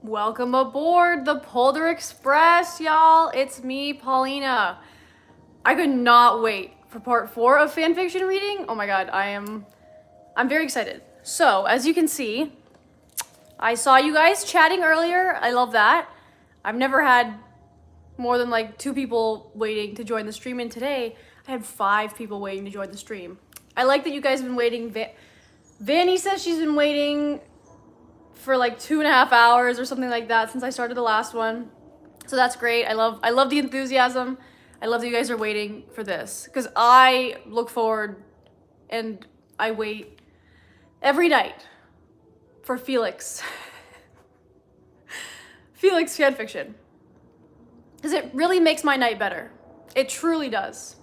Welcome aboard the Polar Express, y'all. It's me, Paulina. I could not wait for part 4 of fanfiction reading. Oh my god, I'm very excited. So, as you can see, I saw you guys chatting earlier. I love that. I've never had more than like 2 people waiting to join the stream, and today I had 5 people waiting to join the stream. I like that you guys have been waiting. Vanny says she's been waiting for like 2.5 hours or something like that since I started the last one. So that's great. I love the enthusiasm. I love that you guys are waiting for this because I look forward and I wait every night for FELIX. FELIX fanfiction. Because it really makes my night better. It truly does.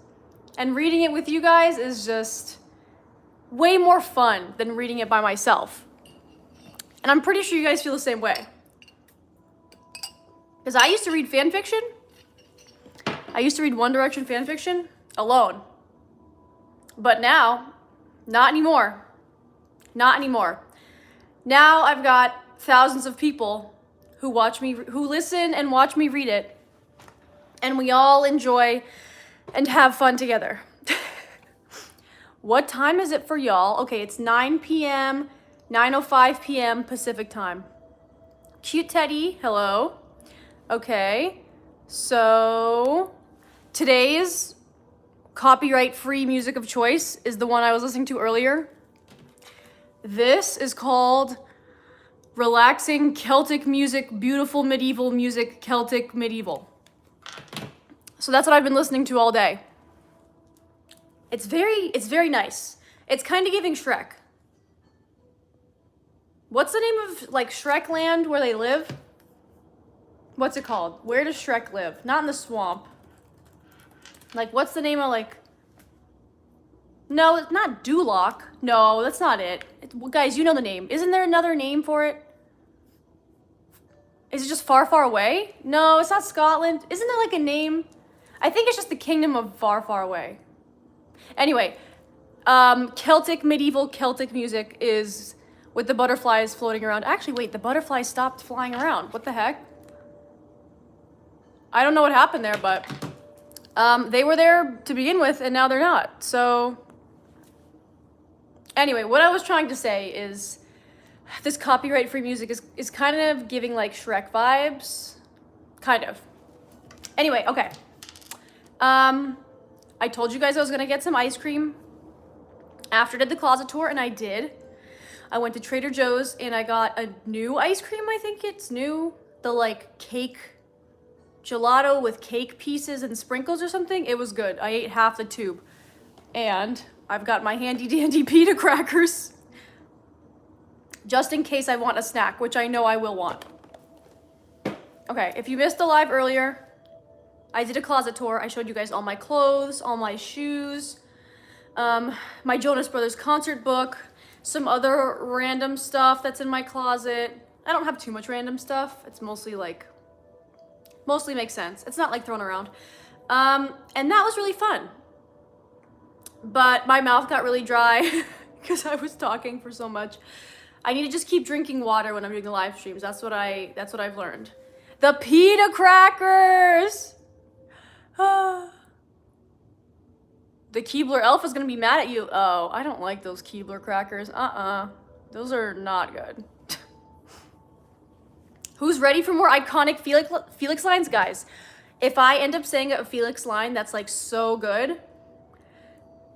And reading it with you guys is just way more fun than reading it by myself. And I'm pretty sure you guys feel the same way. Because I used to read fanfiction. I used to read One Direction fanfiction alone. But now, not anymore. Not anymore. Now I've got thousands of people who listen and watch me read it. And we all enjoy and have fun together. What time is it for y'all? Okay, it's 9 p.m., 9:05 p.m. Pacific time. Cute Teddy, hello. Okay, so today's copyright-free music of choice is the one I was listening to earlier. This is called Relaxing Celtic Music, Beautiful Medieval Music, Celtic Medieval. So that's what I've been listening to all day. It's very nice. It's kind of giving Shrek. What's the name of like Shrek land where they live? What's it called? Where does Shrek live? Not in the swamp. Like, what's the name of like... No, it's not Duloc. No, that's not it. Guys, you know the name. Isn't there another name for it? Is it just far, far away? No, it's not Scotland. Isn't there like a name? I think it's just the kingdom of far, far away. Anyway, medieval Celtic music is with the butterflies floating around. Actually, wait, the butterflies stopped flying around. What the heck? I don't know what happened there, but they were there to begin with, and now they're not. So anyway, what I was trying to say is this copyright-free music is kind of giving like Shrek vibes. Kind of. Anyway, okay. I told you guys I was gonna get some ice cream after I did the closet tour, and I did. I went to Trader Joe's and I got a new ice cream. I think it's new. The like cake gelato with cake pieces and sprinkles or something. It was good. I ate half the tube. And I've got my handy dandy pita crackers just in case I want a snack, which I know I will want. Okay, if you missed the live earlier, I did a closet tour. I showed you guys all my clothes, all my shoes, my Jonas Brothers concert book, some other random stuff that's in my closet. I don't have too much random stuff. It's mostly makes sense. It's not like thrown around. And that was really fun. But my mouth got really dry because I was talking for so much. I need to just keep drinking water when I'm doing the live streams. That's what I've learned. The pita crackers! The Keebler elf is gonna be mad at you. Oh, I don't like those Keebler crackers. Those are not good. Who's ready for more iconic FELIX lines? Guys, if I end up saying a FELIX line that's like so good,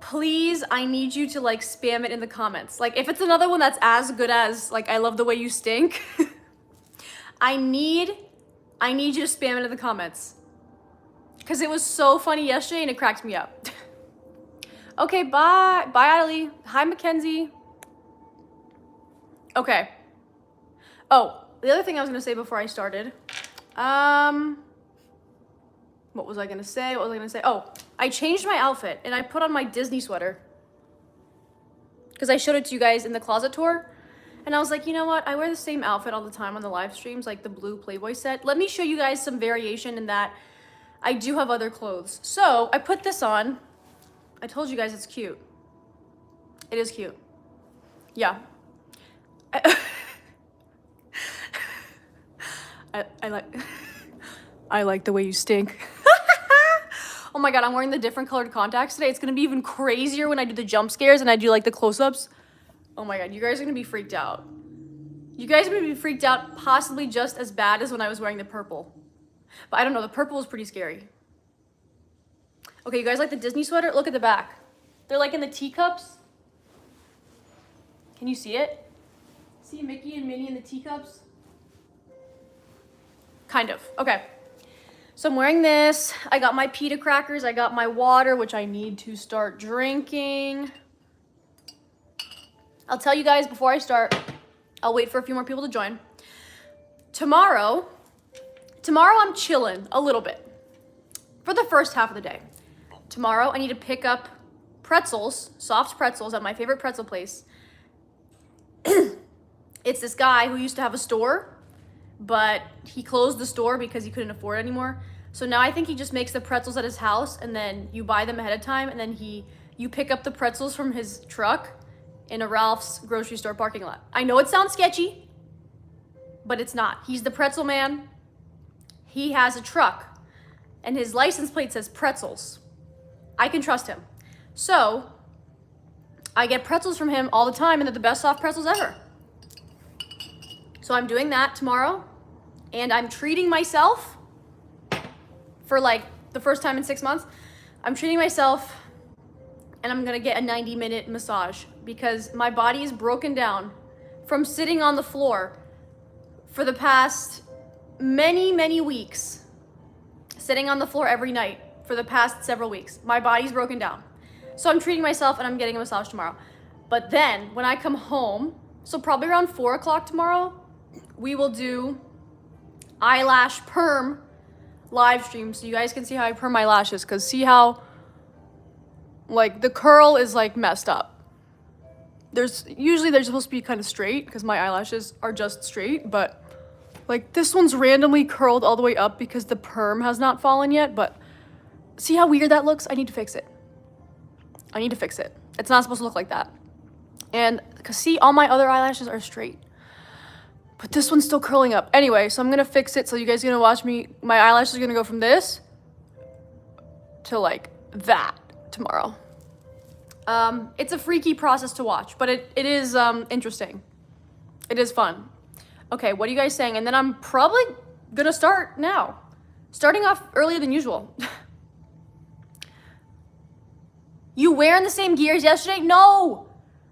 please, I need you to like spam it in the comments. Like if it's another one that's as good as like I love the way you stink, I need you to spam it in the comments. Because it was so funny yesterday and it cracked me up. Okay, bye. Bye, Adelie. Hi, Mackenzie. Okay. Oh, the other thing I was going to say before I started. What was I going to say? Oh, I changed my outfit and I put on my Disney sweater. Because I showed it to you guys in the closet tour. And I was like, you know what? I wear the same outfit all the time on the live streams, like the blue Playboy set. Let me show you guys some variation in that I do have other clothes. So I put this on. I told you guys it's cute. It is cute. Yeah. I like I like the way you stink. Oh my god, I'm wearing the different colored contacts today. It's gonna be even crazier when I do the jump scares and I do like the close-ups. Oh my god, you guys are gonna be freaked out. You guys are gonna be freaked out, possibly just as bad as when I was wearing the purple. But I don't know, the purple was pretty scary. Okay, you guys like the Disney sweater? Look at the back. They're like in the teacups. Can you see it? See Mickey and Minnie in the teacups? Kind of. Okay. So I'm wearing this. I got my pita crackers. I got my water, which I need to start drinking. I'll tell you guys before I start. I'll wait for a few more people to join. Tomorrow I'm chilling a little bit for the first half of the day. Tomorrow I need to pick up pretzels, soft pretzels at my favorite pretzel place. It's this guy who used to have a store, but he closed the store because he couldn't afford it anymore. So now I think he just makes the pretzels at his house, and then you buy them ahead of time, and then you pick up the pretzels from his truck in a Ralph's grocery store parking lot. I know it sounds sketchy, but it's not. He's the pretzel man. He has a truck, and his license plate says pretzels. I can trust him. So I get pretzels from him all the time, and they're the best soft pretzels ever. So I'm doing that tomorrow, and I'm treating myself for like the first time in 6 months. I'm treating myself, and I'm gonna get a 90-minute massage because my body is broken down from sitting on the floor for the past many weeks. Sitting on the floor every night for the past several weeks. My body's broken down. So I'm treating myself, and I'm getting a massage tomorrow. But then when I come home, so probably around 4 o'clock tomorrow, we will do eyelash perm live stream so you guys can see how I perm my lashes, because see how like the curl is like messed up. Usually they're supposed to be kind of straight because my eyelashes are just straight, but like this one's randomly curled all the way up because the perm has not fallen yet. But see how weird that looks? I need to fix it. It's not supposed to look like that. And because see, all my other eyelashes are straight, but this one's still curling up. Anyway, so I'm gonna fix it. So you guys are gonna watch me. My eyelashes are gonna go from this to like that tomorrow. It's a freaky process to watch, but it is interesting. It is fun. Okay, what are you guys saying? And then I'm probably gonna start now. Starting off earlier than usual. You wearing the same gear as yesterday? No!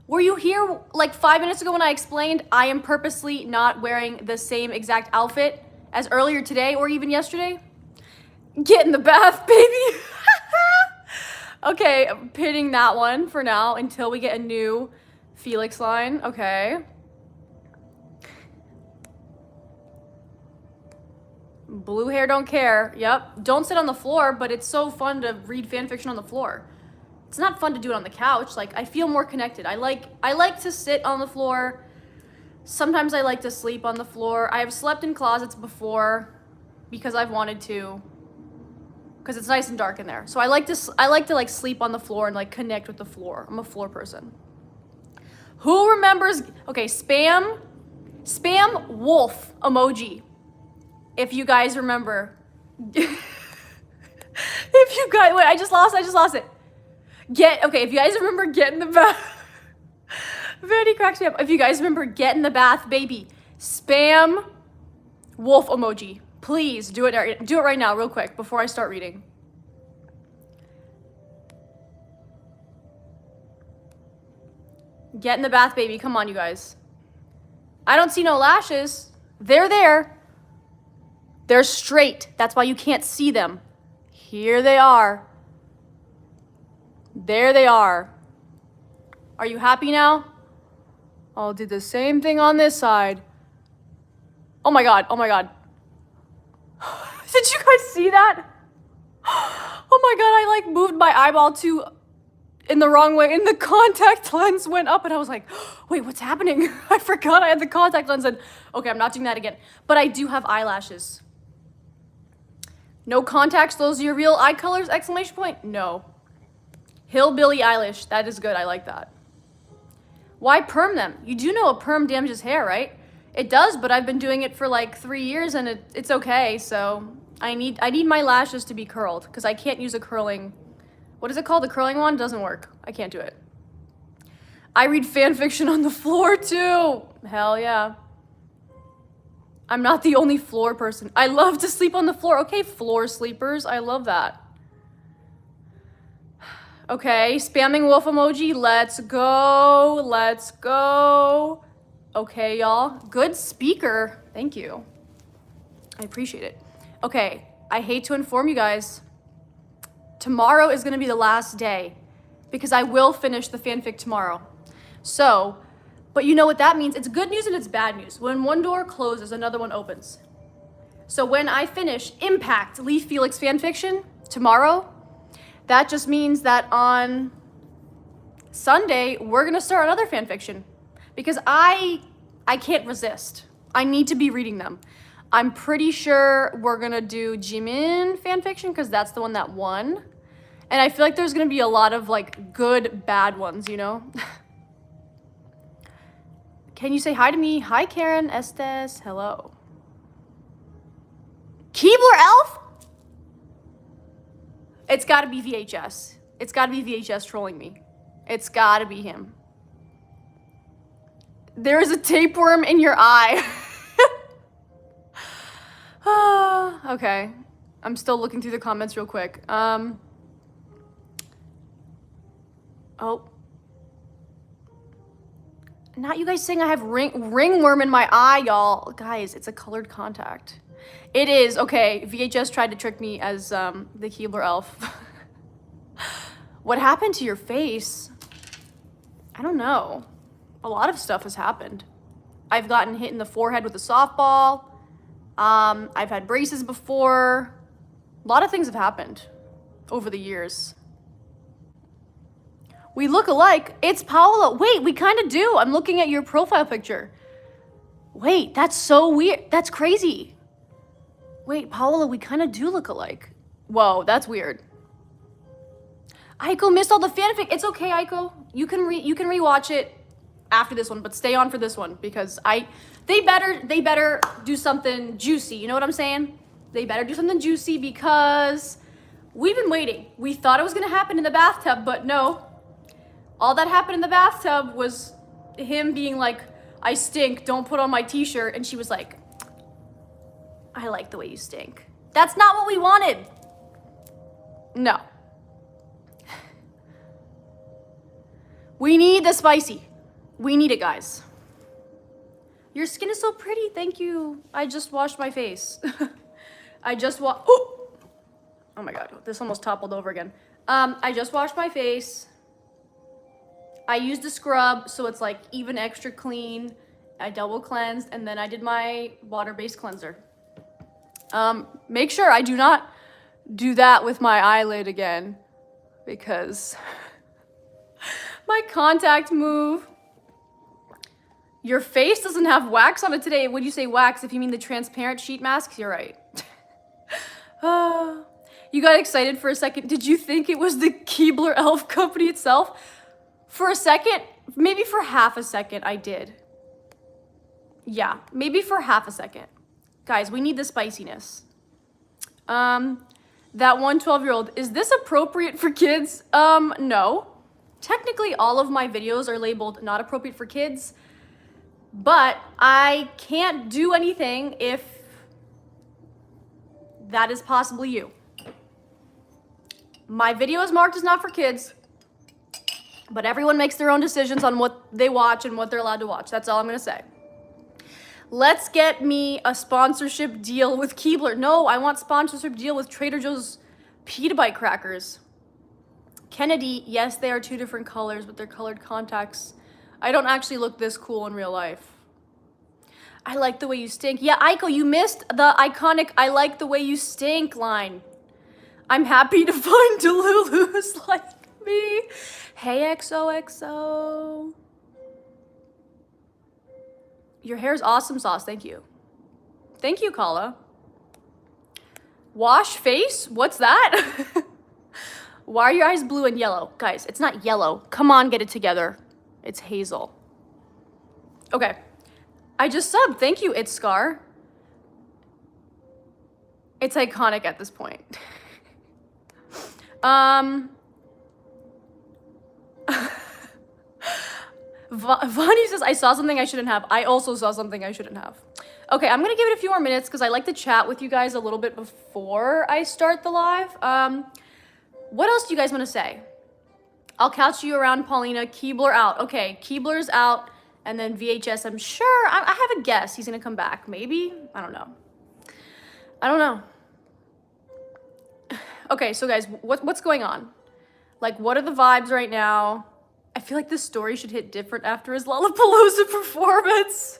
Were you here like 5 minutes ago when I explained I am purposely not wearing the same exact outfit as earlier today or even yesterday? Get in the bath, baby! Okay, I'm pitting that one for now until we get a new FELIX line. Okay. Blue hair don't care. Yep. Don't sit on the floor, but it's so fun to read fan fiction on the floor. It's not fun to do it on the couch. Like, I feel more connected. I like to sit on the floor. Sometimes I like to sleep on the floor. I have slept in closets before because I've wanted to, because it's nice and dark in there. So I like to like sleep on the floor and like connect with the floor. I'm a floor person. Who remembers? Okay, spam wolf emoji. If you guys remember. Wait, I just lost it. Okay, if you guys remember get in the bath. Vanity cracks me up. If you guys remember get in the bath, baby. Spam wolf emoji. Please do it right now real quick before I start reading. Get in the bath, baby. Come on, you guys. I don't see no lashes. They're there. They're straight. That's why you can't see them. Here they are. There they are. Are you happy now? I'll do the same thing on this side. Oh my god. Did you guys see that? Oh my god, I like moved my eyeball in the wrong way and the contact lens went up and I was like, wait, what's happening? I forgot I had the contact lens in. Okay, I'm not doing that again. But I do have eyelashes. No contacts, those are your real eye colors, exclamation point? No. Hillbilly Eilish, that is good, I like that. Why perm them? You do know a perm damages hair, right? It does, but I've been doing it for like 3 years and it's okay. So I need my lashes to be curled because I can't use a curling, what is it called? The curling one doesn't work. I can't do it. I read fan fiction on the floor too. Hell yeah. I'm not the only floor person. I love to sleep on the floor. Okay, floor sleepers. I love that. Okay, spamming wolf emoji. Let's go. Let's go. Okay, y'all. Good speaker. Thank you. I appreciate it. Okay, I hate to inform you guys. Tomorrow is going to be the last day because I will finish the fanfic tomorrow. So, but you know what that means? It's good news and it's bad news. When one door closes, another one opens. So when I finish Impact Leaf Felix fanfiction tomorrow, that just means that on Sunday, we're gonna start another fanfiction because I can't resist. I need to be reading them. I'm pretty sure we're gonna do Jimin fanfiction because that's the one that won. And I feel like there's gonna be a lot of like good, bad ones, you know? Can you say hi to me? Hi, Karen, Estes, hello. Keebler Elf? It's gotta be VHS. It's gotta be VHS trolling me. It's gotta be him. There is a tapeworm in your eye. Okay. I'm still looking through the comments real quick. Oh. Not you guys saying I have ringworm in my eye, y'all. Guys, it's a colored contact. It is. Okay, VHS tried to trick me as the Keebler elf. What happened to your face? I don't know. A lot of stuff has happened. I've gotten hit in the forehead with a softball. I've had braces before. A lot of things have happened over the years. We look alike. It's Paolo. Wait, we kind of do. I'm looking at your profile picture. Wait, that's so weird. That's crazy. Wait, Paolo, we kind of do look alike. Whoa, that's weird. Aiko missed all the fanfic. It's okay, Aiko. You can rewatch it after this one, but stay on for this one because they better do something juicy. You know what I'm saying? They better do something juicy because we've been waiting. We thought it was gonna happen in the bathtub, but no. All that happened in the bathtub was him being like, I stink, don't put on my t-shirt. And she was like, I like the way you stink. That's not what we wanted. No. We need the spicy. We need it, guys. Your skin is so pretty, thank you. I just washed my face. Oh my God, this almost toppled over again. I just washed my face. I used a scrub, so it's like even extra clean. I double cleansed, and then I did my water-based cleanser. Make sure I do not do that with my eyelid again, because my contact move. Your face doesn't have wax on it today. Would you say wax if you mean the transparent sheet masks? You're right. You got excited for a second. Did you think it was the Keebler Elf company itself? For a second, maybe for half a second, I did. Yeah, maybe for half a second. Guys, we need the spiciness. That 12-year-old, is this appropriate for kids? No. Technically, all of my videos are labeled not appropriate for kids, but I can't do anything if that is possibly you. My video is marked as not for kids, but everyone makes their own decisions on what they watch and what they're allowed to watch. That's all I'm gonna say. Let's get me a sponsorship deal with Keebler. No, I want sponsorship deal with Trader Joe's Pita Bite crackers. Kennedy, yes, they are two different colors, but they're colored contacts. I don't actually look this cool in real life. I like the way you stink. Yeah, Aiko, you missed the iconic I like the way you stink line. I'm happy to find Delulu's like me. Hey, XOXO. Your hair's awesome sauce, thank you. Thank you, Kala. Wash face? What's that? Why are your eyes blue and yellow? Guys, it's not yellow. Come on, get it together. It's hazel. Okay. I just subbed. Thank you, It's Scar. It's iconic at this point. Vani says, I saw something I shouldn't have. I also saw something I shouldn't have. Okay, I'm gonna give it a few more minutes because I like to chat with you guys a little bit before I start the live. What else do you guys want to say? I'll catch you around, Paulina. Keebler out. Okay, Keebler's out. And then VHS, I'm sure, I have a guess he's gonna come back. Maybe? I don't know. I don't know. Okay, so guys, what's going on? Like, what are the vibes right now? I feel like this story should hit different after his Lollapalooza performance.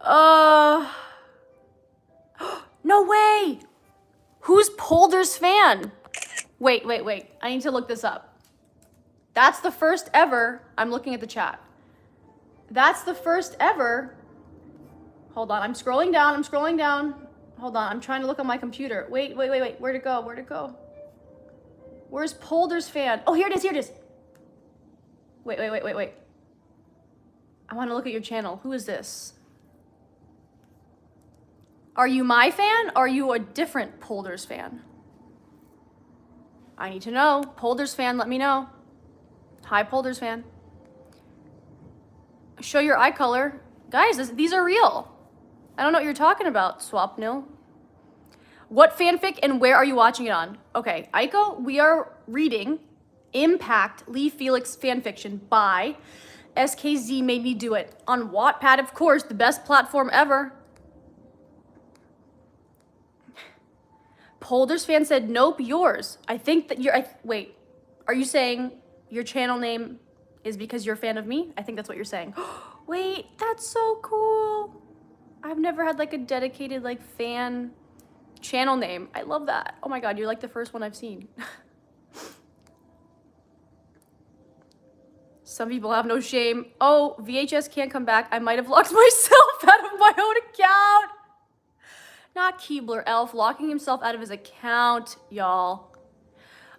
No way! Who's Polder's fan? Wait. I need to look this up. That's the first ever. I'm looking at the chat. That's the first ever. Hold on, I'm scrolling down. Hold on, I'm trying to look on my computer. Wait. Where'd it go? Where's Polder's fan? Oh, here it is. Wait. I want to look at your channel. Who is this? Are you my fan? Or are you a different Polder's fan? I need to know. Polder's fan, let me know. Hi, Polder's fan. Show your eye color. Guys, these are real. I don't know what you're talking about, Swapnil. What fanfic and where are you watching it on? Okay, Aiko, we are reading Impact Lee Felix fanfiction by SKZ Made Me Do It on WATTPAD, of course, the best platform ever. Polder's fan said, nope, yours. I think that wait, are you saying your channel name is because you're a fan of me? I think that's what you're saying. Wait, that's so cool. I've never had like a dedicated like fan channel name. I love that. Oh my God, you're like the first one I've seen. Some people have no shame. Oh, VHS can't come back. I might have locked myself out of my own account. Not Keebler Elf, locking himself out of his account, y'all.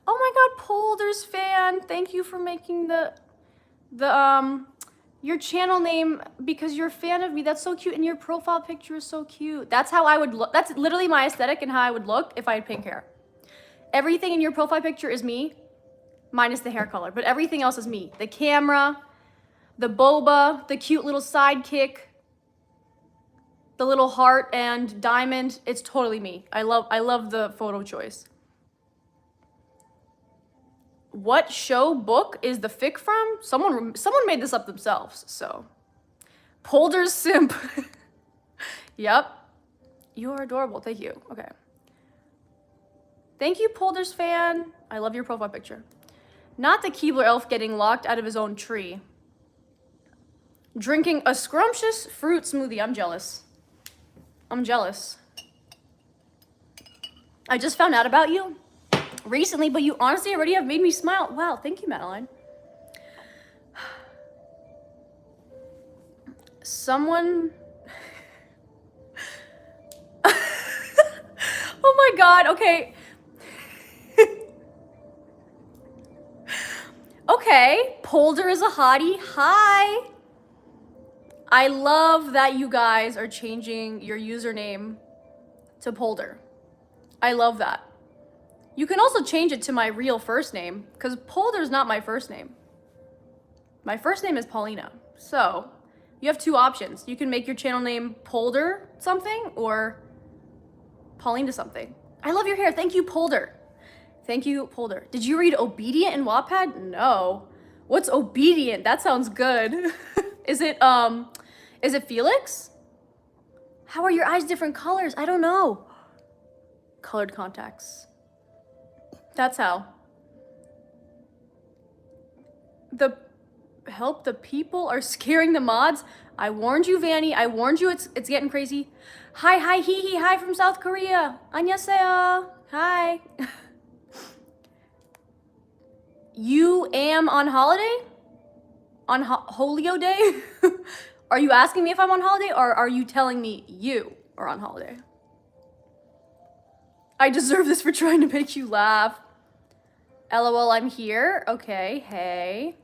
Oh my God, Polder's fan. Thank you for making your channel name because you're a fan of me. That's so cute. And your profile picture is so cute. That's how I would look. That's literally my aesthetic and how I would look if I had pink hair. Everything in your profile picture is me, minus the hair color, but everything else is me. The camera, the boba, the cute little sidekick, the little heart and diamond. It's totally me. I love the photo choice. What show book is the fic from? Someone made this up themselves, so. Polder's simp. Yep. You're adorable, thank you. Okay. Thank you, Polder's fan. I love your profile picture. Not the Keebler Elf getting locked out of his own tree. Drinking a scrumptious fruit smoothie. I'm jealous. I just found out about you recently, but you honestly already have made me smile. Wow, thank you, Madeline. Someone... Oh my God, okay. Okay, Polder is a hottie. Hi. I love that you guys are changing your username to Polder. I love that. You can also change it to my real first name because Polder's not my first name. My first name is Paulina. So you have two options. You can make your channel name Polder something or Paulina something. I love your hair. Thank you, Polder. Thank you, Polder. Did you read Obedient in Wattpad? No. What's Obedient? That sounds good. Is it FELIX? How are your eyes different colors? I don't know. Colored contacts. That's how. The people are scaring the mods. I warned you, Vanny. I warned you. It's getting crazy. Hi, hee. Hi from South Korea. Annyeonghaseyo. Hi. You am on holiday? On Holio Day? Are you asking me if I'm on holiday or are you telling me you are on holiday? I deserve this for trying to make you laugh. LOL, I'm here. Okay, hey.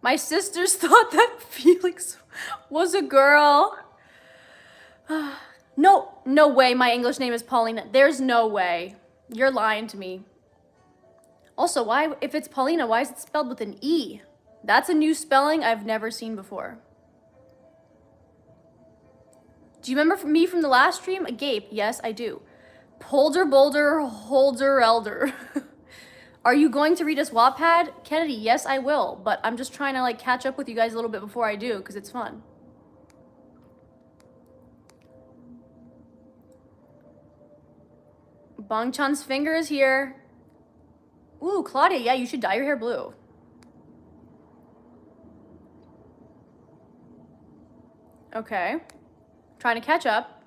My sisters thought that Felix was a girl. No way my English name is Paulina. There's no way. You're lying to me. Also, why, if it's Paulina, why is it spelled with an E? That's a new spelling I've never seen before. Do you remember me from the last stream? Agape, yes, I do. Polder, Boulder, Holder, Elder. Are you going to read us WATTPAD? Kennedy, yes, I will. But I'm just trying to like catch up with you guys a little bit before I do, because it's fun. Bong Chan's finger is here. Ooh, Claudia, yeah, you should dye your hair blue. Okay. Trying to catch up.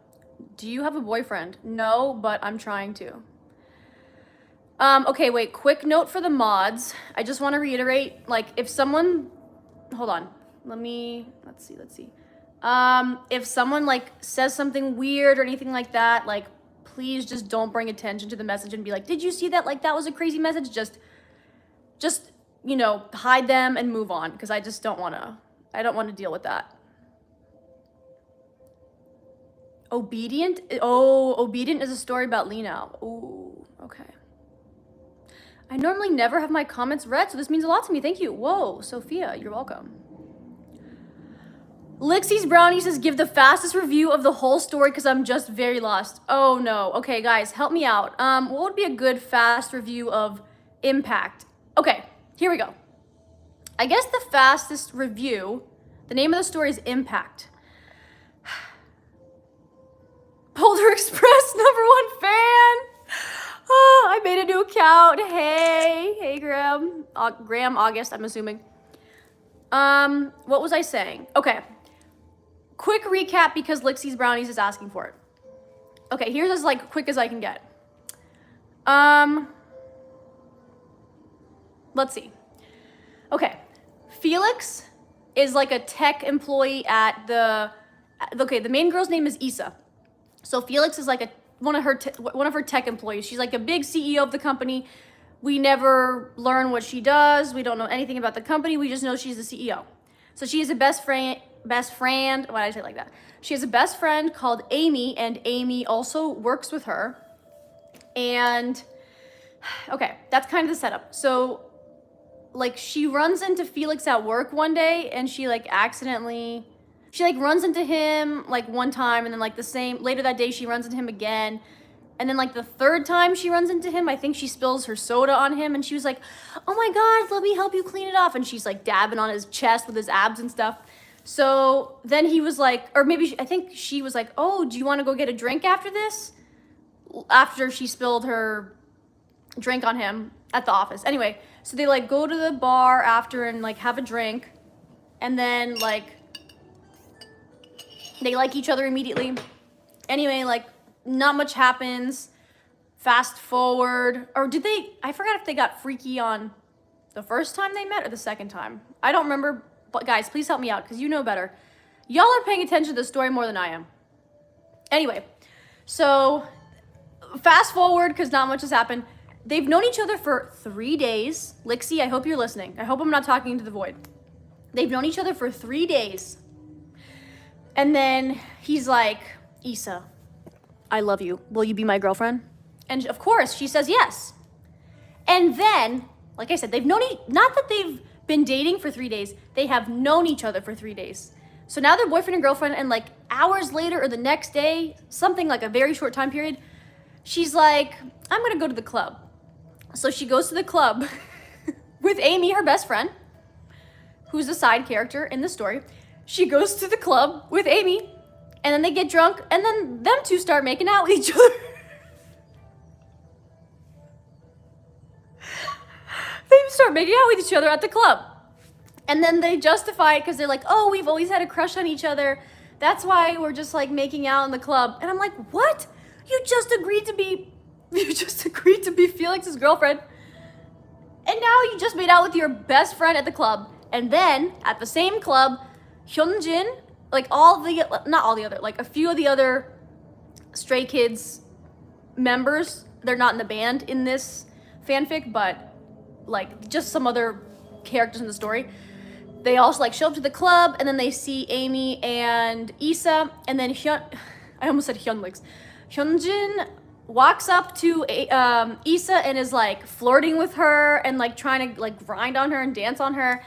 Do you have a boyfriend? No, but I'm trying to. Okay, wait, quick note for the mods. I just want to reiterate, like, if someone, hold on, let's see. If someone, like, says something weird or anything like that, like, please just don't bring attention to the message and be like, did you see that? Like, that was a crazy message. Just, you know, hide them and move on, because I don't want to deal with that. Obedient? Oh, Obedient is a story about Lena. Ooh, okay. I normally never have my comments read, so this means a lot to me. Thank you. Whoa, Sophia, you're welcome. Lixie's Brownie says, give the fastest review of the whole story because I'm just very lost. Oh no. Okay, guys, help me out. What would be a good fast review of Impact? Okay, here we go. I guess the fastest review, the name of the story is Impact. Boulder Express, #1 fan. Oh, I made a new account. Hey, Graham. Graham August, I'm assuming. What was I saying? Okay. Quick recap because Lixie's Brownies is asking for it. Okay, here's as like quick as I can get. Let's see. Okay. Felix is like a tech employee at the main girl's name is Issa. So Felix is like one of her tech employees. She's like a big CEO of the company. We never learn what she does. We don't know anything about the company. We just know she's the CEO. So she has a best friend. Why did I say it like that? She has a best friend called Amy, and Amy also works with her. And okay, that's kind of the setup. So like she runs into Felix at work one day, and she like runs into him like one time, and then like later that day she runs into him again. And then like the third time she runs into him, I think she spills her soda on him, and she was like, oh my God, let me help you clean it off. And she's like dabbing on his chest with his abs and stuff. So then he was like, or maybe I think she was like, oh, do you want to go get a drink after this? After she spilled her drink on him at the office. Anyway, so they like go to the bar after and like have a drink, and then like they like each other immediately. Anyway, like not much happens. Fast forward, or did they, I forgot if they got freaky on the first time they met or the second time. I don't remember, but guys, please help me out because you know better. Y'all are paying attention to the story more than I am. Anyway, so fast forward because not much has happened. They've known each other for 3 days. Lixie, I hope you're listening. I hope I'm not talking into the void. They've known each other for 3 days. And then he's like, Issa, I love you. Will you be my girlfriend? And of course, she says yes. And then, like I said, they've known, not that they've been dating for 3 days, they have known each other for 3 days. So now they're boyfriend and girlfriend, and like hours later or the next day, something like a very short time period, she's like, I'm gonna go to the club. So she goes to the club with Amy, her best friend, who's a side character in the story. She goes to the club with Amy, and then they get drunk, and then them two start making out with each other. They start making out with each other at the club. And then they justify it because they're like, oh, we've always had a crush on each other. That's why we're just like making out in the club. And I'm like, what? You just agreed to be Felix's girlfriend. And now you just made out with your best friend at the club. And then at the same club, Hyunjin, like a few of the other Stray Kids members, they're not in the band in this fanfic, but like just some other characters in the story. They also like show up to the club, and then they see Amy and Issa, and then I almost said Hyunlix. Hyunjin walks up to Issa and is like flirting with her and like trying to like grind on her and dance on her.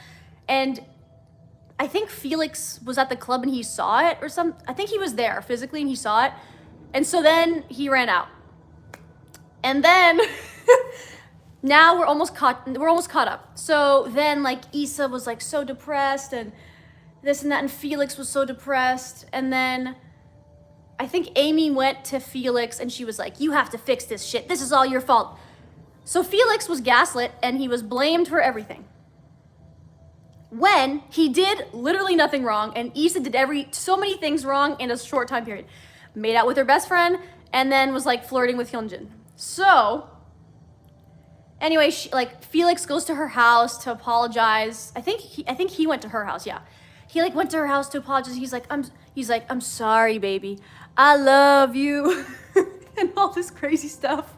And I think FELIX was at the club and he saw it or something. I think he was there physically and he saw it. And so then he ran out. And then now we're almost caught up. So then like Issa was like so depressed and this and that, and FELIX was so depressed. And then I think Amy went to FELIX and she was like, you have to fix this shit. This is all your fault. So FELIX was gaslit and he was blamed for everything. When he did literally nothing wrong, and Issa did so many things wrong in a short time period. Made out with her best friend and then was like flirting with Hyunjin. So anyway, FELIX goes to her house to apologize. I think he went to her house, yeah. He like went to her house to apologize. He's like, I'm sorry, baby. I love you. And all this crazy stuff.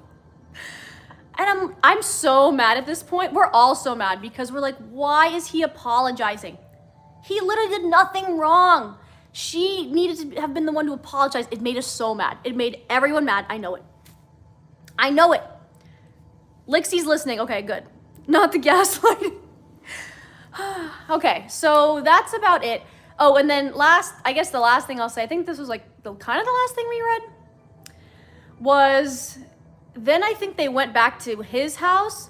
And I'm so mad at this point. We're all so mad because we're like, why is he apologizing? He literally did nothing wrong. She needed to have been the one to apologize. It made us so mad. It made everyone mad. I know it. I know it. Lixie's listening. Okay, good. Not the gaslighting. Okay, so that's about it. Oh, and then I guess the last thing I'll say, I think this was like kind of the last thing we read, was then I think they went back to his house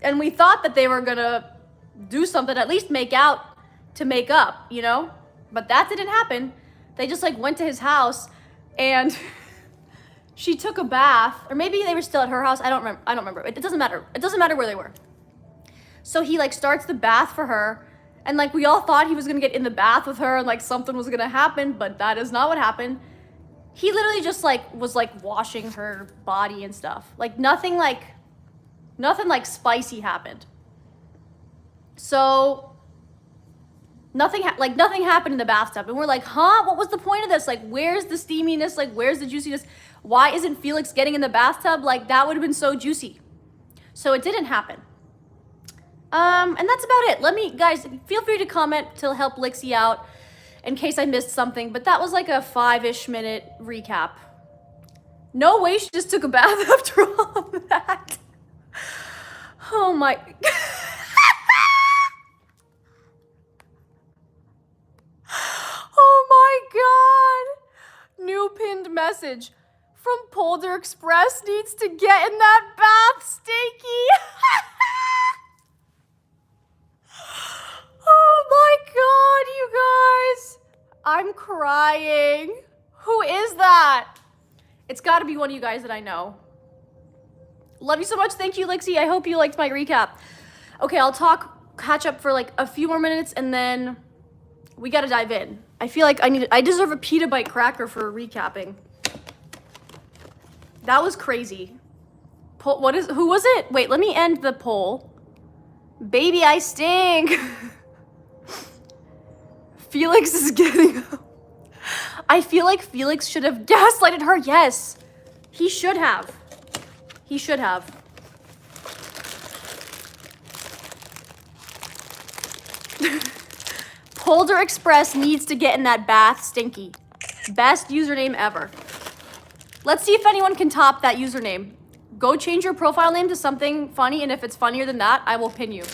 and we thought that they were gonna do something, at least make out to make up, you know? But that didn't happen. They just like went to his house and she took a bath, or maybe they were still at her house. I don't remember. It doesn't matter. It doesn't matter where they were. So he like starts the bath for her and like we all thought he was gonna get in the bath with her and like something was gonna happen, but that is not what happened. He literally just like was like washing her body and stuff. Like nothing like spicy happened. So nothing happened in the bathtub. And we're like, huh? What was the point of this? Like, where's the steaminess? Like, where's the juiciness? Why isn't FELIX getting in the bathtub? Like, that would have been so juicy. So it didn't happen. And that's about it. Guys, feel free to comment to help Lixie out in case I missed something. But that was like a 5-ish minute recap. No way she just took a bath after all of that. Oh my... Oh my god! New pinned message from Polar Express needs to get in that bath, Stinky. Oh my god, you guys! I'm crying. Who is that? It's gotta be one of you guys that I know. Love you so much. Thank you, Lixie. I hope you liked my recap. Okay, I'll catch up for like a few more minutes and then we gotta dive in. I feel like I deserve a pita bite cracker for recapping. That was crazy. Who was it? Wait, let me end the poll. Baby, I stink. FELIX is getting up. I feel like FELIX should have gaslighted her. Yes, he should have. He should have. Polar Express needs to get in that bath, Stinky. Best username ever. Let's see if anyone can top that username. Go change your profile name to something funny, and if it's funnier than that, I will pin you.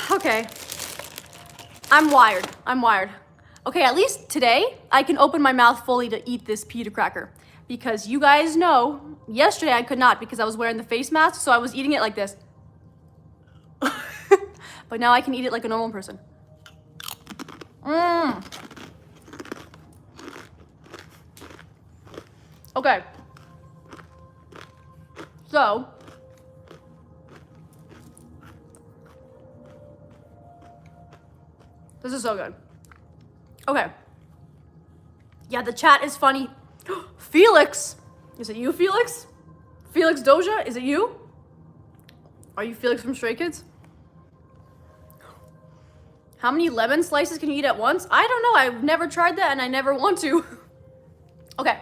Okay. I'm wired. Okay, at least today, I can open my mouth fully to eat this pita cracker. Because you guys know, yesterday I could not because I was wearing the face mask, so I was eating it like this. But now I can eat it like a normal person. Okay. So. This is so good. Okay. Yeah, the chat is funny. FELIX! Is it you, FELIX? FELIX Doja? Is it you? Are you FELIX from Stray Kids? How many lemon slices can you eat at once? I don't know. I've never tried that and I never want to. Okay.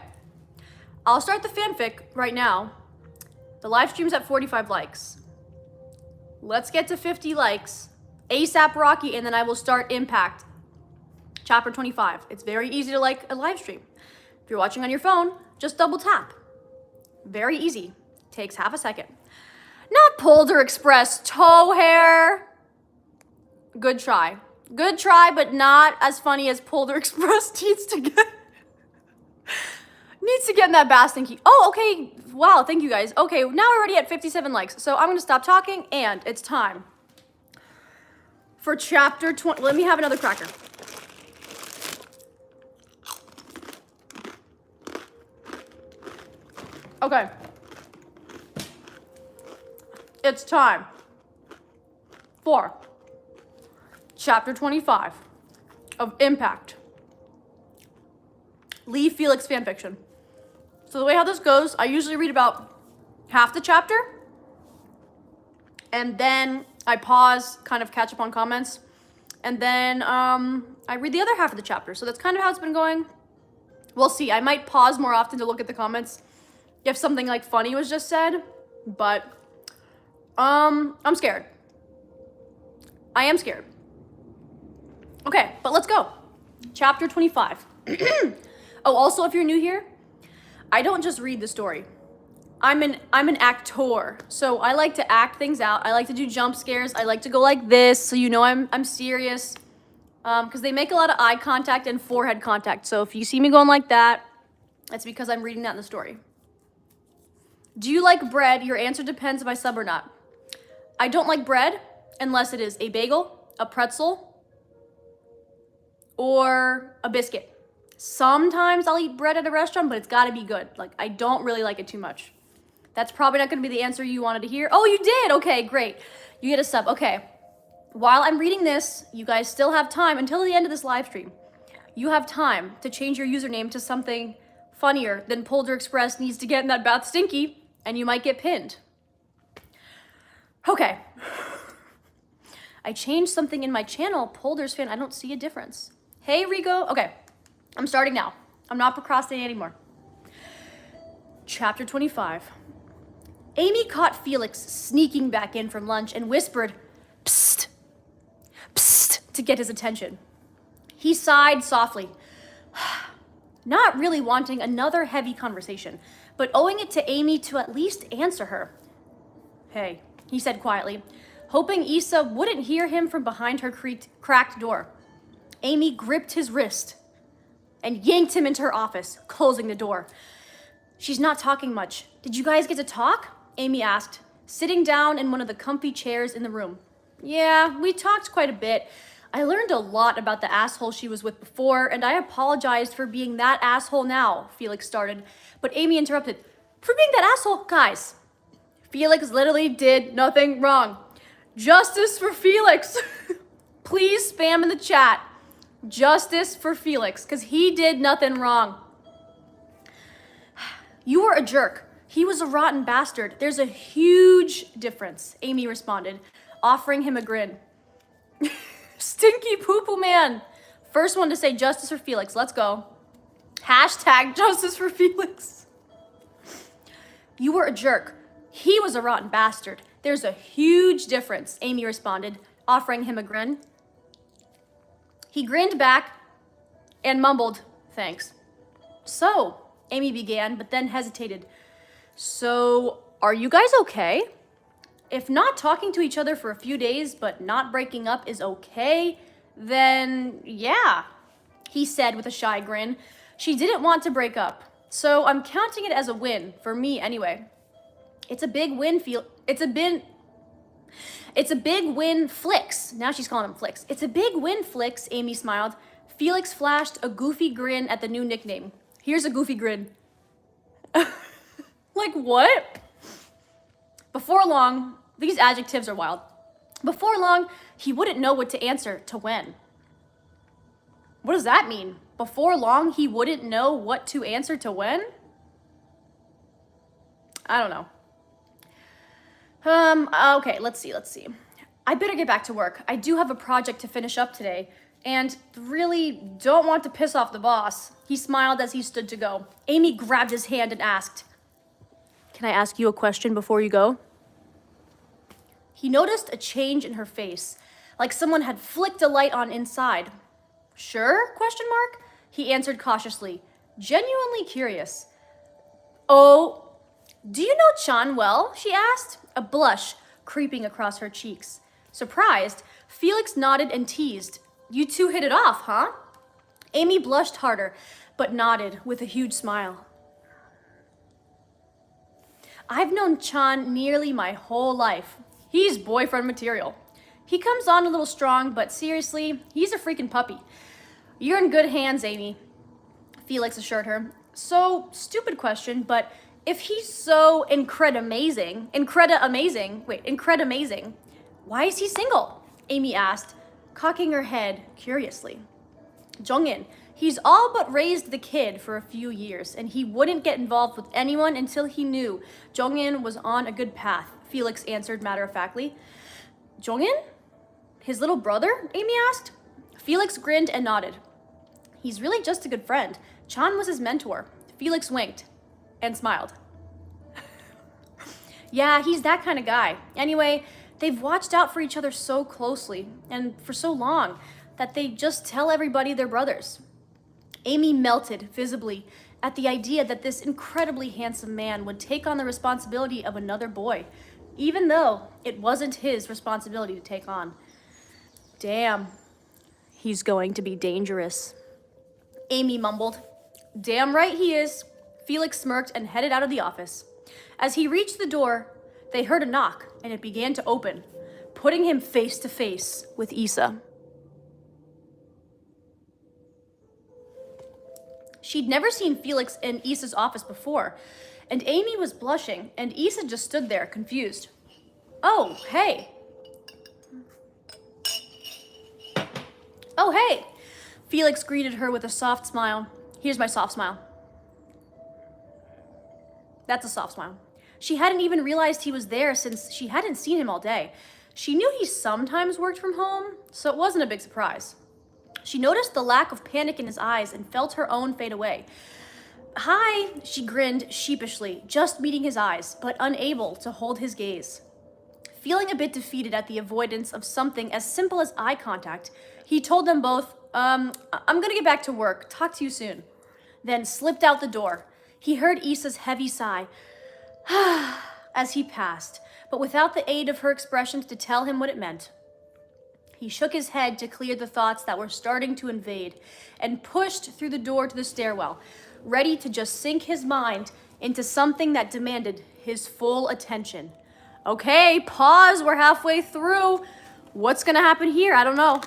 I'll start the fanfic right now. The live stream's at 45 likes. Let's get to 50 likes. ASAP Rocky, and then I will start Impact. Chapter 25. It's very easy to like a live stream. If you're watching on your phone, just double tap. Very easy. Takes half a second. Not Polder Express toe hair. Good try. Good try, but not as funny as Polder Express needs to get in that basting key. Oh, okay. Wow, thank you guys. Okay, now we're already at 57 likes. So I'm gonna stop talking and it's time for chapter 20. Let me have another cracker. Okay. It's time for chapter 25 of Impact. Leave Felix fanfiction. So the way how this goes, I usually read about half the chapter and then I pause, kind of catch up on comments, and then I read the other half of the chapter. So that's kind of how it's been going. We'll see. I might pause more often to look at the comments if something like funny was just said, but I'm scared. I am scared. Okay, but let's go. Chapter 25. Oh, also, if you're new here, I don't just read the story. I'm an actor, so I like to act things out. I like to do jump scares. I like to go like this, so you know I'm serious. Because they make a lot of eye contact and forehead contact. So if you see me going like that, it's because I'm reading that in the story. Do you like bread? Your answer depends if I sub or not. I don't like bread unless it is a bagel, a pretzel, or a biscuit. Sometimes I'll eat bread at a restaurant, but it's gotta be good. Like, I don't really like it too much. That's probably not gonna be the answer you wanted to hear. Oh, you did? Okay, great. You get a sub. Okay. While I'm reading this, you guys still have time until the end of this live stream. You have time to change your username to something funnier than Polder Express needs to get in that bath stinky, and you might get pinned. Okay. I changed something in my channel. Polder's fan, I don't see a difference. Hey, Rico. Okay, I'm starting now. I'm not procrastinating anymore. Chapter 25. Amy caught Felix sneaking back in from lunch and whispered, "Psst, psst," to get his attention. He sighed softly, not really wanting another heavy conversation, but owing it to Amy to at least answer her. "Hey," he said quietly, hoping Issa wouldn't hear him from behind her cracked door. Amy gripped his wrist and yanked him into her office, closing the door. "She's not talking much. Did you guys get to talk?" Amy asked, sitting down in one of the comfy chairs in the room. "Yeah, we talked quite a bit. I learned a lot about the asshole she was with before, and I apologized for being that asshole now," Felix started, but Amy interrupted. "For being that asshole? Guys, Felix literally did nothing wrong. Justice for Felix." Please spam in the chat. Justice for Felix, because he did nothing wrong. "You were a jerk. He was a rotten bastard. There's a huge difference," Amy responded, offering him a grin. Stinky poo-poo man. First one to say justice for Felix. Let's go. Hashtag justice for Felix. "You were a jerk. He was a rotten bastard. There's a huge difference," Amy responded, offering him a grin. He grinned back and mumbled, "Thanks." "So," Amy began, but then hesitated. "So, are you guys okay? If not talking to each other for a few days, but not breaking up is okay, then yeah," he said with a shy grin. She didn't want to break up, so I'm counting it as a win, for me anyway. It's a big win, It's a big win, Flix. Now she's calling him Flix. "It's a big win, Flix," Amy smiled. Felix flashed a goofy grin at the new nickname. Here's a goofy grin. Like what? Before long, these adjectives are wild. Before long, he wouldn't know what to answer to when. What does that mean? Before long, he wouldn't know what to answer to when? I don't know. Okay, let's see. I better get back to work. I do have a project to finish up today, and really don't want to piss off the boss. He smiled as he stood to go. Amy grabbed his hand and asked, "Can I ask you a question before you go?" He noticed a change in her face, like someone had flicked a light on inside. Sure? Question mark. He answered cautiously, genuinely curious. Oh, do you know Chan well? She asked, a blush creeping across her cheeks. Surprised, Felix nodded and teased. You two hit it off, huh? Amy blushed harder, but nodded with a huge smile. I've known Chan nearly my whole life. He's boyfriend material. He comes on a little strong, but seriously, he's a freaking puppy. You're in good hands, Amy, Felix assured her. So, stupid question, but if he's so incrediamazing, why is he single? Amy asked, cocking her head curiously. Jongin, he's all but raised the kid for a few years, and he wouldn't get involved with anyone until he knew Jongin was on a good path, Felix answered matter-of-factly. Jongin? His little brother? Amy asked. Felix grinned and nodded. He's really just a good friend. Chan was his mentor. Felix winked and smiled. Yeah, he's that kind of guy. Anyway, they've watched out for each other so closely and for so long that they just tell everybody they're brothers. Amy melted visibly at the idea that this incredibly handsome man would take on the responsibility of another boy, even though it wasn't his responsibility to take on. Damn, he's going to be dangerous. Amy mumbled. Damn right he is. Felix smirked and headed out of the office. As he reached the door, they heard a knock and it began to open, putting him face to face with Issa. She'd never seen Felix in Issa's office before, and Amy was blushing, and Issa just stood there, confused. Oh, hey. Oh, hey. Felix greeted her with a soft smile. Here's my soft smile. That's a soft smile. She hadn't even realized he was there since she hadn't seen him all day. She knew he sometimes worked from home, so it wasn't a big surprise. She noticed the lack of panic in his eyes and felt her own fade away. Hi, she grinned sheepishly, just meeting his eyes, but unable to hold his gaze. Feeling a bit defeated at the avoidance of something as simple as eye contact, he told them both, I'm gonna get back to work. Talk to you soon. Then slipped out the door. He heard Issa's heavy sigh as he passed, but without the aid of her expressions to tell him what it meant. He shook his head to clear the thoughts that were starting to invade and pushed through the door to the stairwell, ready to just sink his mind into something that demanded his full attention. Okay, pause, we're halfway through. What's gonna happen here? I don't know.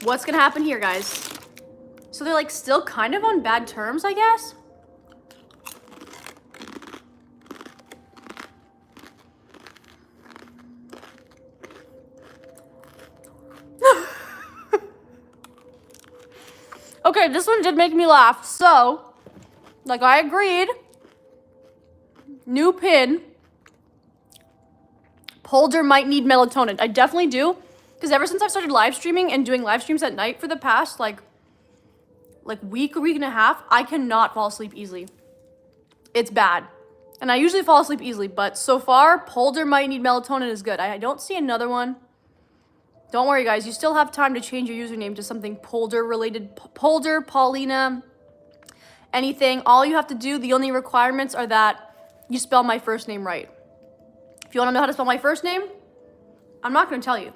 What's gonna happen here, guys? So they're like still kind of on bad terms, I guess? Okay, this one did make me laugh. So, like I agreed, new pin. Polder might need melatonin. I definitely do, because ever since I've started live streaming and doing live streams at night for the past like week and a half, I cannot fall asleep easily. It's bad. And I usually fall asleep easily, but so far, Polder might need melatonin is good. I don't see another one. Don't worry, guys. You still have time to change your username to something Polder-related. Polder, Paulina, anything. All you have to do, the only requirements are that you spell my first name right. If you want to know how to spell my first name, I'm not going to tell you.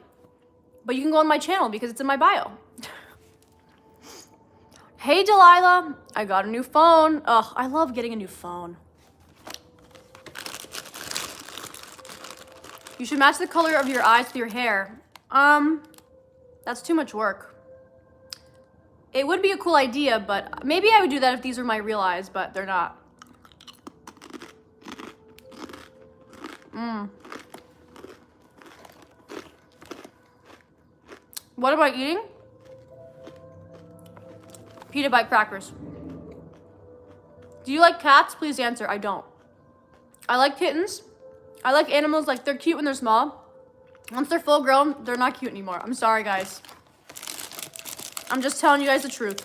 But you can go on my channel because it's in my bio. Hey, Delilah. I got a new phone. Ugh, I love getting a new phone. You should match the color of your eyes with your hair. That's too much work. It would be a cool idea, but maybe I would do that if these were my real eyes, but they're not. What am I eating? Pita Bite crackers. Do you like cats? Please answer. I don't. I like kittens. I like animals, like they're cute when they're small. Once they're full grown, they're not cute anymore. I'm sorry, guys. I'm just telling you guys the truth.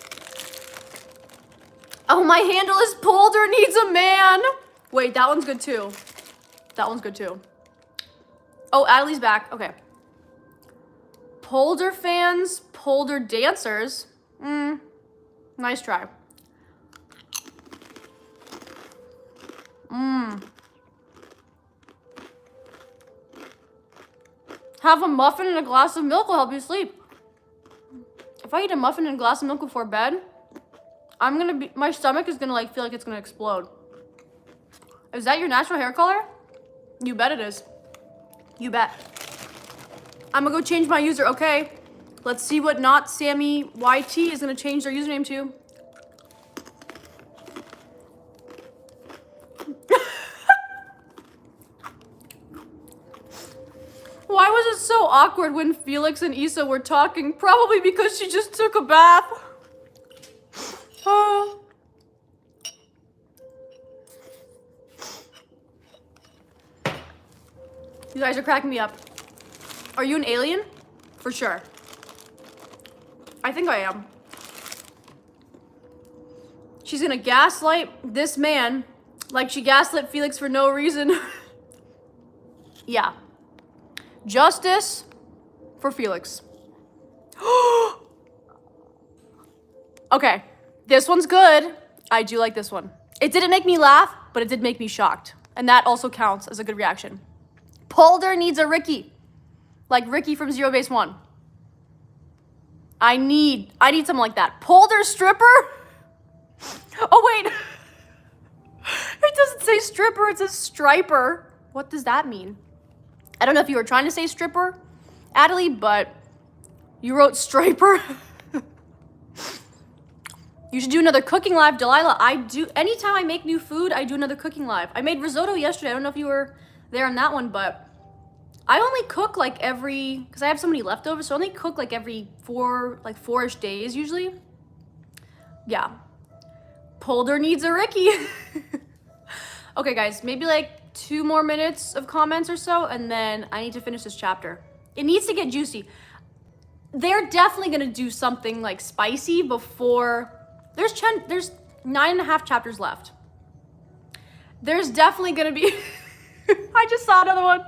Oh, my handle is Polder needs a man. Wait, that one's good too. That one's good too. Oh, Adelie's back. Okay. Polder fans, Polder dancers. Nice try. Have a muffin and a glass of milk will help you sleep. If I eat a muffin and a glass of milk before bed, my stomach is gonna like feel like it's gonna explode. Is that your natural hair color? You bet it is. You bet. I'm gonna go change my user, okay? Let's see what not Sammy YT is gonna change their username to. Why was it so awkward when Felix and Issa were talking? Probably because she just took a bath. You guys are cracking me up. Are you an alien? For sure. I think I am. She's gonna gaslight this man like she gaslit Felix for no reason. Yeah. Justice for Felix. Okay, this one's good. I do like this one. It didn't make me laugh, but it did make me shocked. And that also counts as a good reaction. Polder needs a Ricky. Like Ricky from Zero Base 1. I need something like that. Polder stripper? Oh, wait. It doesn't say stripper, it says striper. What does that mean? I don't know if you were trying to say stripper, Adelie, but you wrote striper. You should do another cooking live, Delilah. I do. Anytime I make new food, I do another cooking live. I made risotto yesterday. I don't know if you were there on that one, but I only cook like because I have so many leftovers, so I only cook like every 4-ish days usually. Yeah. Polder needs a Ricky. Okay, guys, maybe like 2 more minutes of comments or so, and then I need to finish this chapter. It needs to get juicy. They're definitely gonna do something like spicy before. There's 9.5 chapters left. There's definitely gonna be. I just saw another one.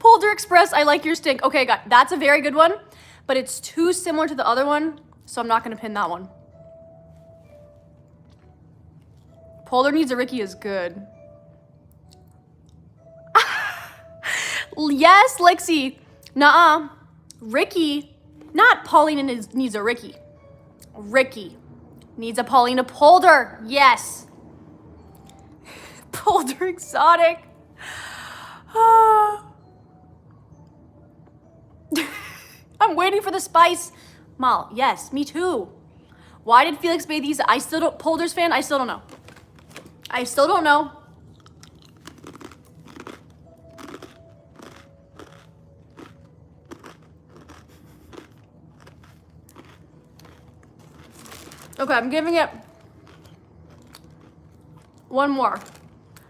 Polder Express, I like your stink. Okay, God, that's a very good one, but it's too similar to the other one, so I'm not gonna pin that one. Polder needs a Ricky is good. Yes, Lexi. Nuh-uh. Ricky, not Paulina needs a Ricky. Ricky needs a Paulina Polder. Yes. Polder exotic. I'm waiting for the spice. Mal, yes, me too. Why did Felix bathe these? I still don't, Polder's fan, I still don't know. I still don't know. Okay, I'm giving it one more.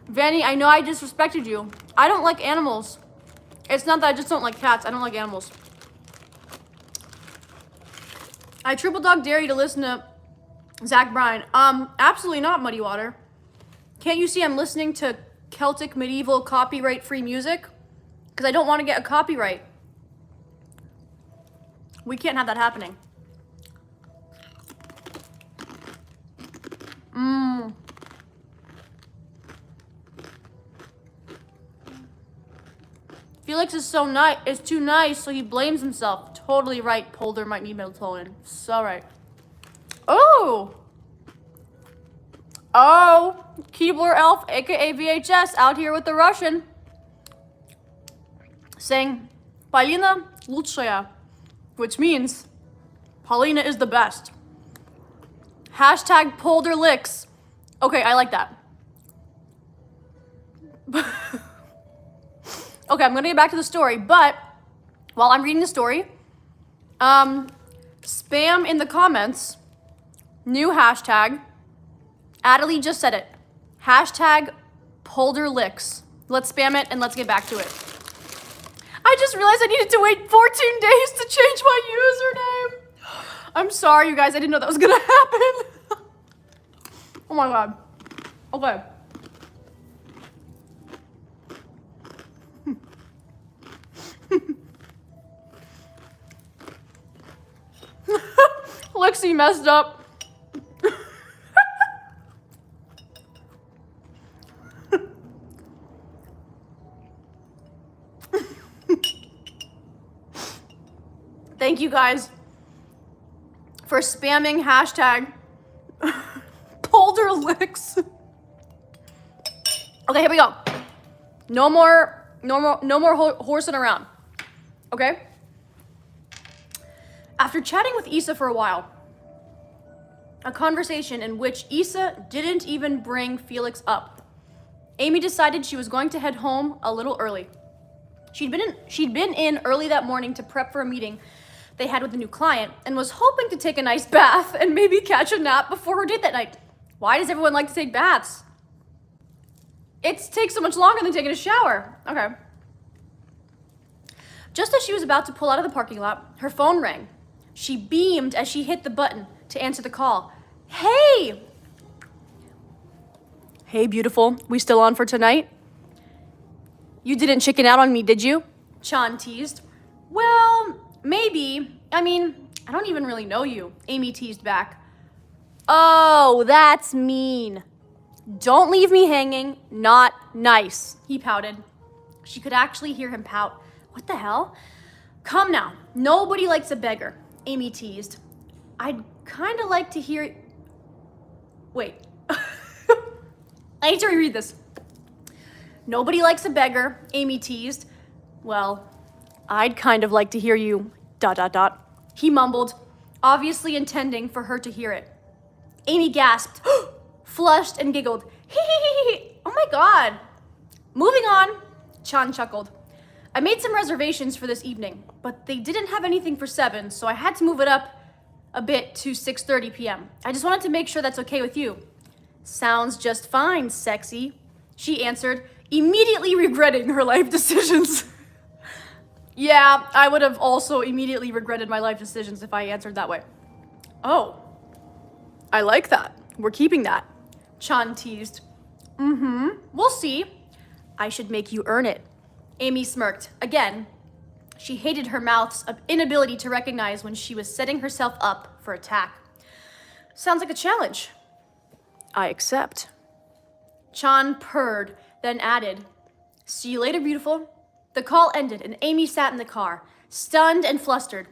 Vanny, I know I disrespected you. I don't like animals. It's not that I just don't like cats. I don't like animals. I triple dog dare you to listen to Zach Bryan. Absolutely not, Muddy Water. Can't you see I'm listening to Celtic medieval copyright-free music? Because I don't want to get a copyright. We can't have that happening. Felix is so nice. Is too nice, so he blames himself. Totally right. Polder might need melatonin. So right. Oh. Oh. Keebler Elf, aka VHS, out here with the Russian, saying Paulina lutshaya, which means Paulina is the best. Hashtag Polder licks. Okay, I like that. Okay, I'm gonna get back to the story, but while I'm reading the story, spam in the comments, new hashtag, Adelie just said it, hashtag Polder licks. Let's spam it and let's get back to it. I just realized I needed to wait 14 days to change my username. I'm sorry, you guys, I didn't know that was gonna happen. Oh my God. Okay. Sexy messed up. Thank you guys for spamming hashtag PolderLicks. Okay, here we go. No more horsing around. Okay? After chatting with Issa for a while, a conversation in which Issa didn't even bring Felix up, Amy decided she was going to head home a little early. She'd been in early that morning to prep for a meeting they had with a new client and was hoping to take a nice bath and maybe catch a nap before her date that night. Why does everyone like to take baths? It takes so much longer than taking a shower. Okay. Just as she was about to pull out of the parking lot, her phone rang. She beamed as she hit the button to answer the call. Hey! Hey, beautiful. We still on for tonight? You didn't chicken out on me, did you? Chan teased. Well, maybe. I mean, I don't even really know you, Amy teased back. Oh, that's mean. Don't leave me hanging. Not nice, he pouted. She could actually hear him pout. What the hell? Come now. Nobody likes a beggar, Amy teased. I'd kind of like to hear... Wait. I need to reread this. Nobody likes a beggar, Amy teased. Well, I'd kind of like to hear you... ... He mumbled, obviously intending for her to hear it. Amy gasped, flushed, and giggled. Hee. Oh my god. Moving on, Chan chuckled. I made some reservations for this evening, but they didn't have anything for 7, so I had to move it up a bit to 6:30 p.m. I just wanted to make sure that's okay with you. Sounds just fine, sexy, she answered, immediately regretting her life decisions. Yeah, I would have also immediately regretted my life decisions if I answered that way. Oh, I like that. We're keeping that, Chan teased. We'll see. I should make you earn it. Amy smirked. Again, she hated her mouth's inability to recognize when she was setting herself up for attack. Sounds like a challenge. I accept. Chan purred, then added, see you later, beautiful. The call ended and Amy sat in the car, stunned and flustered.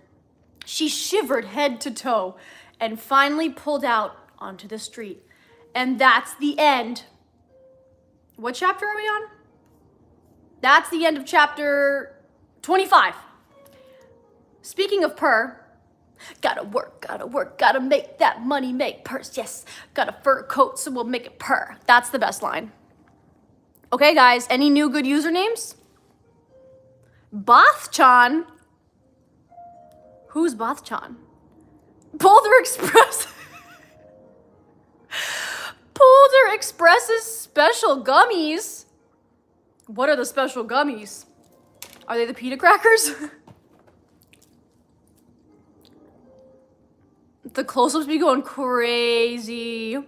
She shivered head to toe and finally pulled out onto the street. And that's the end. What chapter are we on? That's the end of chapter 25. Speaking of purr, gotta work, gotta make that money make purse, yes. Got a fur coat, so we'll make it purr. That's the best line. Okay, guys, any new good usernames? Bothchan? Who's Bothchan? Boulder Express. Boulder Express's special gummies. What are the special gummies? Are they the pita crackers? The close-ups be going crazy.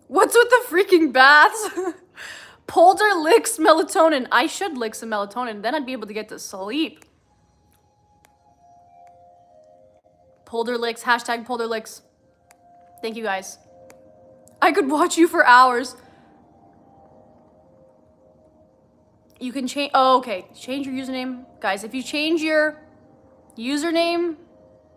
What's with the freaking baths? Polder licks melatonin. I should lick some melatonin, then I'd be able to get to sleep. Polder licks, hashtag Polder licks. Thank you guys. I could watch you for hours. You can change, oh, okay. Change your username. Guys, if you change your username,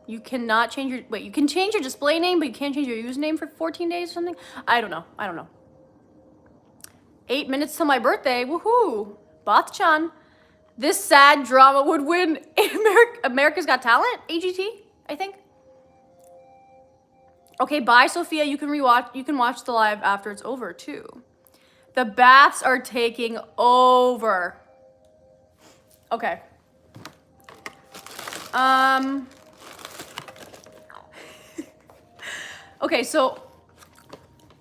you cannot change your, wait, you can change your display name, but you can't change your username for 14 days or something? I don't know. 8 minutes till my birthday, woohoo. Bothchan. This sad drama would win America's Got Talent, AGT, I think. Okay, bye, Sophia. You can watch the live after it's over too. The baths are taking over. Okay. Okay, so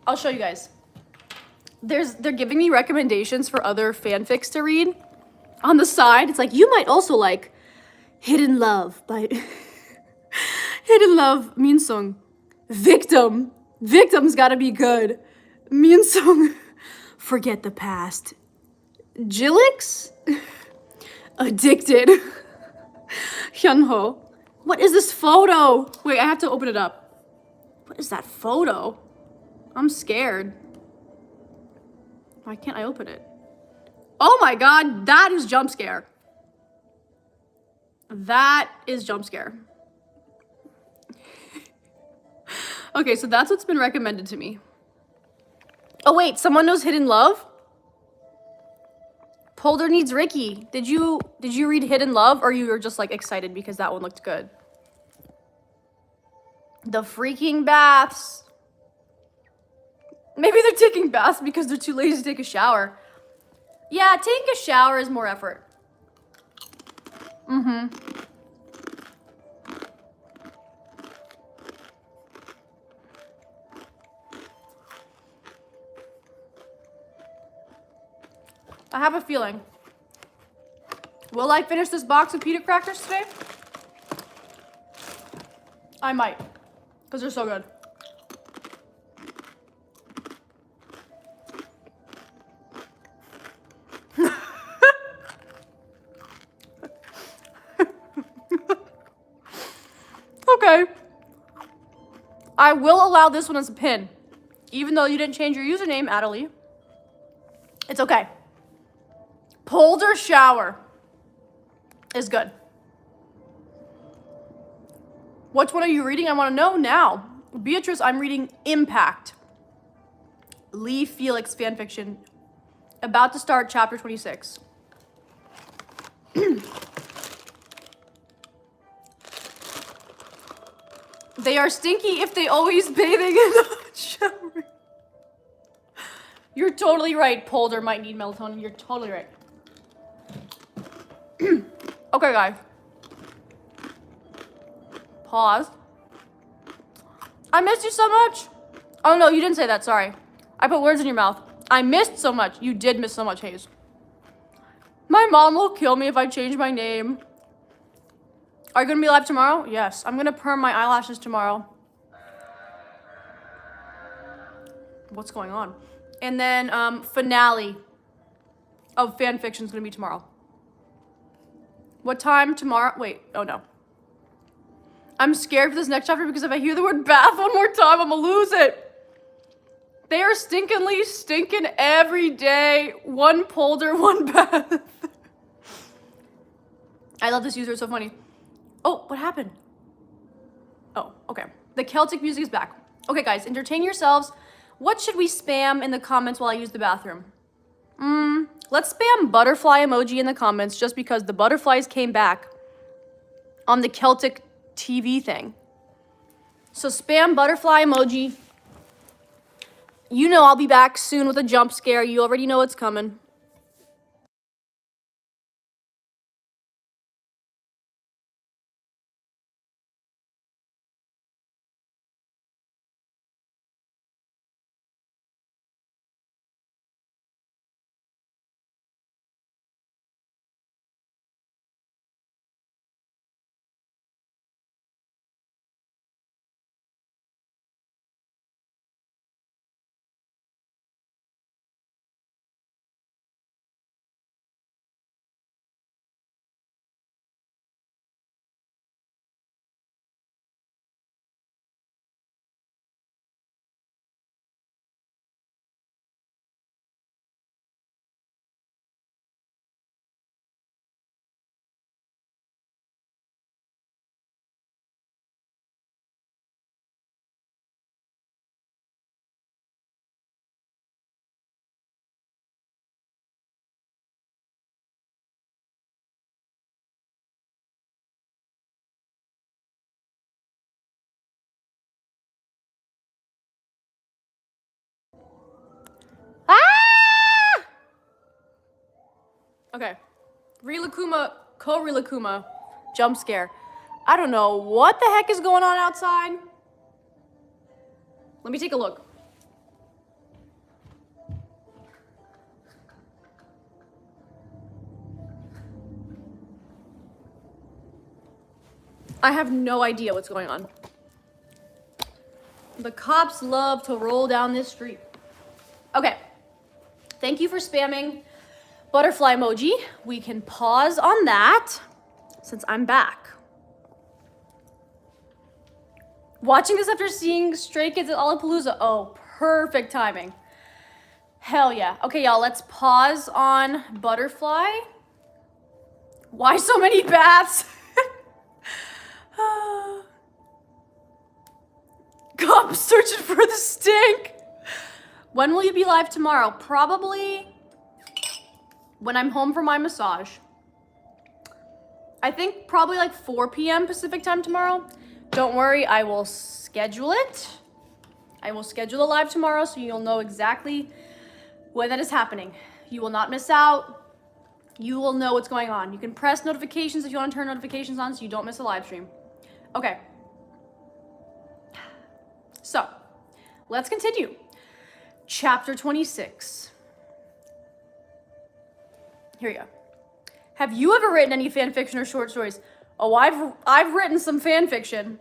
I'll show you guys. They're giving me recommendations for other fanfics to read. On the side, it's like, you might also like Hidden Love by Hidden Love, Minsung. Victim's gotta be good. Minsung, Forget the Past. Jillix? Addicted. Hyunho. What is this photo? Wait, I have to open it up. What is that photo? I'm scared. Why can't I open it? Oh my god, that is jump scare. That is jump scare. Okay, so that's what's been recommended to me. Oh wait, someone knows Hidden Love? Polder needs Ricky. Did you read Hidden Love, or you were just like excited because that one looked good? The freaking baths. Maybe they're taking baths because they're too lazy to take a shower. Yeah, taking a shower is more effort. Mm-hmm. I have a feeling. Will I finish this box of pita crackers today? I might, because they're so good. Okay. I will allow this one as a pin. Even though you didn't change your username, Adelie. It's okay. Polder shower is good. Which one are you reading? I want to know now. Beatrice, I'm reading Impact. Lee Felix fanfiction. About to start chapter 26. They are stinky if they always bathing in the shower. You're totally right. Polder might need melatonin. You're totally right. Okay, guys. Pause. I missed you so much. Oh, no, you didn't say that. Sorry. I put words in your mouth. I missed so much. You did miss so much, Hayes. My mom will kill me if I change my name. Are you going to be live tomorrow? Yes. I'm going to perm my eyelashes tomorrow. What's going on? And then finale of fanfiction is going to be tomorrow. What time tomorrow? Wait. Oh, no. I'm scared for this next chapter because if I hear the word bath one more time, I'm going to lose it. They are stinkingly stinking every day. One polder, one bath. I love this user. It's so funny. Oh, what happened? Oh, okay. The Celtic music is back. Okay, guys, entertain yourselves. What should we spam in the comments while I use the bathroom? Let's spam butterfly emoji in the comments just because the butterflies came back on the Celtic TV thing. So spam butterfly emoji. You know I'll be back soon with a jump scare. You already know what's coming. Ah! Okay. Rilakuma, Ko-Rilakuma, jump scare. I don't know what the heck is going on outside. Let me take a look. I have no idea what's going on. The cops love to roll down this street. Okay. Thank you for spamming butterfly emoji. We can pause on that since I'm back. Watching this after seeing Stray Kids at Lollapalooza. Oh, perfect timing. Hell yeah. Okay, y'all, let's pause on Butterfly. Why so many bats? Cops searching for the stink. When will you be live tomorrow? Probably when I'm home from my massage. I think probably like 4 p.m. Pacific time tomorrow. Don't worry, I will schedule it. I will schedule a live tomorrow so you'll know exactly when that is happening. You will not miss out. You will know what's going on. You can press notifications if you want to turn notifications on so you don't miss a live stream. Okay. So, let's continue. Chapter 26. Here you go. Have you ever written any fan fiction or short stories? Oh, I've written some fan fiction.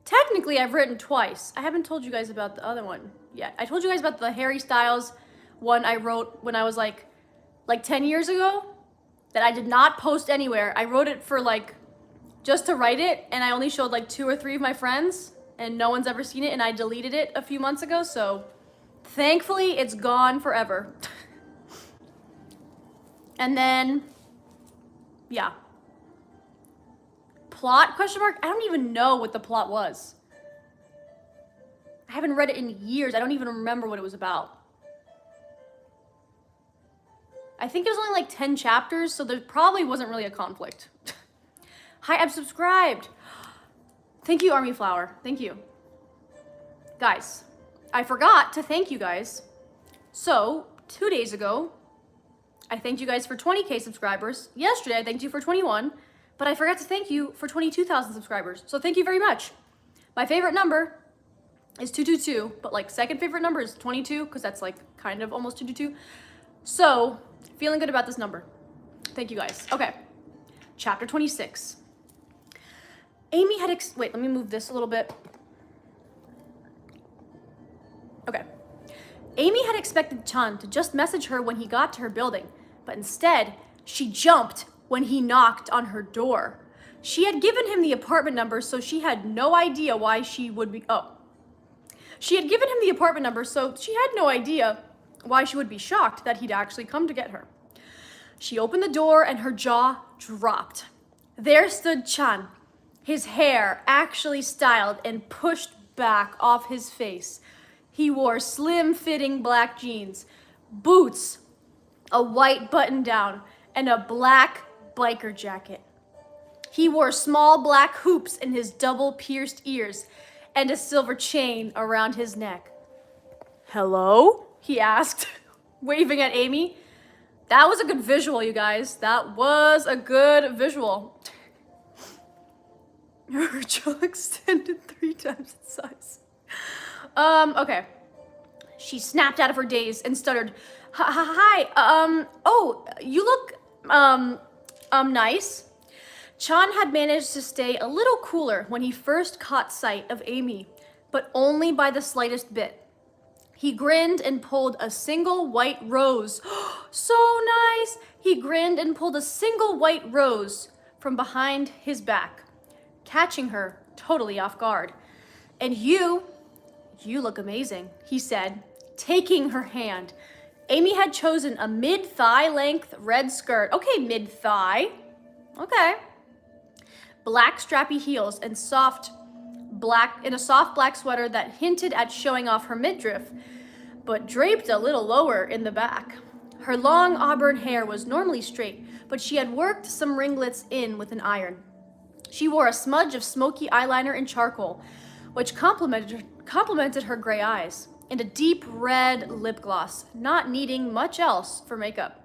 Technically, I've written twice. I haven't told you guys about the other one yet. I told you guys about the Harry Styles one I wrote when I was like 10 years ago that I did not post anywhere. I wrote it for just to write it, and I only showed 2 or 3 of my friends, and no one's ever seen it, and I deleted it a few months ago, so thankfully it's gone forever. And then, yeah. Plot, question mark? I don't even know what the plot was. I haven't read it in years. I don't even remember what it was about. I think it was only 10 chapters, so there probably wasn't really a conflict. Hi, I'm subscribed. Thank you, Army Flower. Thank you. Guys, I forgot to thank you guys. So, 2 days ago, I thanked you guys for 20K subscribers. Yesterday, I thanked you for 21, but I forgot to thank you for 22,000 subscribers. So thank you very much. My favorite number is 222, but second favorite number is 22, because that's kind of almost 222. So, feeling good about this number. Thank you guys. Okay, chapter 26. Amy had wait, let me move this a little bit. Okay. Amy had expected Chan to just message her when he got to her building, but instead, she jumped when he knocked on her door. She had given him the apartment number, so she had no idea why she would be, She had given him the apartment number, so she had no idea why she would be shocked that he'd actually come to get her. She opened the door and her jaw dropped. There stood Chan, his hair actually styled and pushed back off his face. He wore slim-fitting black jeans, boots, a white button-down, and a black biker jacket. He wore small black hoops in his double-pierced ears and a silver chain around his neck. "Hello?" he asked, waving at Amy. That was a good visual, you guys. That was a good visual. Her jaw extended 3 times its size. Okay. She snapped out of her daze and stuttered, "Hi, oh, you look, nice." Chan had managed to stay a little cooler when he first caught sight of Amy, but only by the slightest bit. He grinned and pulled a single white rose. So nice! He grinned and pulled a single white rose from behind his back, catching her totally off guard. "And you look amazing," he said, taking her hand. Amy had chosen a mid-thigh length red skirt. Okay, mid-thigh. Okay. Black strappy heels and a soft black sweater that hinted at showing off her midriff, but draped a little lower in the back. Her long auburn hair was normally straight, but she had worked some ringlets in with an iron. She wore a smudge of smoky eyeliner and charcoal, which complemented her gray eyes, and a deep red lip gloss, not needing much else for makeup.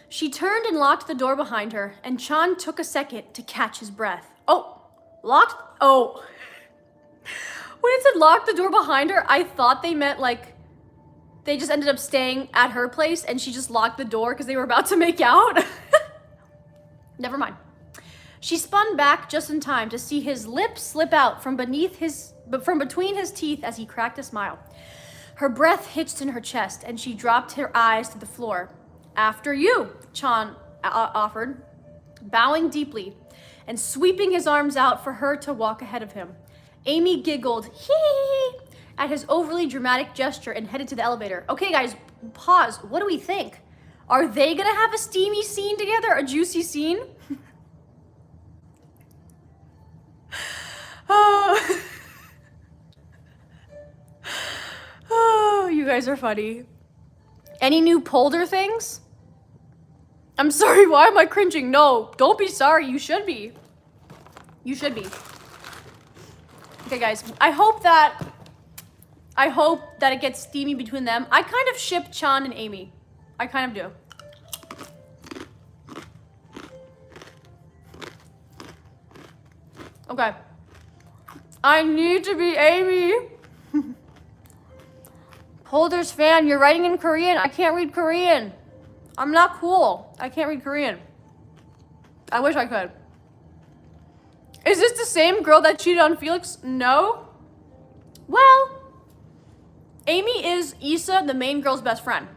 She turned and locked the door behind her, and Chan took a second to catch his breath. When it said lock the door behind her, I thought they meant they just ended up staying at her place and she just locked the door because they were about to make out. Never mind. She spun back just in time to see his lips slip out from between his teeth as he cracked a smile. Her breath hitched in her chest and she dropped her eyes to the floor. "After you," Chan offered, bowing deeply and sweeping his arms out for her to walk ahead of him. Amy giggled hee at his overly dramatic gesture and headed to the elevator. Okay, guys, pause. What do we think? Are they gonna have a steamy scene together? A juicy scene? Oh. Oh, you guys are funny. Any new polder things? I'm sorry, why am I cringing? No, don't be sorry, you should be. You should be. Okay, guys, I hope that it gets steamy between them. I kind of ship Chan and Amy. I kind of do. Okay. I need to be Amy. Polder's fan, you're writing in Korean. I can't read Korean. I'm not cool. I can't read Korean. I wish I could. Is this the same girl that cheated on Felix? No. Well, Amy is Issa, the main girl's best friend.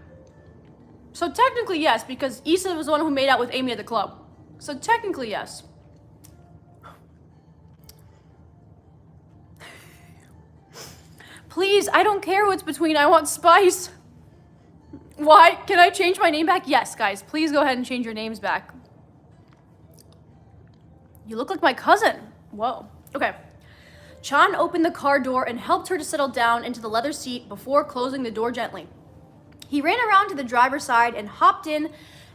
So technically yes, because Issa was the one who made out with Amy at the club. So technically yes. Please, I don't care what's between. I want spice. Why? Can I change my name back? Yes, guys. Please go ahead and change your names back. You look like my cousin. Whoa. Okay. Chan opened the car door and helped her to settle down into the leather seat before closing the door gently. He ran around to the driver's side and hopped in,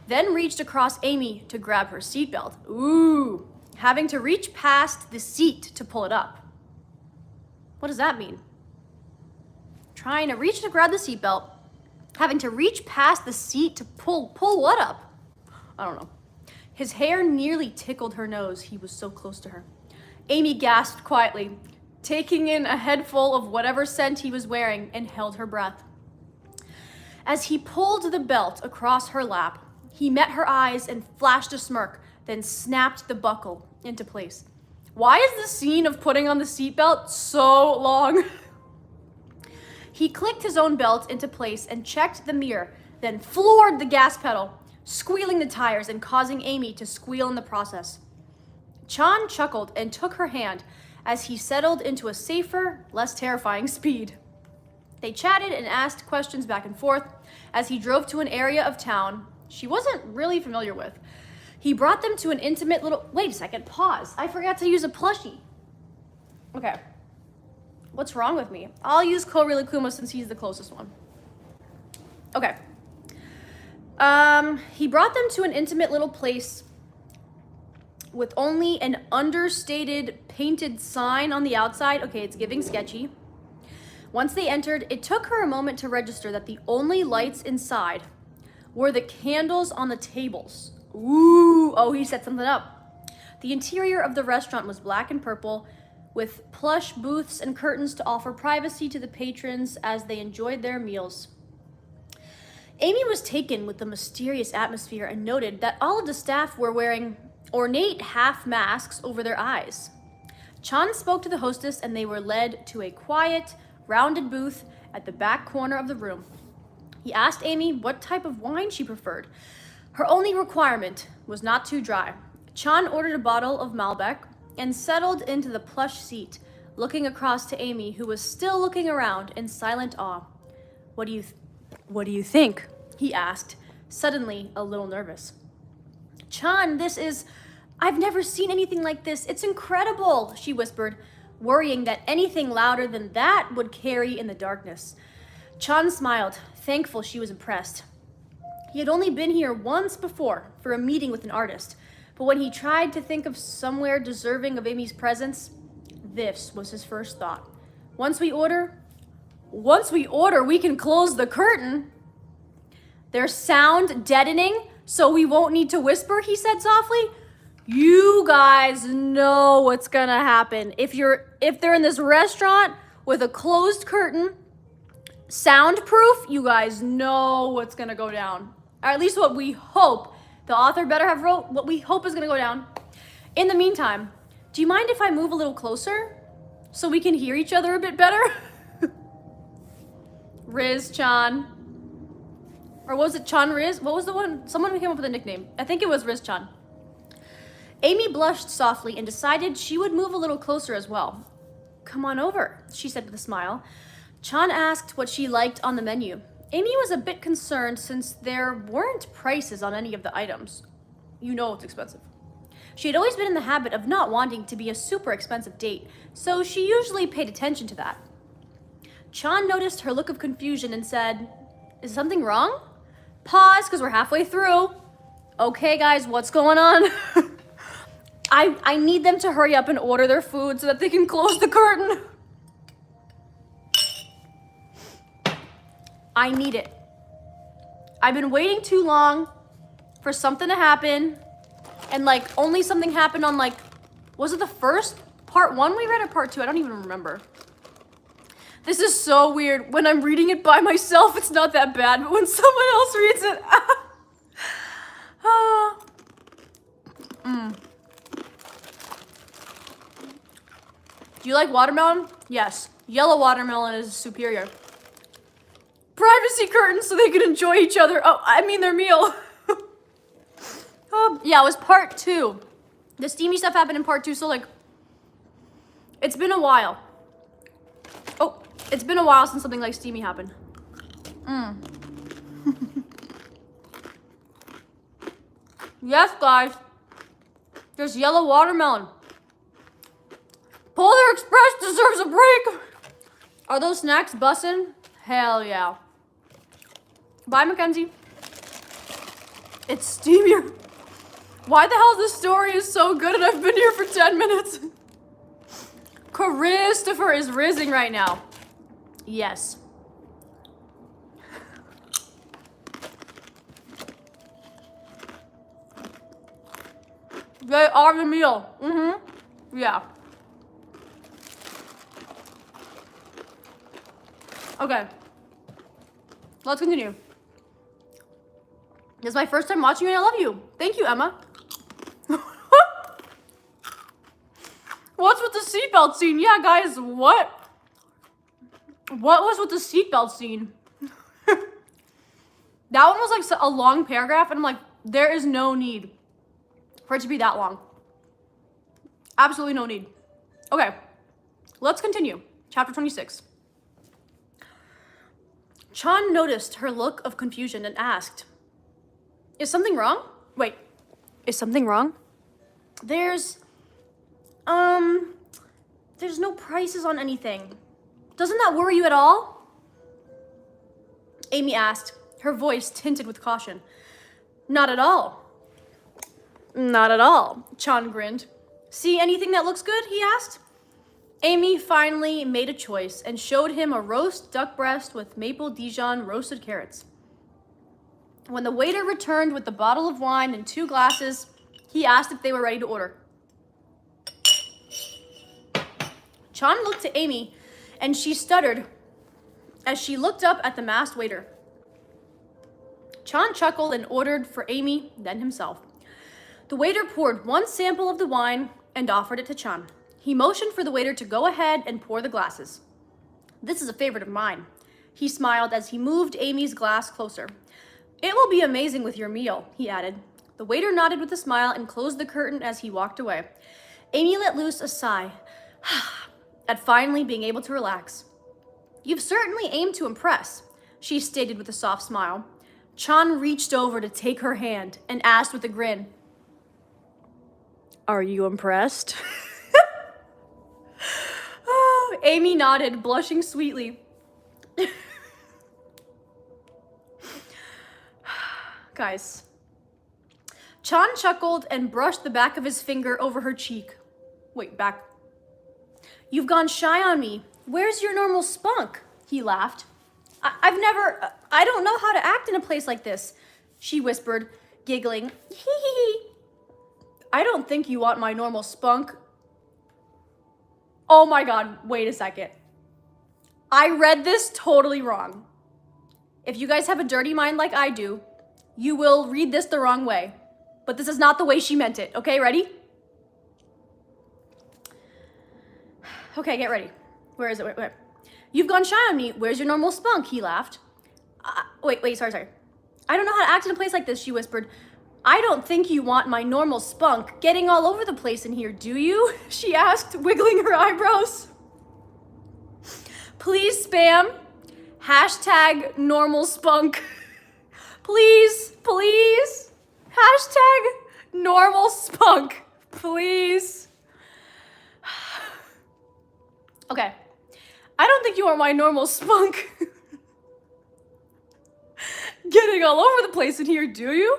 then reached across Amy to grab her seatbelt. Ooh. Having to reach past the seat to pull it up. What does that mean? Trying to reach to grab the seatbelt, having to reach past the seat to pull what up? I don't know. His hair nearly tickled her nose. He was so close to her. Amy gasped quietly, taking in a head full of whatever scent he was wearing, and held her breath. As he pulled the belt across her lap, he met her eyes and flashed a smirk, then snapped the buckle into place. Why is the scene of putting on the seatbelt so long? He clicked his own belt into place and checked the mirror, then floored the gas pedal, squealing the tires and causing Amy to squeal in the process. Chan chuckled and took her hand as he settled into a safer, less terrifying speed. They chatted and asked questions back and forth as he drove to an area of town she wasn't really familiar with. He brought them to an intimate little... Wait a second, pause. I forgot to use a plushie. Okay. What's wrong with me? I'll use Korilakuma since he's the closest one. Okay. He brought them to an intimate little place with only an understated painted sign on the outside. Okay, it's giving sketchy. Once they entered, it took her a moment to register that the only lights inside were the candles on the tables. Ooh, oh, he set something up. The interior of the restaurant was black and purple, with plush booths and curtains to offer privacy to the patrons as they enjoyed their meals. Amy was taken with the mysterious atmosphere and noted that all of the staff were wearing ornate half masks over their eyes. Chan spoke to the hostess and they were led to a quiet, rounded booth at the back corner of the room. He asked Amy what type of wine she preferred. Her only requirement was not too dry. Chan ordered a bottle of Malbec and settled into the plush seat, looking across to Amy, who was still looking around in silent awe. What do you think? He asked, suddenly a little nervous. Chan, I've never seen anything like this. It's incredible, she whispered, worrying that anything louder than that would carry in the darkness. Chan smiled, thankful she was impressed. He had only been here once before for a meeting with an artist, but when he tried to think of somewhere deserving of Amy's presence, this was his first thought. Once we order, we can close the curtain. There's sound deadening, so we won't need to whisper, he said softly. You guys know what's gonna happen. If they're in this restaurant with a closed curtain, soundproof, you guys know what's gonna go down. Or at least what we hope. The author better have wrote what we hope is gonna go down. In the meantime, do you mind if I move a little closer so we can hear each other a bit better? Riz-chan. Or was it Chan-Riz? What was the one? Someone came up with a nickname. I think it was Riz-chan. Amy blushed softly and decided she would move a little closer as well. Come on over, she said with a smile. Chan asked what she liked on the menu. Amy was a bit concerned since there weren't prices on any of the items. You know it's expensive. She had always been in the habit of not wanting to be a super expensive date, so she usually paid attention to that. Chan noticed her look of confusion and said, "Is something wrong?" Pause, because we're halfway through. Okay, guys, what's going on? I need them to hurry up and order their food so that they can close the curtain. I need it. I've been waiting too long for something to happen. And like, only something happened on like, was it the first part 1 we read or part 2? I don't even remember. This is so weird. When I'm reading it by myself, it's not that bad. But when someone else reads it, Do you like watermelon? Yes. Yellow watermelon is superior. Privacy curtains so they can enjoy each other. Oh, I mean their meal. Yeah, it was part 2. The steamy stuff happened in part 2, so like, it's been a while. Oh, it's been a while since something like steamy happened. Yes, guys. There's yellow watermelon. Polar Express deserves a break. Are those snacks bussin'? Hell yeah. Bye, Mackenzie. It's steamier. Why the hell this story is so good and I've been here for 10 minutes? Christopher is rizzing right now. Yes. They are the meal. Yeah. Okay. Let's continue. This is my first time watching you and I love you. Thank you, Emma. What's with the seatbelt scene? Yeah, guys, what? What was with the seatbelt scene? That one was like a long paragraph and I'm like, there is no need for it to be that long. Absolutely no need. Okay, let's continue. Chapter 26. Chan noticed her look of confusion and asked, "Is something wrong? Wait, is something wrong? There's no prices on anything. Doesn't that worry you at all?" Amy asked, her voice tinted with caution. "Not at all." "Not at all," Chan grinned. "See anything that looks good?" he asked. Amy finally made a choice and showed him a roast duck breast with maple Dijon roasted carrots. When the waiter returned with the bottle of wine and 2 glasses, he asked if they were ready to order. Chan looked to Amy, and she stuttered as she looked up at the masked waiter. Chan chuckled and ordered for Amy, then himself. The waiter poured 1 sample of the wine and offered it to Chan. He motioned for the waiter to go ahead and pour the glasses. "This is a favorite of mine," he smiled as he moved Amy's glass closer. "It will be amazing with your meal," he added. The waiter nodded with a smile and closed the curtain as he walked away. Amy let loose a sigh at finally being able to relax. "You've certainly aimed to impress," she stated with a soft smile. Chan reached over to take her hand and asked with a grin, "Are you impressed?" Amy nodded, blushing sweetly. Guys. Chan chuckled and brushed the back of his finger over her cheek. Wait, back. "You've gone shy on me. Where's your normal spunk?" he laughed. I don't know how to act in a place like this," she whispered, giggling. "Hee. I don't think you want my normal spunk." Oh my God, wait a second. I read this totally wrong. If you guys have a dirty mind like I do, you will read this the wrong way. But this is not the way she meant it, okay? Ready? Okay, get ready. Where is it? Wait. "You've gone shy on me. Where's your normal spunk?" he laughed. Wait, sorry. "I don't know how to act in a place like this," she whispered. "I don't think you want my normal spunk getting all over the place in here, do you?" she asked, wiggling her eyebrows. Please spam hashtag normal spunk. Please, please. Hashtag normal spunk. Please. Okay. I don't think you are my normal spunk. Getting all over the place in here, do you?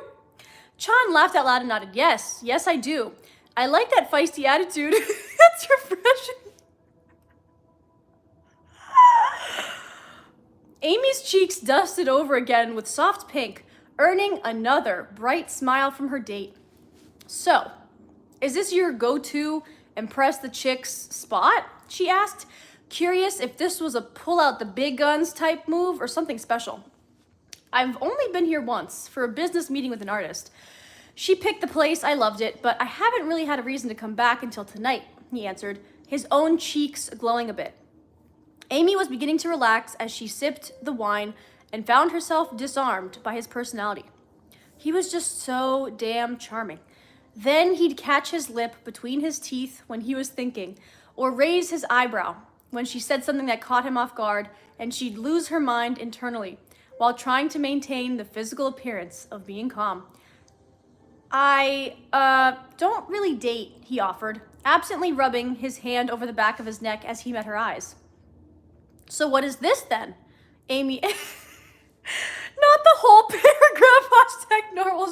Chan laughed out loud and nodded. Yes, yes I do. I like that feisty attitude. That's refreshing. Amy's cheeks dusted over again with soft pink, earning another bright smile from her date. So, is this your go-to impress the chicks spot? She asked, curious if this was a pull out the big guns type move or something special. I've only been here once for a business meeting with an artist. She picked the place, I loved it, but I haven't really had a reason to come back until tonight, he answered, his own cheeks glowing a bit. Amy was beginning to relax as she sipped the wine and found herself disarmed by his personality. He was just so damn charming. Then he'd catch his lip between his teeth when he was thinking, or raise his eyebrow when she said something that caught him off guard, and she'd lose her mind internally while trying to maintain the physical appearance of being calm. I don't really date, he offered, absently rubbing his hand over the back of his neck as he met her eyes. So what is this then? Amy, not the whole paragraph, hashtag normal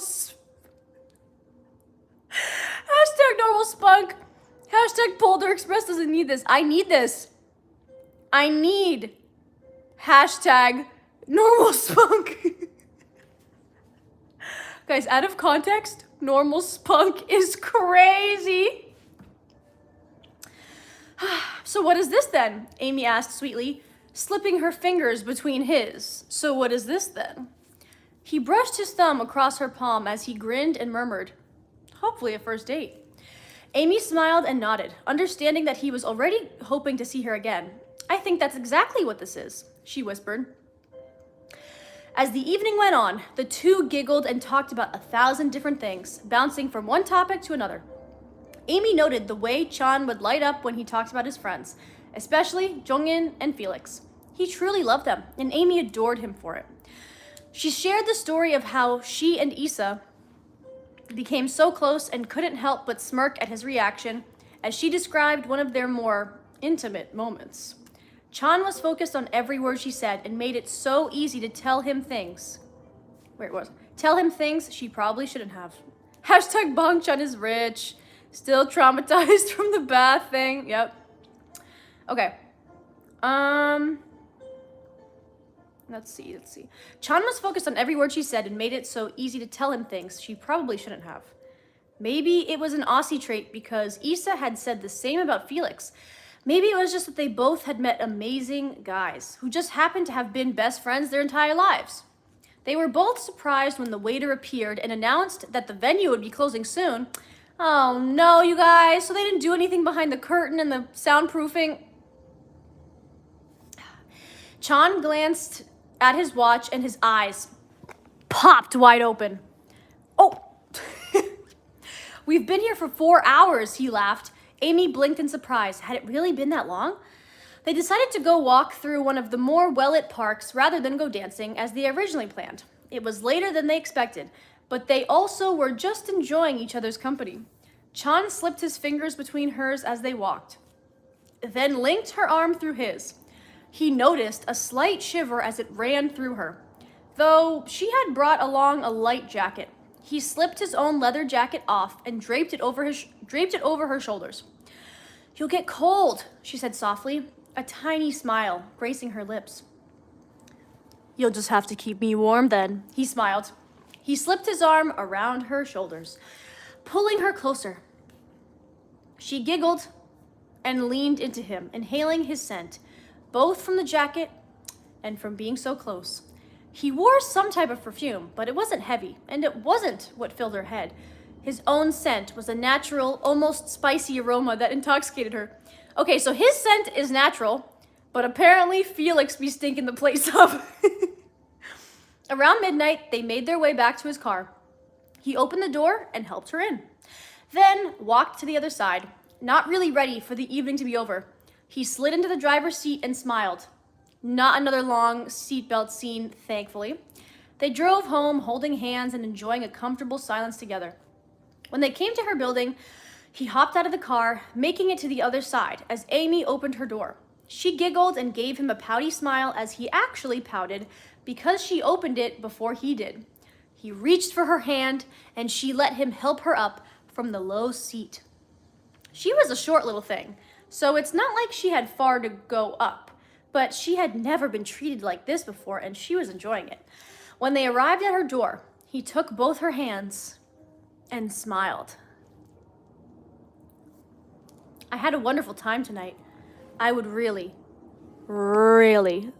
spunk, hashtag Polder Express doesn't need this. I need this. I need hashtag normal spunk. Guys, out of context, normal spunk is crazy. So what is this then? Amy asked sweetly, slipping her fingers between his. So what is this then? He brushed his thumb across her palm as he grinned and murmured, hopefully a first date. Amy smiled and nodded, understanding that he was already hoping to see her again. I think that's exactly what this is, she whispered. As the evening went on, the two giggled and talked about 1,000 different things, bouncing from one topic to another. Amy noted the way Chan would light up when he talked about his friends, especially Jongin and FELIX. He truly loved them, and Amy adored him for it. She shared the story of how she and Issa became so close and couldn't help but smirk at his reaction as she described one of their more intimate moments. Chan was focused on every word she said and made it so easy to tell him things. Tell him things she probably shouldn't have. Hashtag Bang Chan is rich. Still traumatized from the bath thing. Yep. Okay. Let's see. Chan was focused on every word she said and made it so easy to tell him things she probably shouldn't have. Maybe it was an Aussie trait because Issa had said the same about FELIX. Maybe it was just that they both had met amazing guys who just happened to have been best friends their entire lives. They were both surprised when the waiter appeared and announced that the venue would be closing soon. Oh no, you guys, so they didn't do anything behind the curtain and the soundproofing. Chan glanced at his watch and his eyes popped wide open. Oh, we've been here for 4 hours, he laughed. Amy blinked in surprise. Had it really been that long? They decided to go walk through one of the more well-lit parks rather than go dancing as they originally planned. It was later than they expected, but they also were just enjoying each other's company. Chan slipped his fingers between hers as they walked, then linked her arm through his. He noticed a slight shiver as it ran through her. Though she had brought along a light jacket, he slipped his own leather jacket off and draped it over her shoulders. You'll get cold, she said softly, a tiny smile gracing her lips. You'll just have to keep me warm then, he smiled. He slipped his arm around her shoulders, pulling her closer. She giggled and leaned into him, inhaling his scent, both from the jacket and from being so close. He wore some type of perfume, but it wasn't heavy, and it wasn't what filled her head. His own scent was a natural, almost spicy aroma that intoxicated her. Okay, so his scent is natural, but apparently FELIX be stinking the place up. Around midnight, they made their way back to his car. He opened the door and helped her in, then walked to the other side, not really ready for the evening to be over. He slid into the driver's seat and smiled. Not another long seatbelt scene, thankfully. They drove home holding hands and enjoying a comfortable silence together. When they came to her building, he hopped out of the car, making it to the other side as Amy opened her door. She giggled and gave him a pouty smile as he actually pouted because she opened it before he did. He reached for her hand and she let him help her up from the low seat. She was a short little thing, so it's not like she had far to go up, but she had never been treated like this before and she was enjoying it. When they arrived at her door, he took both her hands and smiled. I had a wonderful time tonight. I would really, really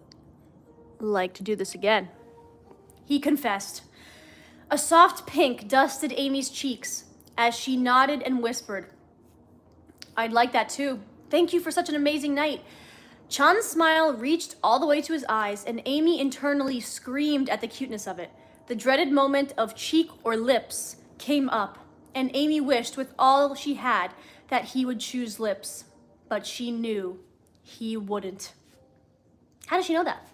like to do this again. He confessed. A soft pink dusted Amy's cheeks as she nodded and whispered, I'd like that too. Thank you for such an amazing night. Chan's smile reached all the way to his eyes, and Amy internally screamed at the cuteness of it. The dreaded moment of cheek or lips came up, and Amy wished with all she had that he would choose lips, but she knew he wouldn't. How does she know that?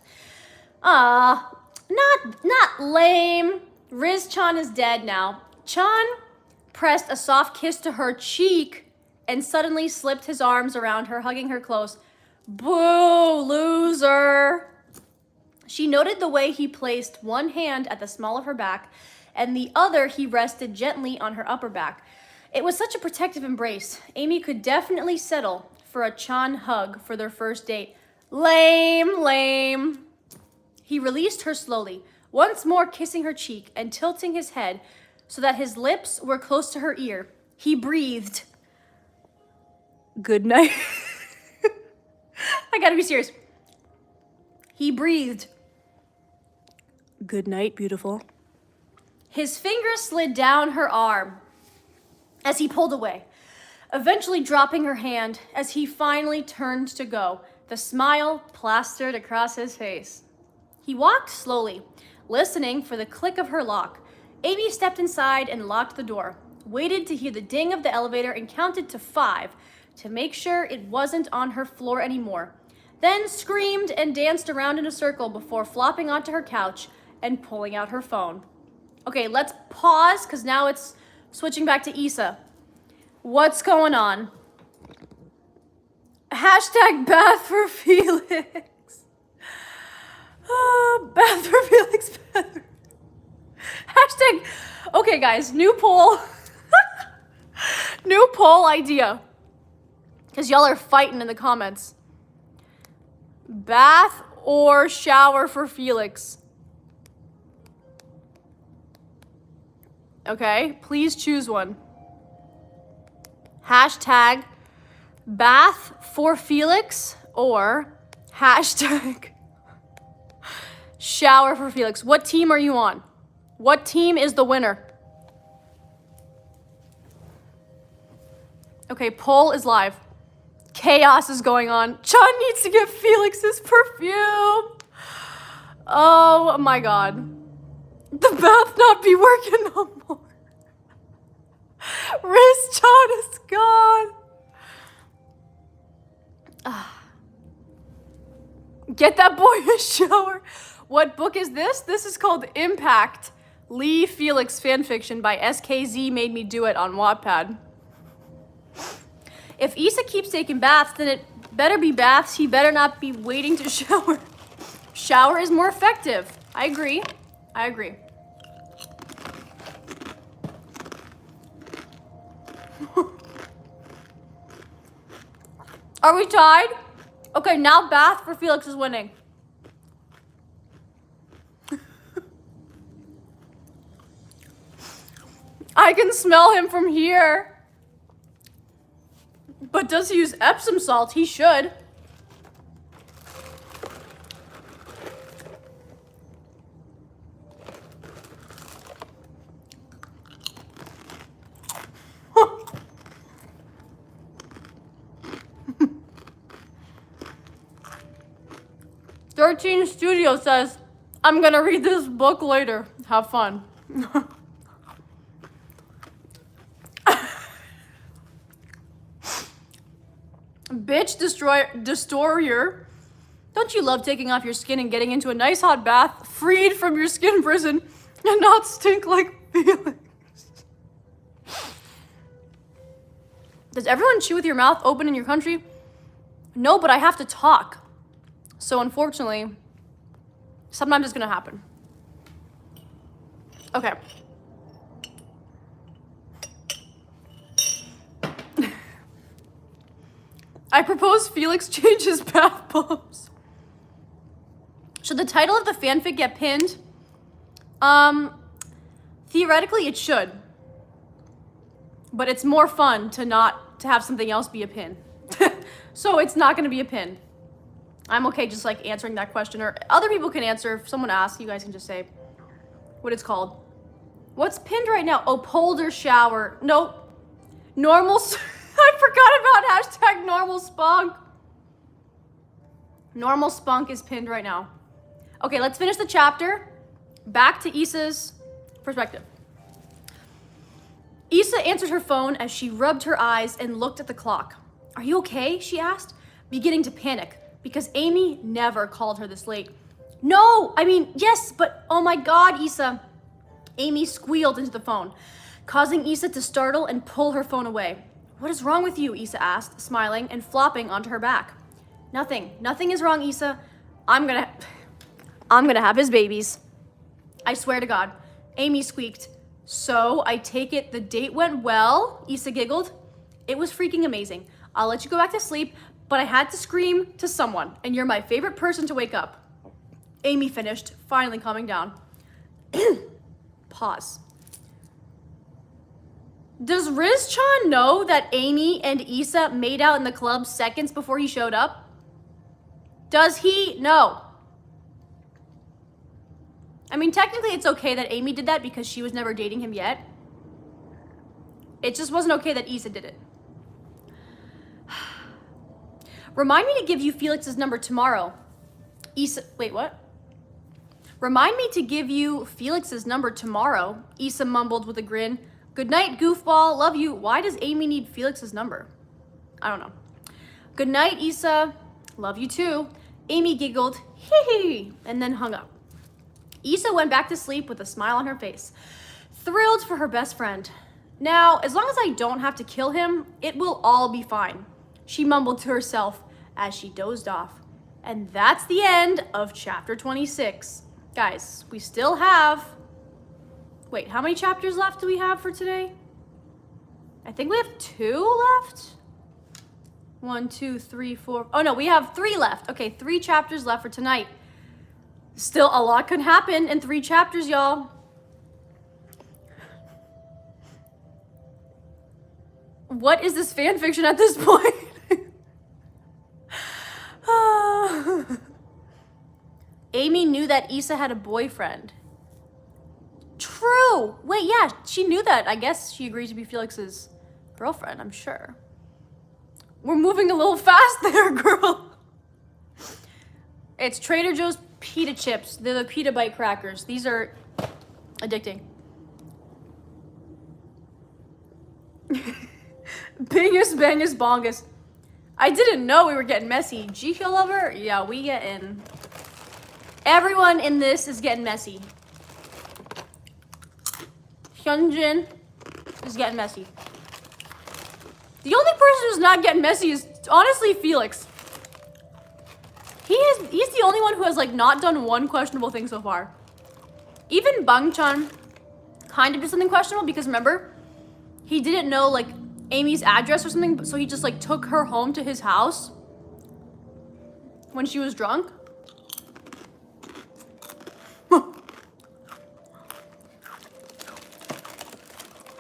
Not lame. Riz Chan is dead now. Chan pressed a soft kiss to her cheek and suddenly slipped his arms around her, hugging her close. Boo, loser. She noted the way he placed one hand at the small of her back and the other he rested gently on her upper back. It was such a protective embrace. Amy could definitely settle for a Chan hug for their first date. Lame. He released her slowly, once more kissing her cheek and tilting his head so that his lips were close to her ear. He breathed. Good night. I gotta be serious. He breathed. Good night, beautiful. His fingers slid down her arm as he pulled away, eventually dropping her hand as he finally turned to go, the smile plastered across his face. He walked slowly, listening for the click of her lock. Amy stepped inside and locked the door, waited to hear the ding of the elevator and counted to 5 to make sure it wasn't on her floor anymore. Then screamed and danced around in a circle before flopping onto her couch and pulling out her phone. Okay, let's pause because now it's switching back to Issa. What's going on? Hashtag bath for Felix. Bath for Felix. Hashtag, okay guys, new poll. New poll idea. Because y'all are fighting in the comments. Bath or shower for Felix? Okay, please choose one. Hashtag bath for Felix or hashtag shower for Felix. What team are you on? What team is the winner? Okay, poll is live. Chaos is going on. Chan needs to get Felix's perfume. Oh my god. The bath not be working no more. Riz Chan is gone. Get that boy a shower. What book is this? This is called Impact. Lee Felix Fanfiction by SKZ made me do it on WATTPAD. If Issa keeps taking baths, then it better be baths. He better not be waiting to shower. Shower is more effective. I agree. Are we tied? Okay, now bath for Felix is winning. I can smell him from here. But does he use Epsom salt? He should. Thirteen Studio says, I'm gonna read this book later. Have fun. Bitch Destroyer Don't you love taking off your skin and getting into a nice hot bath, freed from your skin prison, and not stink like Felix? Does everyone chew with your mouth open in your country? No, but I have to talk. So unfortunately, sometimes it's gonna happen. Okay. I propose Felix change his bath bombs. Should the title of the fanfic get pinned? Theoretically it should. But it's more fun to have something else be a pin. So it's not gonna be a pin. I'm okay just like answering that question, or other people can answer. If someone asks, you guys can just say what it's called. What's pinned right now? Oh, polder shower. Nope. Normal. I forgot about hashtag normal spunk. Normal spunk is pinned right now. Okay, let's finish the chapter. Back to Issa's perspective. Issa answered her phone as she rubbed her eyes and looked at the clock. Are you okay? She asked, beginning to panic because Amy never called her this late. No, I mean, yes, but oh my God, Issa. Amy squealed into the phone, causing Issa to startle and pull her phone away. What is wrong with you? Issa asked, smiling and flopping onto her back. Nothing is wrong, Issa. I'm gonna have his babies. I swear to God. Amy squeaked. So I take it the date went well? Issa giggled. It was freaking amazing. I'll let you go back to sleep, but I had to scream to someone, and you're my favorite person to wake up. Amy finished, finally calming down. Pause. Does Riz-chan know that Amy and Issa made out in the club seconds before he showed up? Does he know? I mean, technically it's okay that Amy did that because she was never dating him yet. It just wasn't okay that Issa did it. Remind me to give you Felix's number tomorrow. Issa, wait, what? Remind me to give you Felix's number tomorrow, Issa mumbled with a grin. Good night, goofball, love you. Why does Amy need Felix's number? I don't know. Good night, Issa, love you too. Amy giggled, hee hee, and then hung up. Issa went back to sleep with a smile on her face, thrilled for her best friend. Now, as long as I don't have to kill him, it will all be fine, she mumbled to herself as she dozed off. And that's the end of chapter 26. Guys, we still have, wait, how many chapters left do we have for today? I think we have 2 left. 1, 2, 3, 4. Oh no, we have 3 left. Okay, 3 chapters left for tonight. Still, a lot could happen in 3 chapters, y'all. What is this fan fiction at this point? Amy knew that Issa had a boyfriend. True. Wait, yeah, she knew that. I guess she agreed to be Felix's girlfriend, I'm sure. We're moving a little fast there, girl. It's Trader Joe's pita chips. They're the pita bite crackers. These are addicting. Bingus, bangus, bongus. I didn't know we were getting messy. GQ lover? Yeah, we get in. Everyone in this is getting messy. Hyunjin is getting messy. The only person who's not getting messy is honestly Felix. He's the only one who has like not done one questionable thing so far. Even Bang-chan kind of did something questionable because remember, he didn't know like Amy's address or something, so he just like took her home to his house when she was drunk.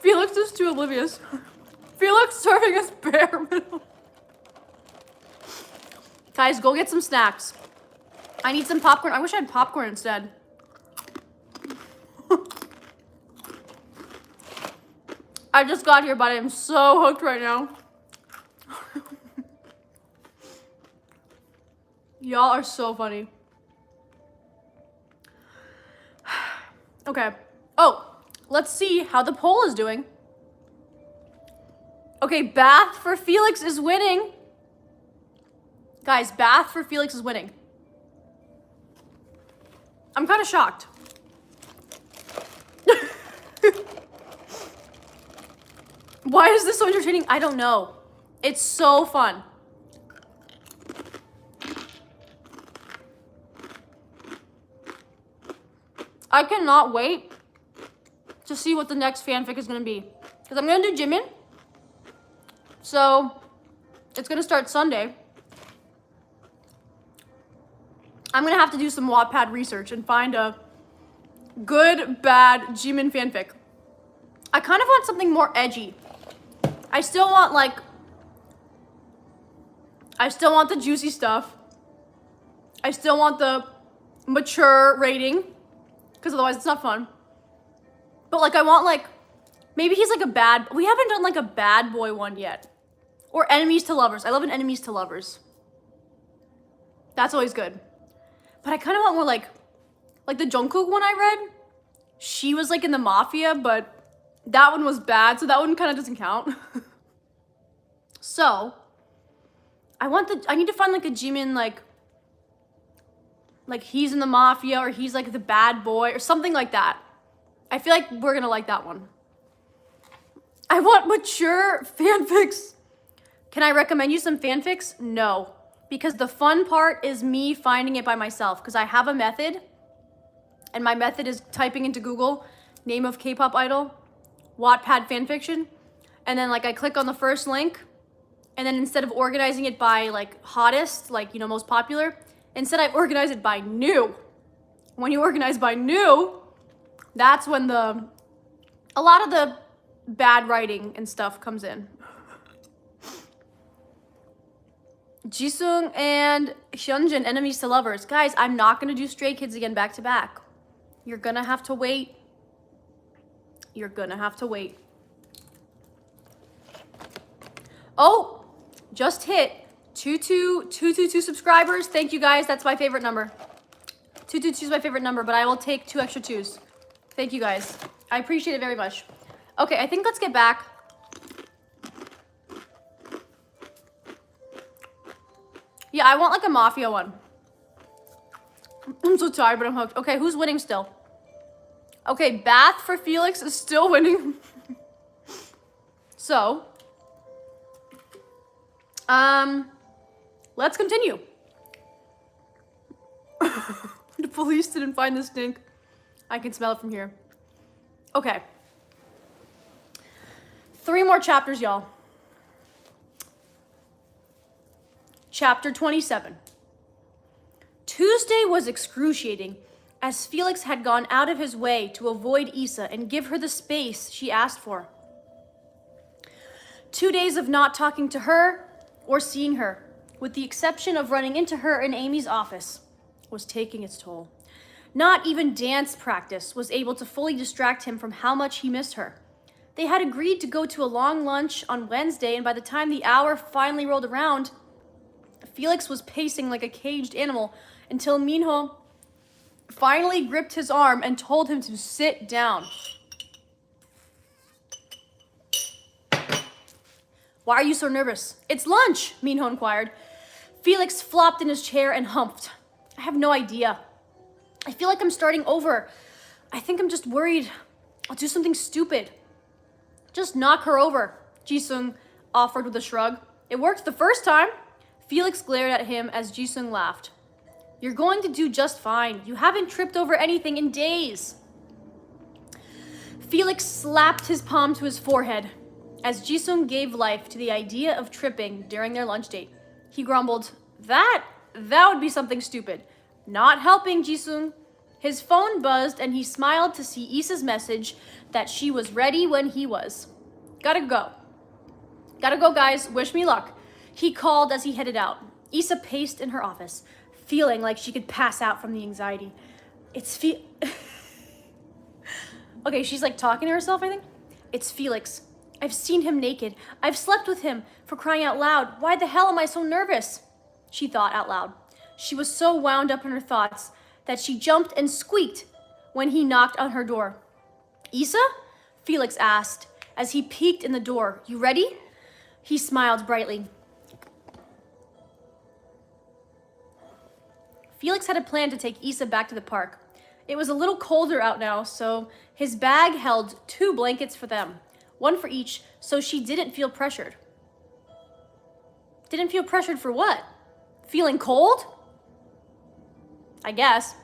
Felix is too oblivious. Felix serving us bare minimum. Guys, go get some snacks. I need some popcorn. I wish I had popcorn instead. I just got here, but I'm so hooked right now. Y'all are so funny. Okay. Oh, let's see how the poll is doing. Okay, Bath for Felix is winning. Guys, Bath for Felix is winning. I'm kind of shocked. Why is this so entertaining? I don't know. It's so fun. I cannot wait to see what the next fanfic is going to be. Because I'm going to do Jimin. So, it's going to start Sunday. I'm going to have to do some WATTPAD research and find a good, bad Jimin fanfic. I kind of want something more edgy. I still want the juicy stuff. I still want the mature rating. Because otherwise it's not fun. But like I want like, maybe he's like a bad, we haven't done like a bad boy one yet. Or enemies to lovers. I love an enemies to lovers. That's always good. But I kind of want more like the Jungkook one I read. She was like in the mafia, but that one was bad. So that one kind of doesn't count. So, I need to find like a Jimin like he's in the mafia or he's like the bad boy or something like that. I feel like we're gonna like that one. I want mature fanfics. Can I recommend you some fanfics? No, because the fun part is me finding it by myself because I have a method and my method is typing into Google, name of K-pop idol, WATTPAD fanfiction, and then like I click on the first link and then instead of organizing it by like hottest, like, you know, most popular, instead I organize it by new. When you organize by new, that's when a lot of the bad writing and stuff comes in. Jisung and Hyunjin, enemies to lovers. Guys, I'm not gonna do Stray Kids again back to back. You're gonna have to wait. You're gonna have to wait. Oh, just hit 222 subscribers. Thank you guys. That's my favorite number. 222 is my favorite number, but I will take 2 extra 2s. Thank you guys. I appreciate it very much. Okay, I think let's get back. Yeah, I want like a mafia one. I'm so tired, but I'm hooked. Okay, who's winning still? Okay, Bath for Felix is still winning. So, let's continue. The police didn't find the stink. I can smell it from here. Okay. 3 more chapters, y'all. Chapter 27. Tuesday was excruciating, as Felix had gone out of his way to avoid Issa and give her the space she asked for. 2 days of not talking to her or seeing her, with the exception of running into her in Amy's office, was taking its toll. Not even dance practice was able to fully distract him from how much he missed her. They had agreed to go to a long lunch on Wednesday, and by the time the hour finally rolled around, Felix was pacing like a caged animal until Minho finally gripped his arm and told him to sit down. Why are you so nervous? It's lunch, Minho inquired. Felix flopped in his chair and humphed. I have no idea. I feel like I'm starting over. I think I'm just worried I'll do something stupid. Just knock her over, Jisung offered with a shrug. It worked the first time. Felix glared at him as Jisung laughed. You're going to do just fine. You haven't tripped over anything in days. Felix slapped his palm to his forehead as Jisung gave life to the idea of tripping during their lunch date. He grumbled, That would be something stupid. Not helping Jisung. His phone buzzed and he smiled to see Issa's message that she was ready when he was. Gotta go. Gotta go, guys. Wish me luck. He called as he headed out. Issa paced in her office, feeling like she could pass out from the anxiety. Okay, she's like talking to herself, I think. It's Felix. I've seen him naked. I've slept with him, for crying out loud. Why the hell am I so nervous? She thought out loud. She was so wound up in her thoughts that she jumped and squeaked when he knocked on her door. Issa? Felix asked as he peeked in the door. You ready? He smiled brightly. Felix had a plan to take Issa back to the park. It was a little colder out now, so his bag held 2 blankets for them, one for each, so she didn't feel pressured. Didn't feel pressured for what? Feeling cold? I guess.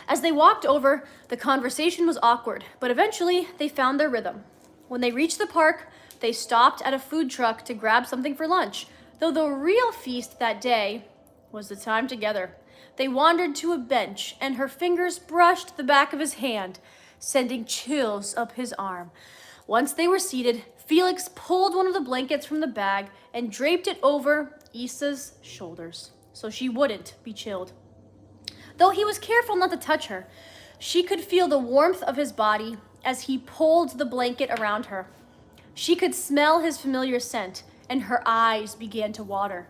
As they walked over, the conversation was awkward, but eventually they found their rhythm. When they reached the park, they stopped at a food truck to grab something for lunch, though the real feast that day was the time together. They wandered to a bench, and her fingers brushed the back of his hand, sending chills up his arm. Once they were seated, Felix pulled one of the blankets from the bag and draped it over Issa's shoulders, so she wouldn't be chilled. Though he was careful not to touch her, she could feel the warmth of his body as he pulled the blanket around her. She could smell his familiar scent, and her eyes began to water.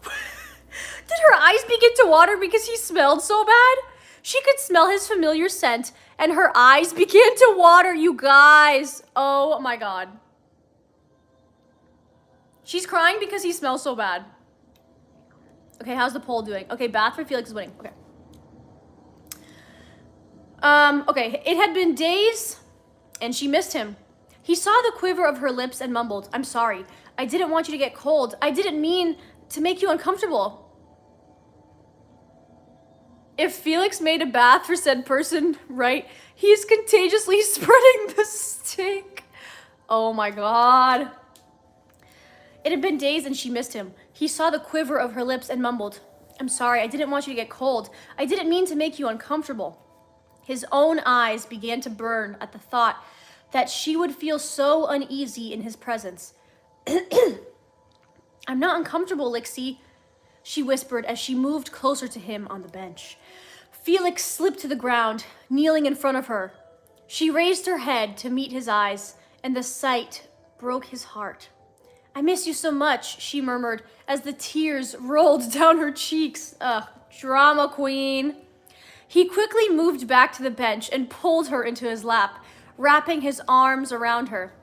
Did her eyes begin to water because he smelled so bad? She could smell his familiar scent, and her eyes began to water, you guys. Oh my God. She's crying because he smells so bad. Okay, how's the poll doing? Okay, bath for Felix is winning. Okay. Okay, it had been days, and she missed him. He saw the quiver of her lips and mumbled, "I'm sorry. I didn't want you to get cold. I didn't mean to make you uncomfortable." If Felix made a bath for said person, right, he's contagiously spreading the stink. Oh my God. It had been days and she missed him. He saw the quiver of her lips and mumbled, "I'm sorry, I didn't want you to get cold. I didn't mean to make you uncomfortable." His own eyes began to burn at the thought that she would feel so uneasy in his presence. "I'm not uncomfortable, Lixie," she whispered as she moved closer to him on the bench. Felix slipped to the ground, kneeling in front of her. She raised her head to meet his eyes, and the sight broke his heart. "I miss you so much," she murmured as the tears rolled down her cheeks. Ugh, drama queen. He quickly moved back to the bench and pulled her into his lap, wrapping his arms around her,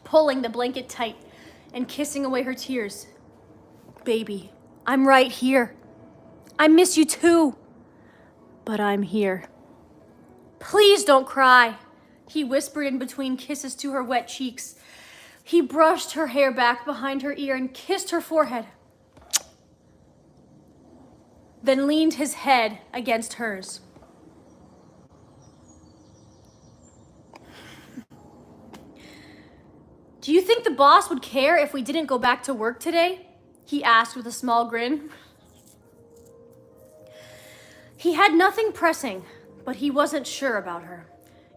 pulling the blanket tight and kissing away her tears. "Baby, I'm right here. I miss you too, but I'm here. Please don't cry," he whispered in between kisses to her wet cheeks. He brushed her hair back behind her ear and kissed her forehead, then leaned his head against hers. "Do you think the boss would care if we didn't go back to work today?" he asked with a small grin. He had nothing pressing, but he wasn't sure about her.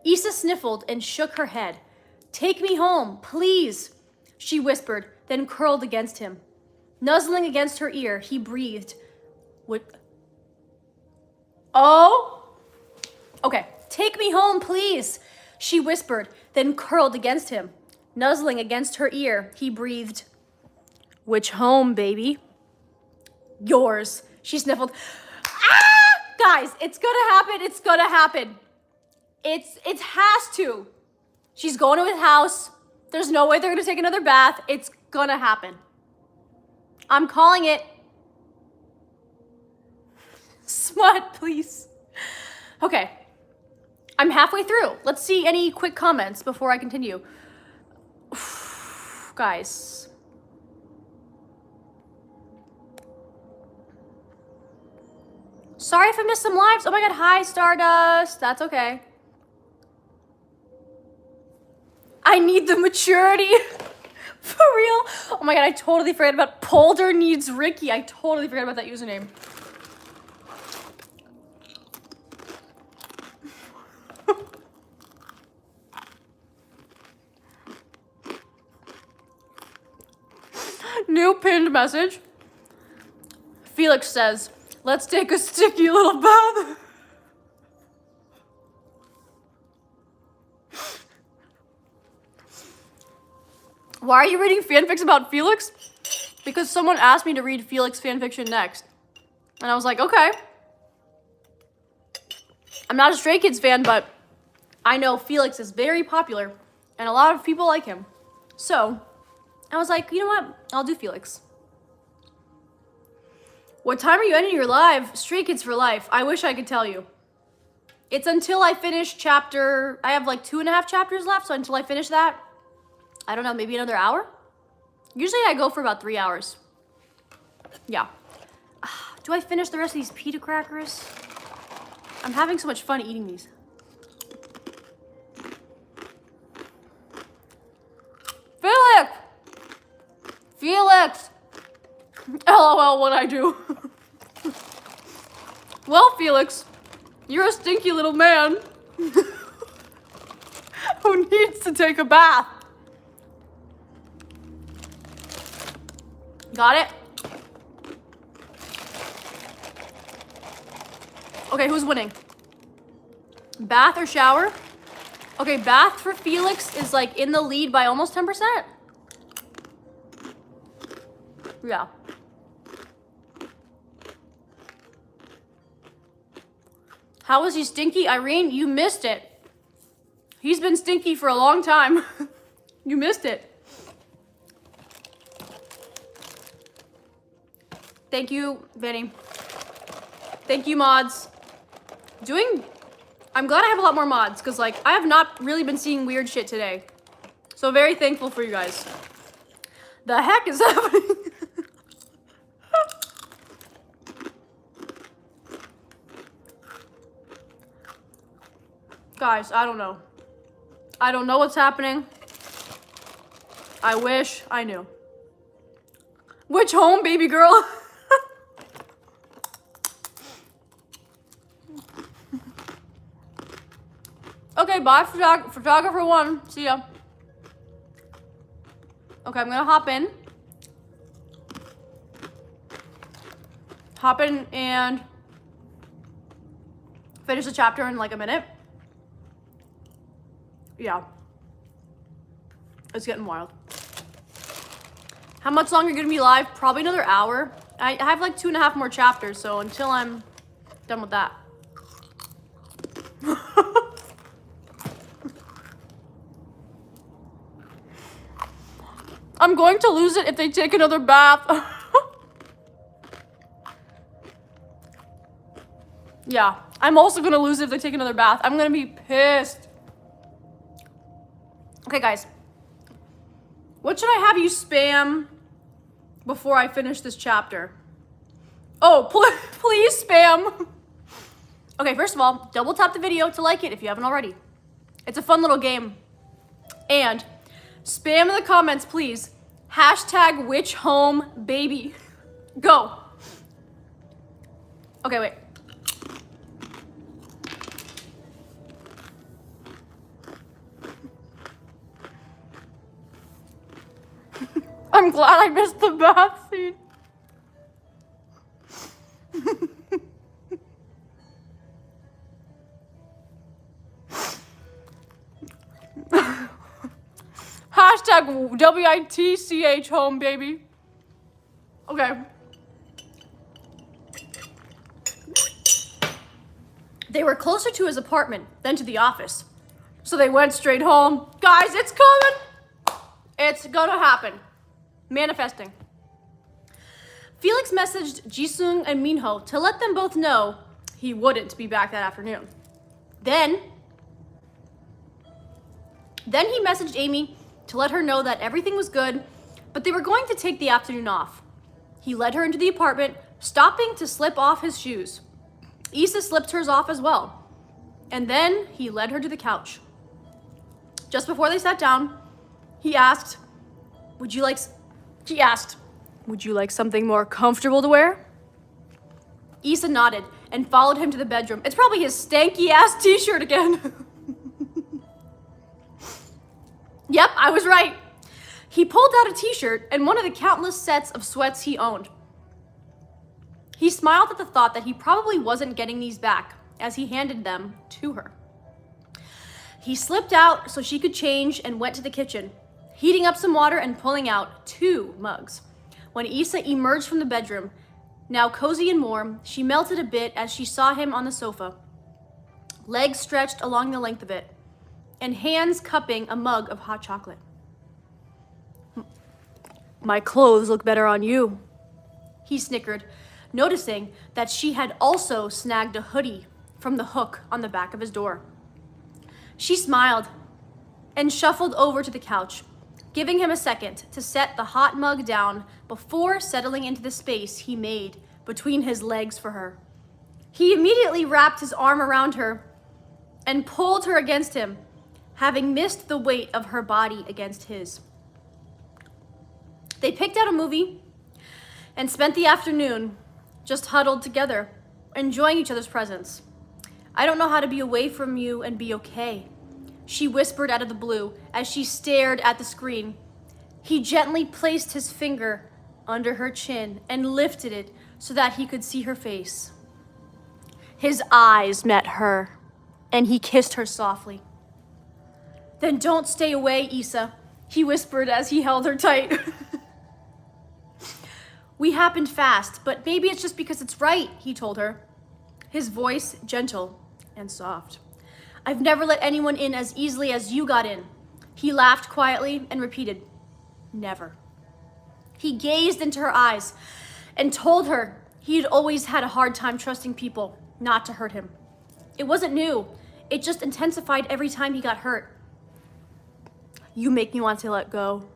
Issa sniffled and shook her head. "Take me home, please," she whispered, then curled against him. Nuzzling against her ear, he breathed. "What? Oh? Okay, take me home, please," she whispered, then curled against him. Nuzzling against her ear, he breathed. "Which home, baby?" "Yours," she sniffled. Ah! Guys, it's gonna happen. It's gonna happen. It has to. She's going to his house. There's no way they're gonna take another bath. It's gonna happen. I'm calling it. Smut, please. Okay. I'm halfway through. Let's see any quick comments before I continue. Guys. Sorry if I missed some lives. Oh my God, hi Stardust. That's okay. I need the maturity. For real. Oh my God, I totally forgot about Polder needs Ricky. I totally forgot about that username. New pinned message. Felix says, "Let's take a sticky little bath." Why are you reading fanfics about Felix? Because someone asked me to read Felix fanfiction next. And I was like, okay. I'm not a Stray Kids fan, but I know Felix is very popular and a lot of people like him. So I was like, you know what? I'll do Felix. What time are you ending your live? Stray Kids for life. I wish I could tell you. It's until I finish chapter, I have like 2.5 chapters left, so until I finish that, I don't know, maybe another hour? Usually I go for about 3 hours. Yeah. Do I finish the rest of these pita crackers? I'm having so much fun eating these. Felix! Felix! LOL, what I do. Well, Felix, you're a stinky little man who needs to take a bath. Got it? Okay, who's winning? Bath or shower? Okay, bath for Felix is like in the lead by almost 10%. Yeah. How was he stinky? Irene, you missed it. He's been stinky for a long time. You missed it. Thank you, Vinny. Thank you, mods. I'm glad I have a lot more mods, because like I have not really been seeing weird shit today. So very thankful for you guys. The heck is happening? Guys, I don't know. I don't know what's happening. I wish I knew. Which home, baby girl? Okay, bye, photographer 1. See ya. Okay, I'm gonna hop in. Hop in and finish the chapter in like a minute. Yeah. It's getting wild. How much longer are you gonna be live? Probably another hour. I have like 2.5 more chapters, so until I'm done with that. I'm going to lose it if they take another bath. Yeah, I'm also gonna lose it if they take another bath. I'm gonna be pissed. Okay, guys. What should I have you spam before I finish this chapter? Oh, please spam. Okay, first of all, double tap the video to like it if you haven't already. It's a fun little game. And spam in the comments, please. Hashtag which home baby. Go. Okay, wait. I'm glad I missed the bath scene. Hashtag WITCH home baby. Okay. They were closer to his apartment than to the office, so they went straight home. Guys, it's coming. It's gonna happen. Manifesting. Felix messaged Jisung and Minho to let them both know he wouldn't be back that afternoon. Then he messaged Amy to let her know that everything was good, but they were going to take the afternoon off. He led her into the apartment, stopping to slip off his shoes. Issa slipped hers off as well. And then he led her to the couch. Just before they sat down, she asked, would you like something more comfortable to wear? Issa nodded and followed him to the bedroom. It's probably his stanky ass t-shirt again. Yep, I was right. He pulled out a t-shirt and one of the countless sets of sweats he owned. He smiled at the thought that he probably wasn't getting these back as he handed them to her. He slipped out so she could change and went to the kitchen, heating up some water and pulling out 2 mugs. When Issa emerged from the bedroom, now cozy and warm, she melted a bit as she saw him on the sofa, legs stretched along the length of it, and hands cupping a mug of hot chocolate. My clothes look better on you, he snickered, noticing that she had also snagged a hoodie from the hook on the back of his door. She smiled and shuffled over to the couch, giving him a second to set the hot mug down before settling into the space he made between his legs for her. He immediately wrapped his arm around her and pulled her against him, having missed the weight of her body against his. They picked out a movie and spent the afternoon just huddled together, enjoying each other's presence. "I don't know how to be away from you and be okay," she whispered out of the blue as she stared at the screen. He gently placed his finger under her chin and lifted it so that he could see her face. His eyes met her, and he kissed her softly. "Then don't stay away, Issa," he whispered as he held her tight. "We happened fast, but maybe it's just because it's right," he told her, his voice gentle and soft. "I've never let anyone in as easily as you got in." He laughed quietly and repeated, "Never." He gazed into her eyes and told her he'd always had a hard time trusting people not to hurt him. It wasn't new. It just intensified every time he got hurt. "You make me want to let go.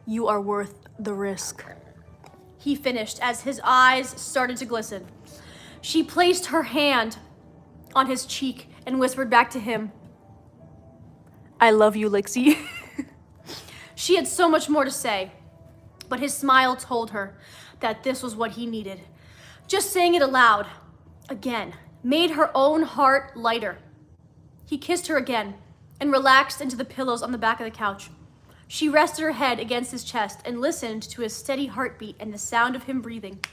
You are worth the risk," he finished as his eyes started to glisten. She placed her hand on his cheek and whispered back to him, "I love you, Lixie." She had so much more to say, but his smile told her that this was what he needed. Just saying it aloud, again, made her own heart lighter. He kissed her again and relaxed into the pillows on the back of the couch. She rested her head against his chest and listened to his steady heartbeat and the sound of him breathing.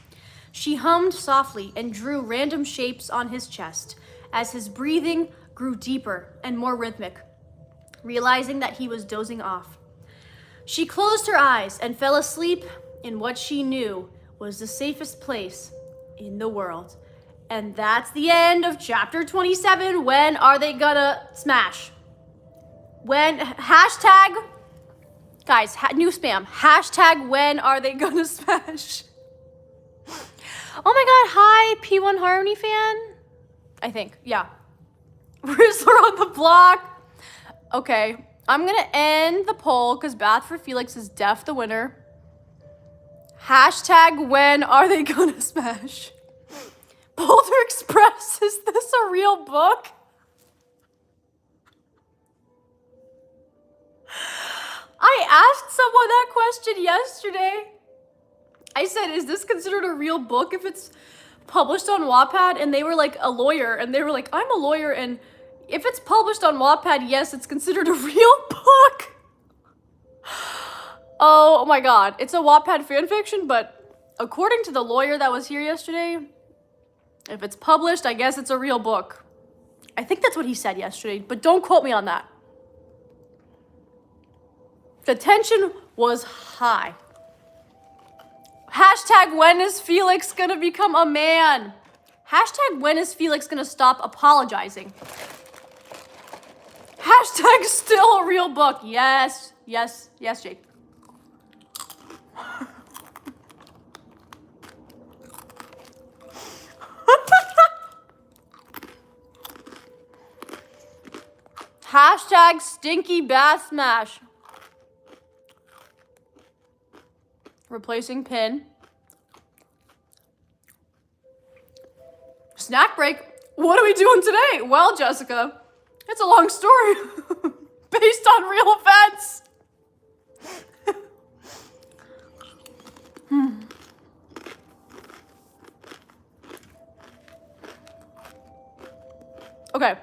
She hummed softly and drew random shapes on his chest as his breathing grew deeper and more rhythmic, realizing that he was dozing off. She closed her eyes and fell asleep in what she knew was the safest place in the world. And that's the end of chapter 27. When are they gonna smash? When, hashtag, guys, new spam, hashtag when are they gonna smash? Oh my god, hi, P1 Harmony fan? I think, yeah. Rizzler on the block. Okay, I'm gonna end the poll because Bath for Felix is def the winner. Hashtag when are they gonna smash? Boulder Express, is this a real book? I asked someone that question yesterday. I said, is this considered a real book if it's published on WATTPAD? And they were like, a lawyer. And they were like, I'm a lawyer. And if it's published on WATTPAD, yes, it's considered a real book. Oh my god. It's a WATTPAD fanfiction, but according to the lawyer that was here yesterday, if it's published, I guess it's a real book. I think that's what he said yesterday, but don't quote me on that. The tension was high. Hashtag when is Felix gonna become a man? Hashtag when is Felix gonna stop apologizing? Hashtag still a real book. Yes, yes, yes, Jake. Hashtag stinky bath smash. Replacing pin. Snack break. What are we doing today? Well, Jessica, it's a long story based on real events. Okay.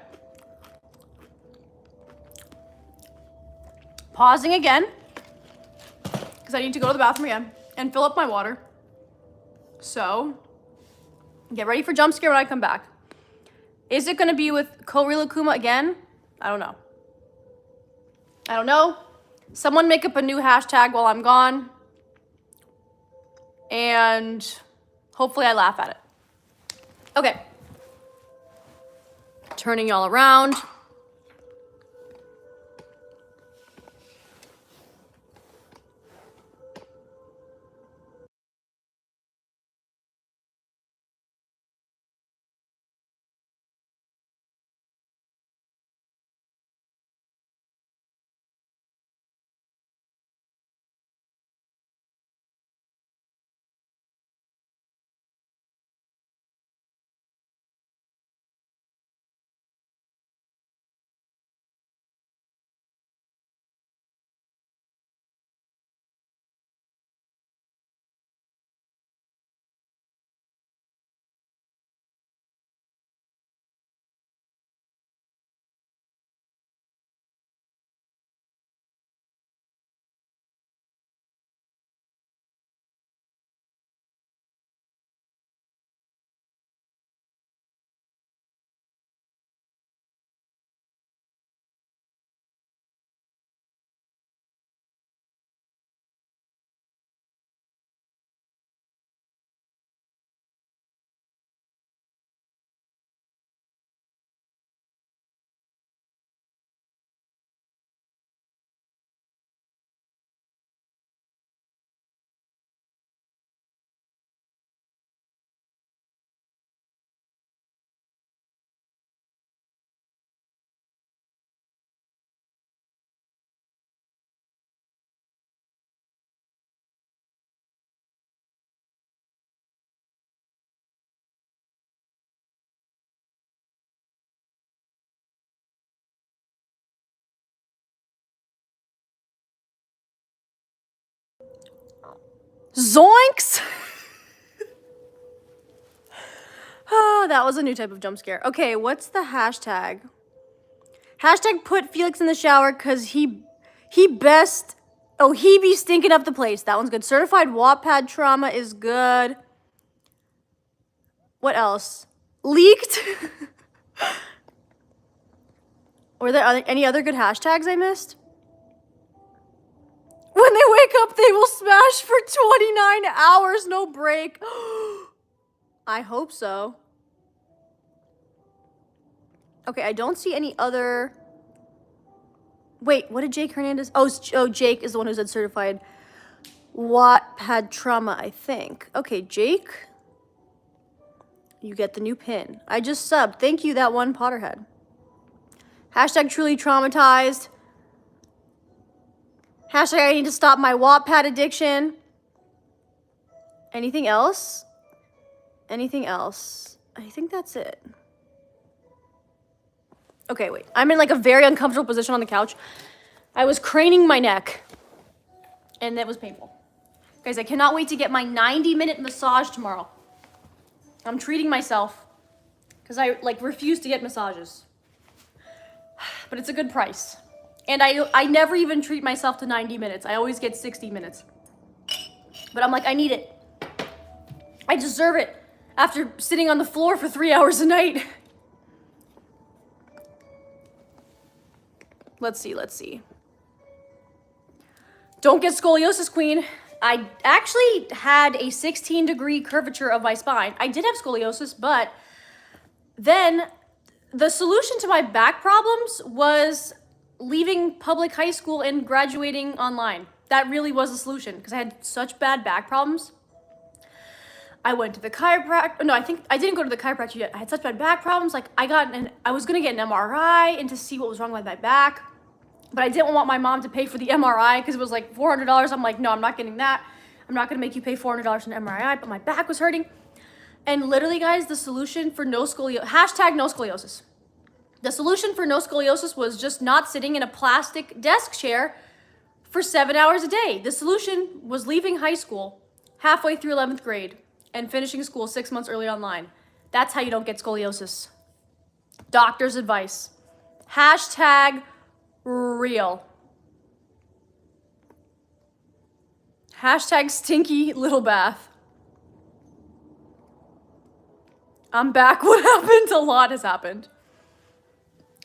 Pausing again, because I need to go to the bathroom again and fill up my water. So, get ready for jump scare when I come back. Is it going to be with Korilakuma again? I don't know. I don't know. Someone make up a new hashtag while I'm gone. And hopefully I laugh at it. Okay. Turning y'all around. Zoinks! Oh, that was a new type of jump scare. Okay, what's the hashtag? Hashtag put Felix in the shower because he best... Oh, he be stinking up the place. That one's good. Certified WATTPAD trauma is good. What else? Leaked? Were there any other good hashtags I missed? When they wake up, they will smash for 29 hours, no break. I hope so. Okay, I don't see any other... Wait, what did Jake Hernandez... Oh, Jake is the one who said certified WATTPAD trauma, I think. Okay, Jake. You get the new pin. I just subbed. Thank you, that one Potterhead. Hashtag truly traumatized. Hashtag I need to stop my WATTPAD addiction. Anything else? Anything else? I think that's it. Okay, wait. I'm in like a very uncomfortable position on the couch. I was craning my neck, and that was painful. Guys, I cannot wait to get my 90-minute massage tomorrow. I'm treating myself because I like refuse to get massages. But it's a good price. And I never even treat myself to 90 minutes. I always get 60 minutes. But I'm like, I need it. I deserve it after sitting on the floor for 3 hours a night. Let's see. Don't get scoliosis, queen. I actually had a 16-degree curvature of my spine. I did have scoliosis, but then the solution to my back problems was leaving public high school and graduating online. That really was the solution because I had such bad back problems. I went to the chiropractor. No, I think I didn't go to the chiropractor yet. I had such bad back problems. Like I was gonna get an MRI and to see what was wrong with my back, but I didn't want my mom to pay for the MRI because it was like $400. I'm like, no, I'm not getting that. I'm not gonna make you pay $400 for an MRI, but my back was hurting. And literally, guys, the solution for no scoliosis, hashtag no scoliosis. The solution for no scoliosis was just not sitting in a plastic desk chair for 7 hours a day. The solution was leaving high school halfway through 11th grade and finishing school 6 months early online. That's how you don't get scoliosis. Doctor's advice. Hashtag real. Hashtag stinky little bath. I'm back. What happened? A lot has happened.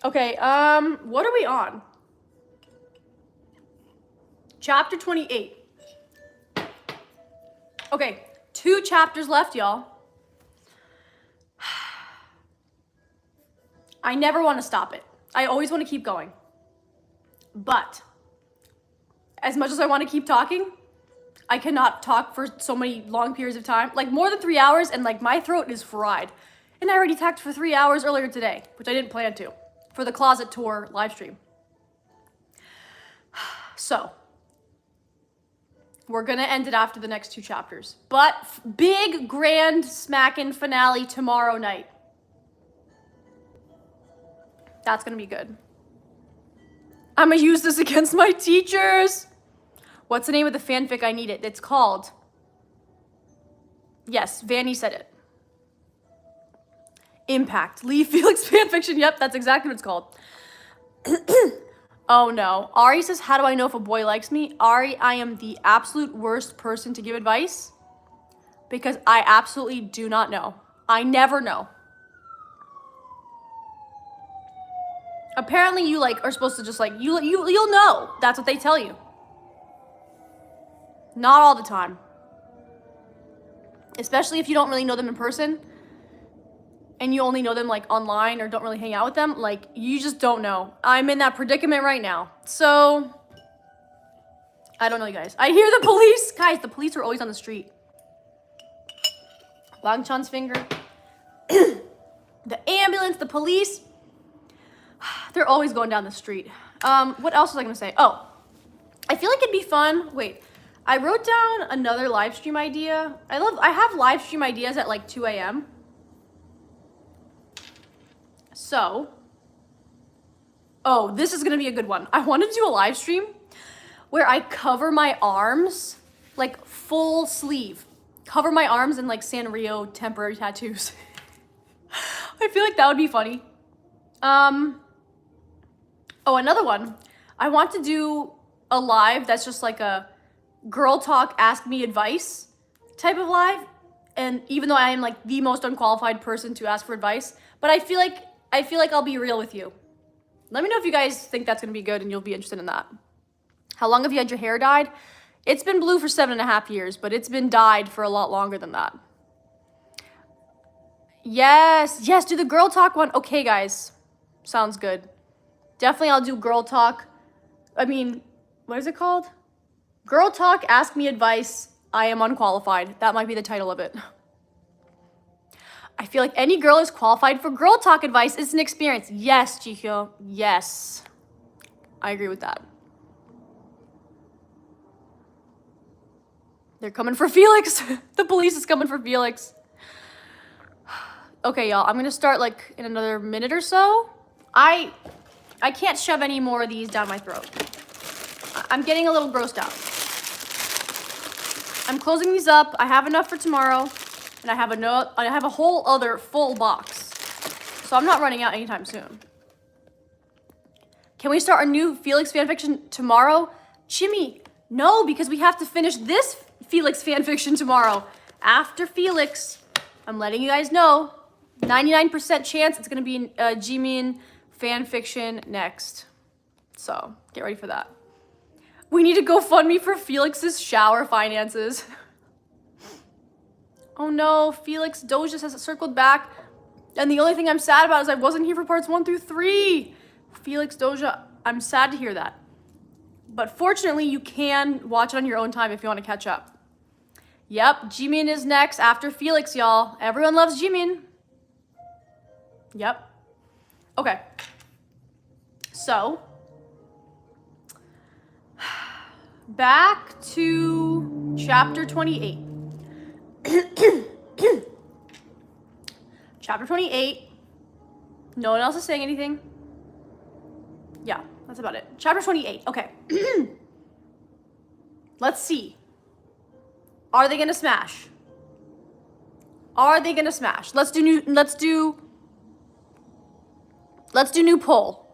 Okay, what are we on? Chapter 28. Okay, 2 chapters left, y'all. I never want to stop it. I always want to keep going. But as much as I want to keep talking, I cannot talk for so many long periods of time. Like more than 3 hours, and like my throat is fried. And I already talked for 3 hours earlier today, which I didn't plan to, for the closet tour live stream. So, we're gonna end it after the next 2 chapters. But big, grand, smackin' finale tomorrow night. That's gonna be good. I'm gonna use this against my teachers. What's the name of the fanfic I need it? It's called... Yes, Vanny said it. Impact. Leave Felix fanfiction. Yep, that's exactly what it's called. Oh no. Ari says, how do I know if a boy likes me? Ari, I am the absolute worst person to give advice because I absolutely do not know. I never know. Apparently you like are supposed to just like, you'll know. That's what they tell you. Not all the time. Especially if you don't really know them in person and you only know them like online or don't really hang out with them, like you just don't know. I'm in that predicament right now. So, I don't know, you guys. I hear the police. Guys, the police are always on the street. Wang Chan's finger. The ambulance, the police. They're always going down the street. What else was I gonna say? Oh, I feel like it'd be fun. Wait, I wrote down another live stream idea. I have live stream ideas at like 2 a.m. So, oh, this is gonna be a good one. I want to do a live stream where I cover my arms like full sleeve. Cover my arms in like Sanrio temporary tattoos. I feel like that would be funny. Oh, another one. I want to do a live that's just like a girl talk, ask me advice type of live. And even though I am like the most unqualified person to ask for advice, but I feel like I'll be real with you. Let me know if you guys think that's gonna be good and you'll be interested in that. How long have you had your hair dyed? It's been blue for 7.5 years, but it's been dyed for a lot longer than that. Yes, do the girl talk one. Okay, guys, sounds good. Definitely I'll do girl talk. I mean, what is it called? Girl talk, ask me advice. I am unqualified. That might be the title of it. I feel like any girl is qualified for girl talk advice. It's an experience. Yes, Jihyo, yes. I agree with that. They're coming for Felix. The police is coming for Felix. Okay, y'all, I'm gonna start like in another minute or so. I can't shove any more of these down my throat. I'm getting a little grossed out. I'm closing these up. I have enough for tomorrow, and I have a whole other full box. So I'm not running out anytime soon. Can we start a new Felix fanfiction tomorrow? Jimmy, no, because we have to finish this Felix fanfiction tomorrow. After Felix, I'm letting you guys know, 99% chance it's gonna be a Jimin fanfiction next. So get ready for that. We need to GoFundMe for Felix's shower finances. Oh no, Felix Doja has circled back. And the only thing I'm sad about is I wasn't here for parts 1 through 3. Felix Doja, I'm sad to hear that. But fortunately, you can watch it on your own time if you want to catch up. Yep, Jimin is next after Felix, y'all. Everyone loves Jimin. Yep. Okay. So, back to chapter 28. Chapter 28. No one else is saying anything. Yeah, that's about it. Chapter 28. Okay. Let's see. Are they gonna smash? Are they gonna smash? Let's do new poll.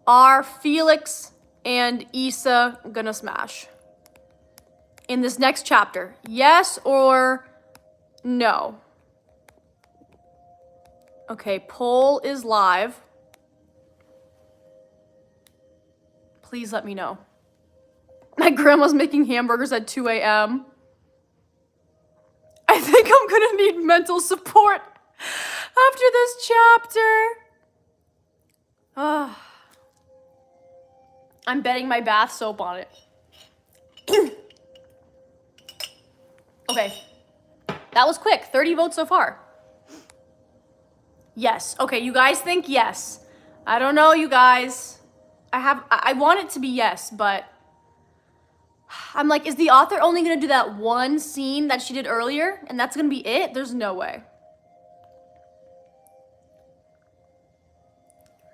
Are Felix and Issa gonna smash in this next chapter? Yes or no? Okay, poll is live. Please let me know. My grandma's making hamburgers at 2 a.m. I think I'm gonna need mental support after this chapter. I'm betting my bath soap on it. Okay, that was quick. 30 votes so far. Yes. Okay, you guys think yes. I don't know, you guys. I want it to be yes, but I'm like, is the author only gonna do that one scene that she did earlier and that's gonna be it? There's no way.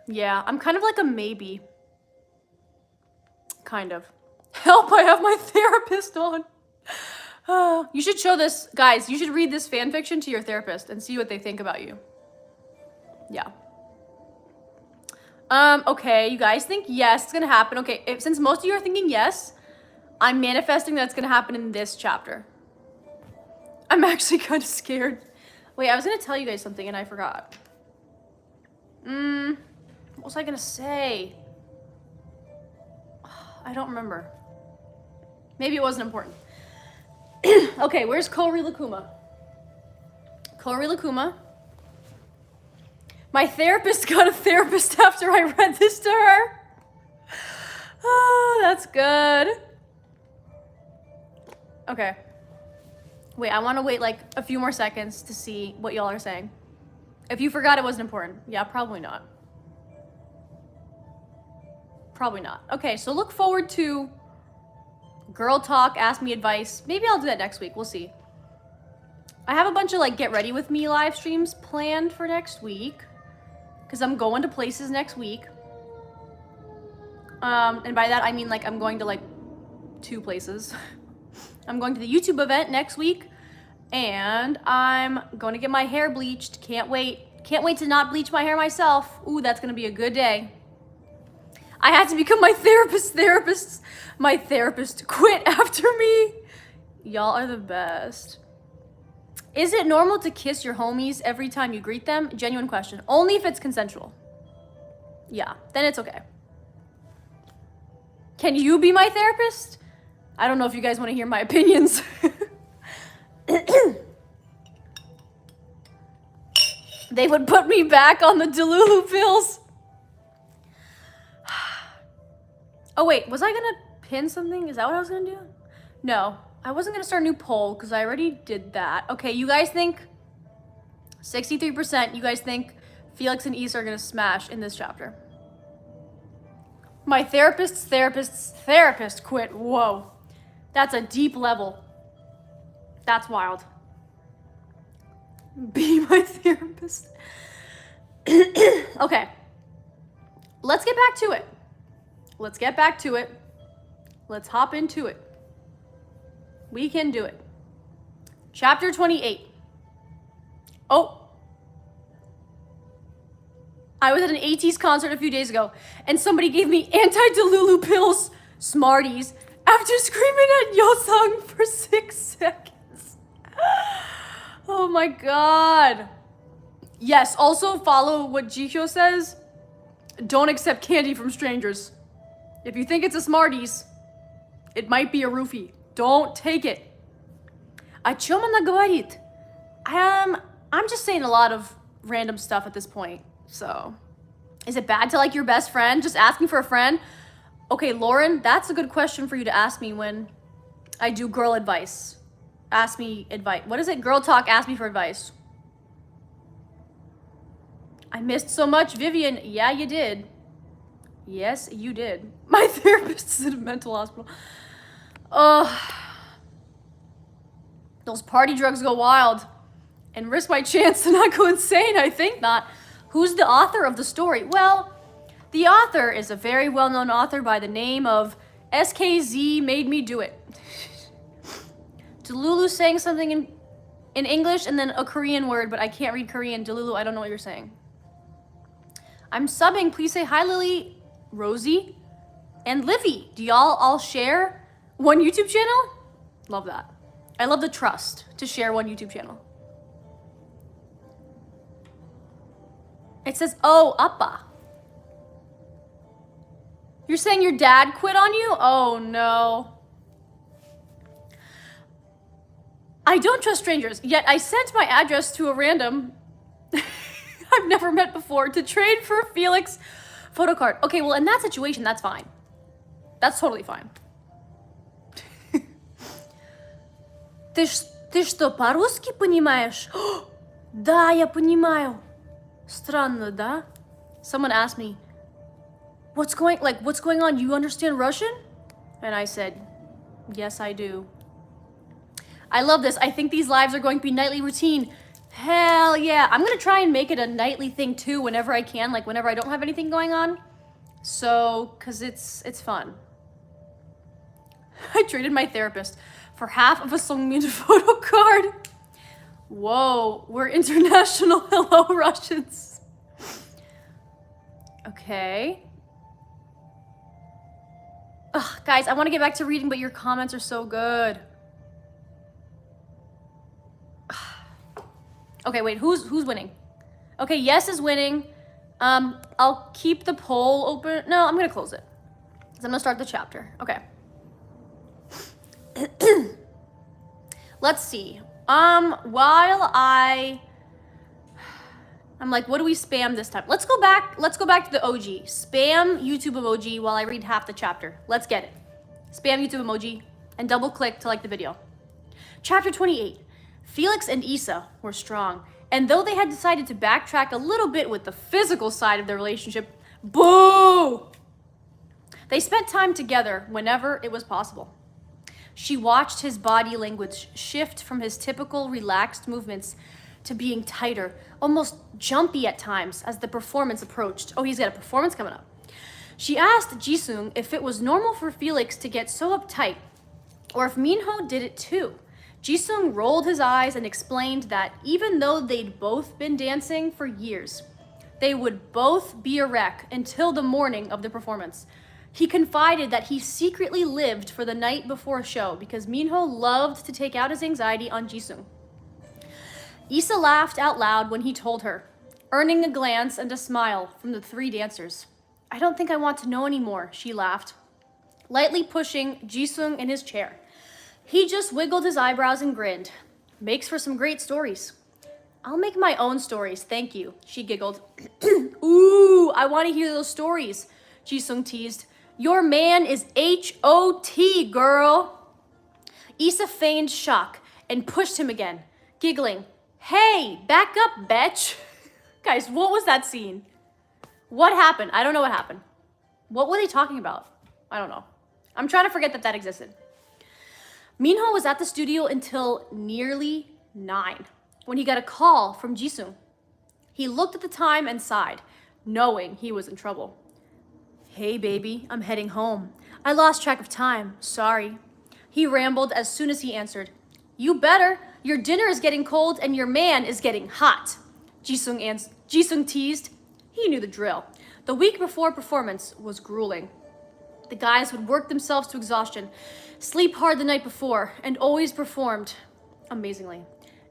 Yeah, I'm kind of like a maybe. Kind of. Help, I have my therapist on. You should show this, guys, you should read this fan fiction to your therapist and see what they think about you. Yeah. Okay, you guys think yes, it's gonna happen. Okay, since most of you are thinking yes, I'm manifesting that it's gonna happen in this chapter. I'm actually kind of scared. Wait, I was gonna tell you guys something and I forgot. What was I gonna say? I don't remember. Maybe it wasn't important. Okay, where's Kori Lakuma? Kori Lakuma. My therapist got a therapist after I read this to her. Oh, that's good. Okay. Wait, I want to wait like a few more seconds to see what y'all are saying. If you forgot it wasn't important. Yeah, probably not. Probably not. Okay, so look forward to girl talk, ask me advice. Maybe I'll do that next week. We'll see. I have a bunch of like get ready with me live streams planned for next week because I'm going to places next week. And by that I mean like I'm going to like 2 places. I'm going to the YouTube event next week, and I'm going to get my hair bleached. Can't wait. Can't wait to not bleach my hair myself. Ooh, that's going to be a good day. I had to become my therapist. My therapist quit after me. Y'all are the best. Is it normal to kiss your homies every time you greet them? Genuine question. Only if it's consensual. Yeah, then it's okay. Can you be my therapist? I don't know if you guys want to hear my opinions. They would put me back on the Delulu pills. Oh wait, was I gonna pin something? Is that what I was gonna do? No, I wasn't gonna start a new poll because I already did that. Okay, you guys think 63%, you guys think Felix and Issa are gonna smash in this chapter. My therapist quit. Whoa. That's a deep level. That's wild. Be my therapist. Okay. Let's get back to it. Let's get back to it. Let's hop into it. We can do it. Chapter 28. Oh. I was at an ATEEZ concert a few days ago, and somebody gave me anti-Delulu pills, Smarties, after screaming at Yosung for 6 seconds. Oh my god. Yes, also follow what Jihyo says. Don't accept candy from strangers. If you think it's a Smarties, it might be a roofie. Don't take it. О чем она говорит? I'm just saying a lot of random stuff at this point. So, is it bad to like your best friend? Just asking for a friend? Okay, Lauren, that's a good question for you to ask me when I do girl advice. Ask me advice. What is it? Girl talk, ask me for advice. I missed so much, Vivian. Yeah, you did. Yes, you did. My therapist is in a mental hospital. Those party drugs go wild and risk my chance to not go insane. I think not. Who's the author of the story? Well, the author is a very well-known author by the name of SKZ Made Me Do It. Delulu saying something in English and then a Korean word, but I can't read Korean. Delulu, I don't know what you're saying. I'm subbing. Please say hi, Lily, Rosie, and Livy. Do y'all all share one YouTube channel? Love that. I love the trust to share one YouTube channel. It says, oh, appa. You're saying your dad quit on you? Oh, no. I don't trust strangers, yet I sent my address to a random I've never met before to trade for a FELIX photo card. Okay, well, in that situation, that's fine. That's totally fine. Ты что, по-русски понимаешь? Да, я понимаю. Странно, да? Someone asked me, what's going on? You understand Russian? And I said, yes, I do. I love this. I think these lives are going to be nightly routine. Hell yeah. I'm going to try and make it a nightly thing too whenever I can, like whenever I don't have anything going on. So, cause it's fun. I traded my therapist for half of a Songmin photo card. Whoa, we're international. Hello, Russians. Okay. Ugh, guys, I want to get back to reading, but your comments are so good. Okay, wait, who's winning? Okay, yes is winning. I'll keep the poll open. No, I'm gonna close it. So I'm gonna start the chapter. Okay. Let's see. While I'm like, what do we spam this time? Let's go back to the OG. Spam YouTube emoji while I read half the chapter. Let's get it. Spam YouTube emoji and double click to like the video. Chapter 28. Felix and Issa were strong, and though they had decided to backtrack a little bit with the physical side of their relationship, boo! They spent time together whenever it was possible. She watched his body language shift from his typical relaxed movements to being tighter, almost jumpy at times as the performance approached. Oh, he's got a performance coming up. She asked Jisung if it was normal for Felix to get so uptight or if Minho did it too. Jisung rolled his eyes and explained that even though they'd both been dancing for years, they would both be a wreck until the morning of the performance. He confided that he secretly lived for the night before a show because Minho loved to take out his anxiety on Jisung. Issa laughed out loud when he told her, earning a glance and a smile from the three dancers. I don't think I want to know anymore, she laughed, lightly pushing Jisung in his chair. He just wiggled his eyebrows and grinned. Makes for some great stories. I'll make my own stories, thank you, she giggled. Ooh, I want to hear those stories, Jisung teased. Your man is H.O.T., girl. Issa feigned shock and pushed him again, giggling. Hey, back up, bitch. Guys, what was that scene? What happened? I don't know what happened. What were they talking about? I don't know. I'm trying to forget that that existed. Minho was at the studio until nearly 9 when he got a call from Jisung. He looked at the time and sighed, knowing he was in trouble. Hey, baby, I'm heading home. I lost track of time. Sorry. He rambled as soon as he answered. You better. Your dinner is getting cold and your man is getting hot. Jisung teased. He knew the drill. The week before performance was grueling. The guys would work themselves to exhaustion, sleep hard the night before, and always performed amazingly.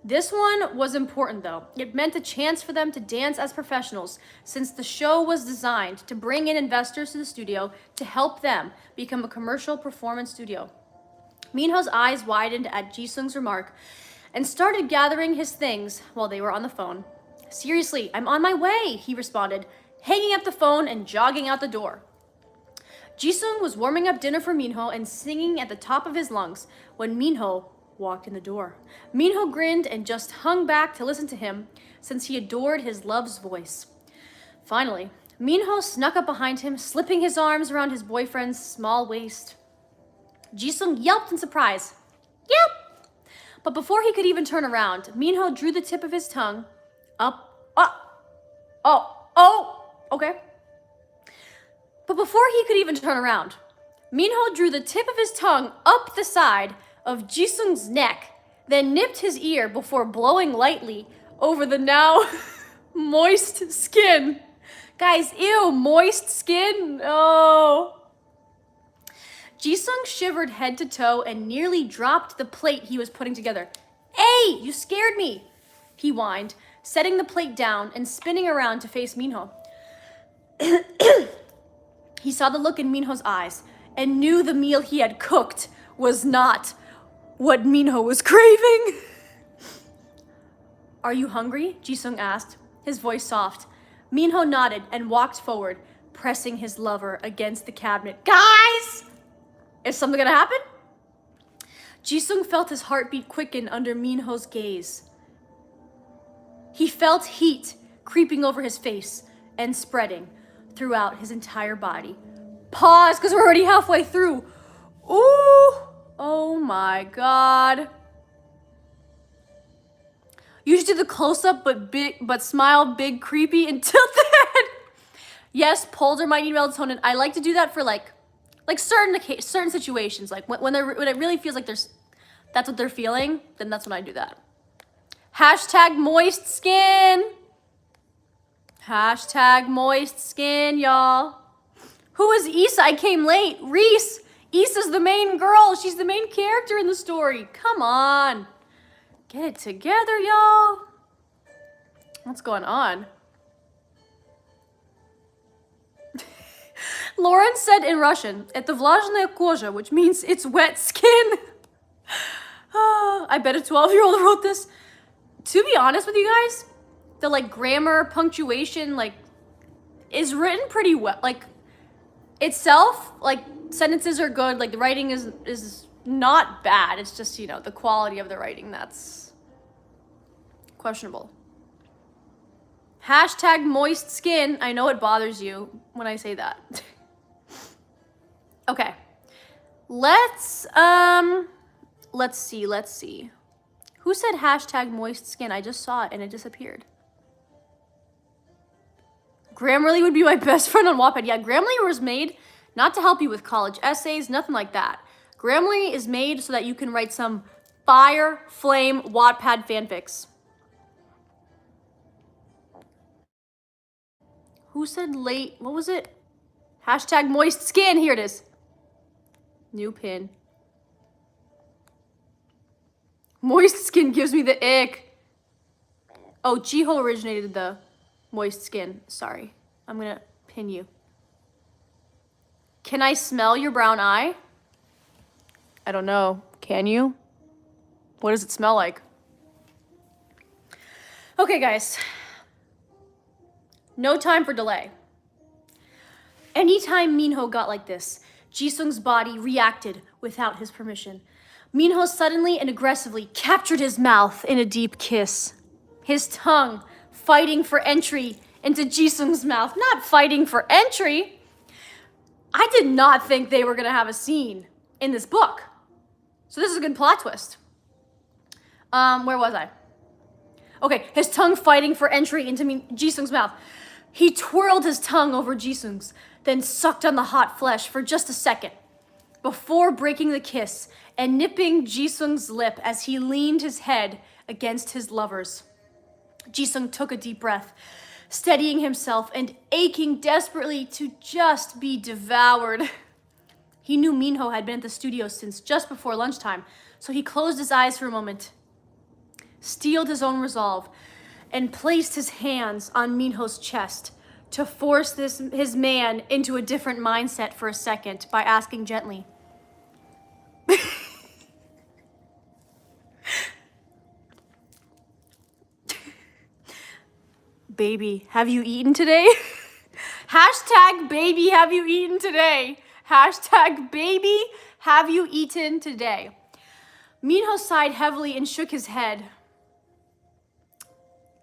This one was important though. It meant a chance for them to dance as professionals since the show was designed to bring in investors to the studio to help them become a commercial performance studio. Minho's eyes widened at Jisung's remark and started gathering his things while they were on the phone. Seriously, I'm on my way, he responded, hanging up the phone and jogging out the door. Jisung was warming up dinner for Minho and singing at the top of his lungs when Minho walked in the door. Minho grinned and just hung back to listen to him since he adored his love's voice. Finally, Minho snuck up behind him, slipping his arms around his boyfriend's small waist. Jisung yelped in surprise. Yep! But before he could even turn around, Minho drew the tip of his tongue okay. But before he could even turn around, Minho drew the tip of his tongue up the side of Jisung's neck, then nipped his ear before blowing lightly over the now moist skin. Guys, ew, moist skin? Oh. Jisung shivered head to toe and nearly dropped the plate he was putting together. Hey, you scared me, he whined, setting the plate down and spinning around to face Minho. He saw the look in Minho's eyes and knew the meal he had cooked was not what Minho was craving. Are you hungry? Jisung asked, his voice soft. Minho nodded and walked forward, pressing his lover against the cabinet. Guys! Is something gonna happen? Jisung felt his heartbeat quicken under Minho's gaze. He felt heat creeping over his face and spreading throughout his entire body. Pause, because we're already halfway through. Ooh, oh my God. You should do the close-up, but smile big, creepy, and tilt the head. Yes, Polder might need melatonin. I like to do that for like certain situations, like when it really feels like that's what they're feeling. Then that's when I do that. Hashtag moist skin. Hashtag moist skin, y'all. Who is Issa? I came late. Reese. Issa's the main girl. She's the main character in the story. Come on. Get it together, y'all. What's going on? Lauren said in Russian, "Это влажная кожа," which means it's wet skin. I bet a 12-year-old wrote this. To be honest with you guys, the grammar, punctuation, is written pretty well. Itself, sentences are good. The writing is not bad. It's just, the quality of the writing that's questionable. Hashtag moist skin. I know it bothers you when I say that. Okay. Let's see. Who said hashtag moist skin? I just saw it and it disappeared. Grammarly would be my best friend on WATTPAD. Yeah, Grammarly was made not to help you with college essays, nothing like that. Grammarly is made so that you can write some fire flame WATTPAD fanfics. Who said late? What was it? Hashtag moist skin. Here it is. New pin. Moist skin gives me the ick. Oh, Jiho originated the moist skin. Sorry. I'm gonna pin you. Can I smell your brown eye? I don't know. Can you? What does it smell like? Okay, guys. No time for delay. Anytime Minho got like this, Jisung's body reacted without his permission. Minho suddenly and aggressively captured his mouth in a deep kiss. His tongue fighting for entry into Jisung's mouth. Not fighting for entry. I did not think they were gonna have a scene in this book. So this is a good plot twist. Where was I? Okay, his tongue fighting for entry into Jisung's mouth. He twirled his tongue over Jisung's, then sucked on the hot flesh for just a second, before breaking the kiss and nipping Jisung's lip as he leaned his head against his lover's. Jisung took a deep breath, steadying himself and aching desperately to just be devoured. He knew Minho had been at the studio since just before lunchtime, so he closed his eyes for a moment, steeled his own resolve, and placed his hands on Minho's chest to force his man into a different mindset for a second by asking gently, "Baby, have you eaten today?" Hashtag baby, have you eaten today? Hashtag baby, have you eaten today? Minho sighed heavily and shook his head.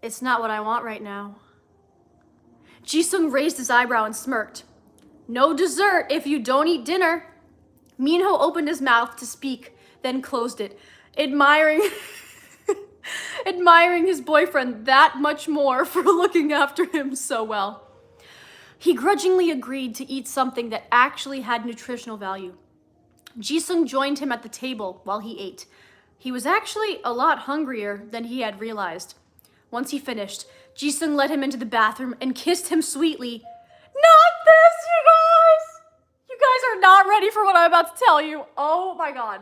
It's not what I want right now. Jisung raised his eyebrow and smirked. No dessert if you don't eat dinner. Minho opened his mouth to speak, then closed it, admiring his boyfriend that much more for looking after him so well. He grudgingly agreed to eat something that actually had nutritional value. Jisung joined him at the table while he ate. He was actually a lot hungrier than he had realized. Once he finished, Jisung led him into the bathroom and kissed him sweetly. Not this, you guys! You guys are not ready for what I'm about to tell you. Oh my God.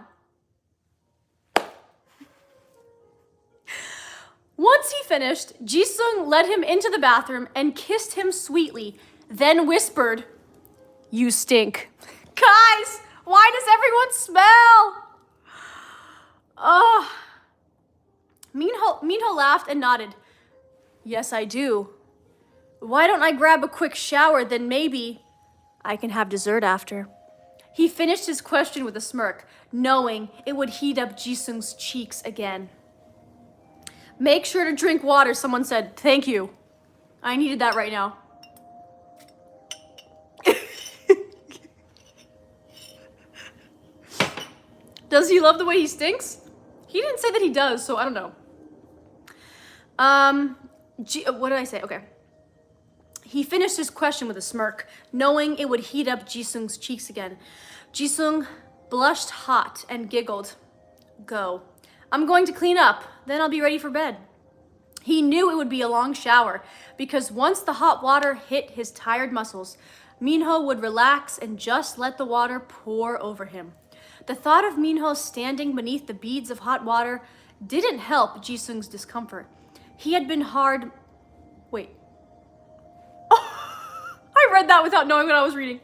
Once he finished, Jisung led him into the bathroom and kissed him sweetly, then whispered, "You stink." Guys, why does everyone smell? Oh. Minho laughed and nodded. Yes, I do. Why don't I grab a quick shower, then maybe I can have dessert after. He finished his question with a smirk, knowing it would heat up Jisung's cheeks again. Make sure to drink water, someone said. Thank you. I needed that right now. Does he love the way he stinks? He didn't say that he does, so I don't know. What did I say? Okay. He finished his question with a smirk, knowing it would heat up Jisung's cheeks again. Jisung blushed hot and giggled. Go. I'm going to clean up, then I'll be ready for bed. He knew it would be a long shower, because once the hot water hit his tired muscles, Minho would relax and just let the water pour over him. The thought of Minho standing beneath the beads of hot water didn't help Jisung's discomfort. He had been hard... Wait. Oh, I read that without knowing what I was reading.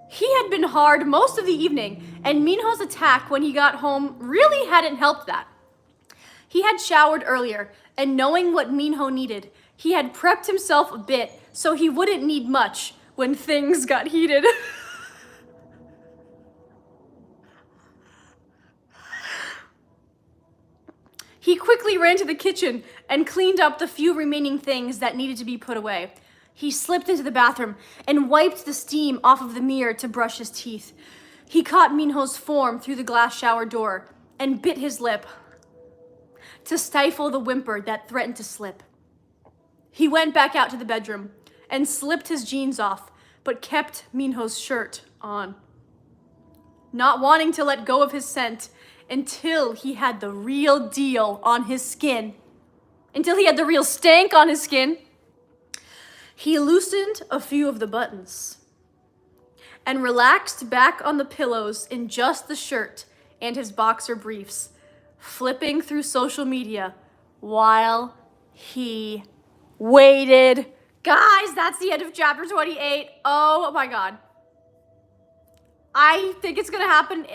He had been hard most of the evening, and Minho's attack when he got home really hadn't helped that. He had showered earlier, and knowing what Minho needed, he had prepped himself a bit so he wouldn't need much when things got heated. He quickly ran to the kitchen and cleaned up the few remaining things that needed to be put away. He slipped into the bathroom and wiped the steam off of the mirror to brush his teeth. He caught Minho's form through the glass shower door and bit his lip to stifle the whimper that threatened to slip. He went back out to the bedroom and slipped his jeans off, but kept Minho's shirt on. not wanting to let go of his scent until he had the real deal on his skin, until he had the real stank on his skin. He loosened a few of the buttons and relaxed back on the pillows in just the shirt and his boxer briefs, flipping through social media while he waited. Guys, that's the end of chapter 28. Oh my God. I think it's gonna happen.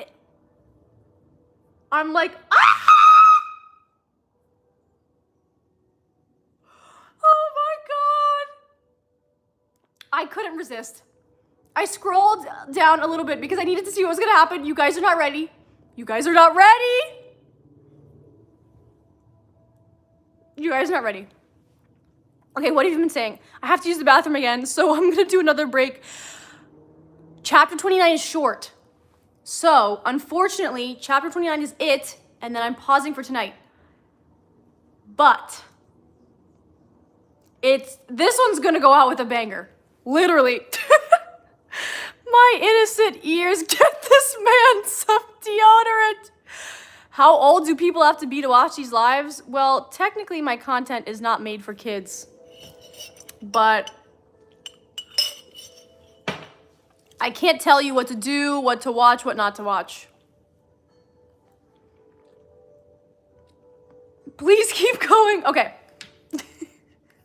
I'm like, ah! Oh my God. I couldn't resist. I scrolled down a little bit because I needed to see what was gonna happen. You guys are not ready. You guys are not ready. You guys are not ready. Okay, what have you been saying? I have to use the bathroom again, so I'm gonna do another break. Chapter 29 is short. So, unfortunately, chapter 29 is it, and then I'm pausing for tonight. But this one's gonna go out with a banger. Literally. My innocent ears, get this man some deodorant. How old do people have to be to watch these lives? Well, technically my content is not made for kids, but I can't tell you what to do, what to watch, what not to watch. Please keep going. Okay.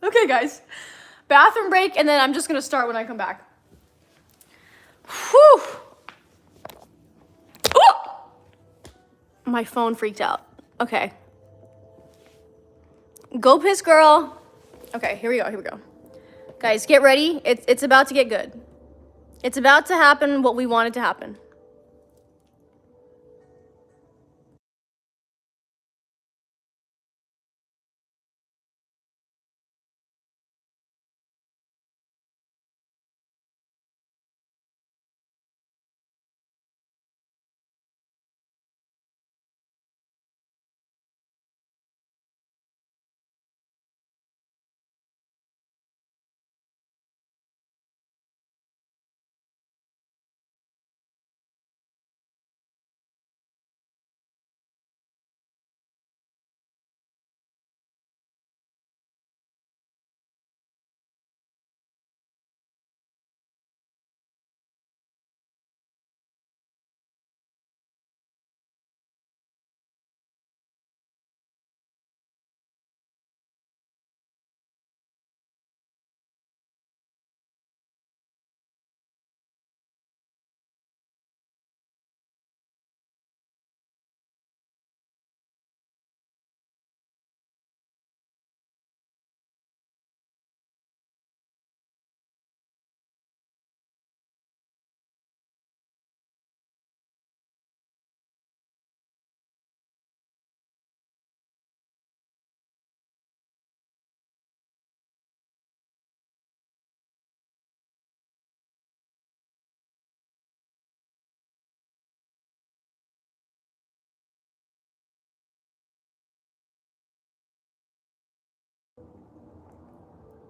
Okay, guys. Bathroom break, and then I'm just gonna start when I come back. Whew. Oh! My phone freaked out. Okay. Go piss, girl. Okay, here we go. Guys, get ready. It's about to get good. It's about to happen what we wanted to happen.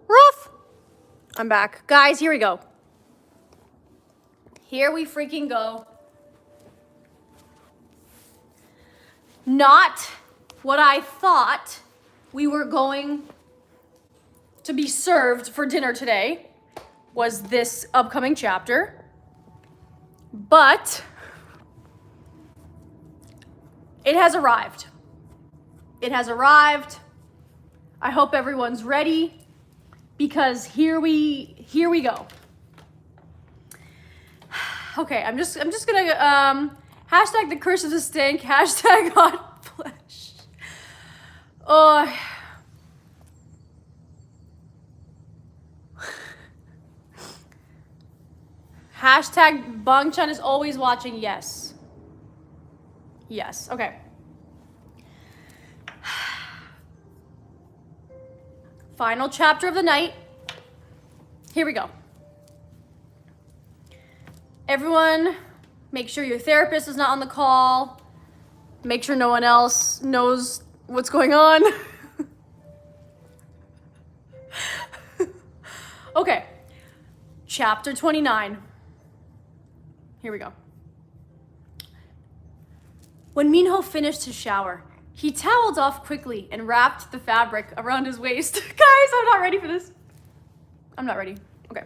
Rough. I'm back. Guys, here we go. Here we freaking go. Not what I thought we were going to be served for dinner today was this upcoming chapter, but it has arrived. It has arrived. I hope everyone's ready because here we go. Okay, I'm just gonna hashtag the curse of the stink, hashtag hot flesh. Oh. Hashtag Bangchan is always watching, yes. Yes, okay. Final chapter of the night. Here we go. Everyone, make sure your therapist is not on the call. Make sure no one else knows what's going on. Okay, chapter 29. Here we go. When Minho finished his shower, he toweled off quickly and wrapped the fabric around his waist. Guys, I'm not ready for this. I'm not ready. Okay.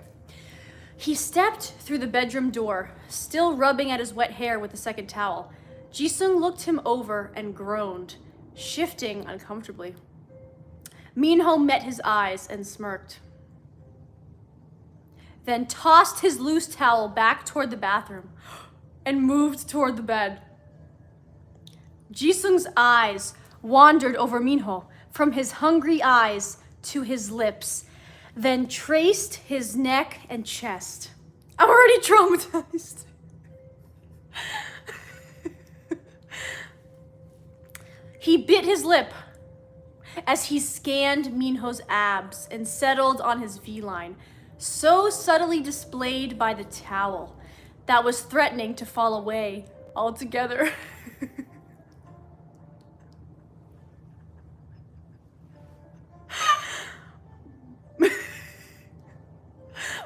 He stepped through the bedroom door, still rubbing at his wet hair with the second towel. Jisung looked him over and groaned, shifting uncomfortably. Minho met his eyes and smirked, then tossed his loose towel back toward the bathroom and moved toward the bed. Jisung's eyes wandered over Minho, from his hungry eyes to his lips, then traced his neck and chest. I'm already traumatized. He bit his lip as he scanned Minho's abs and settled on his V-line, so subtly displayed by the towel that was threatening to fall away altogether.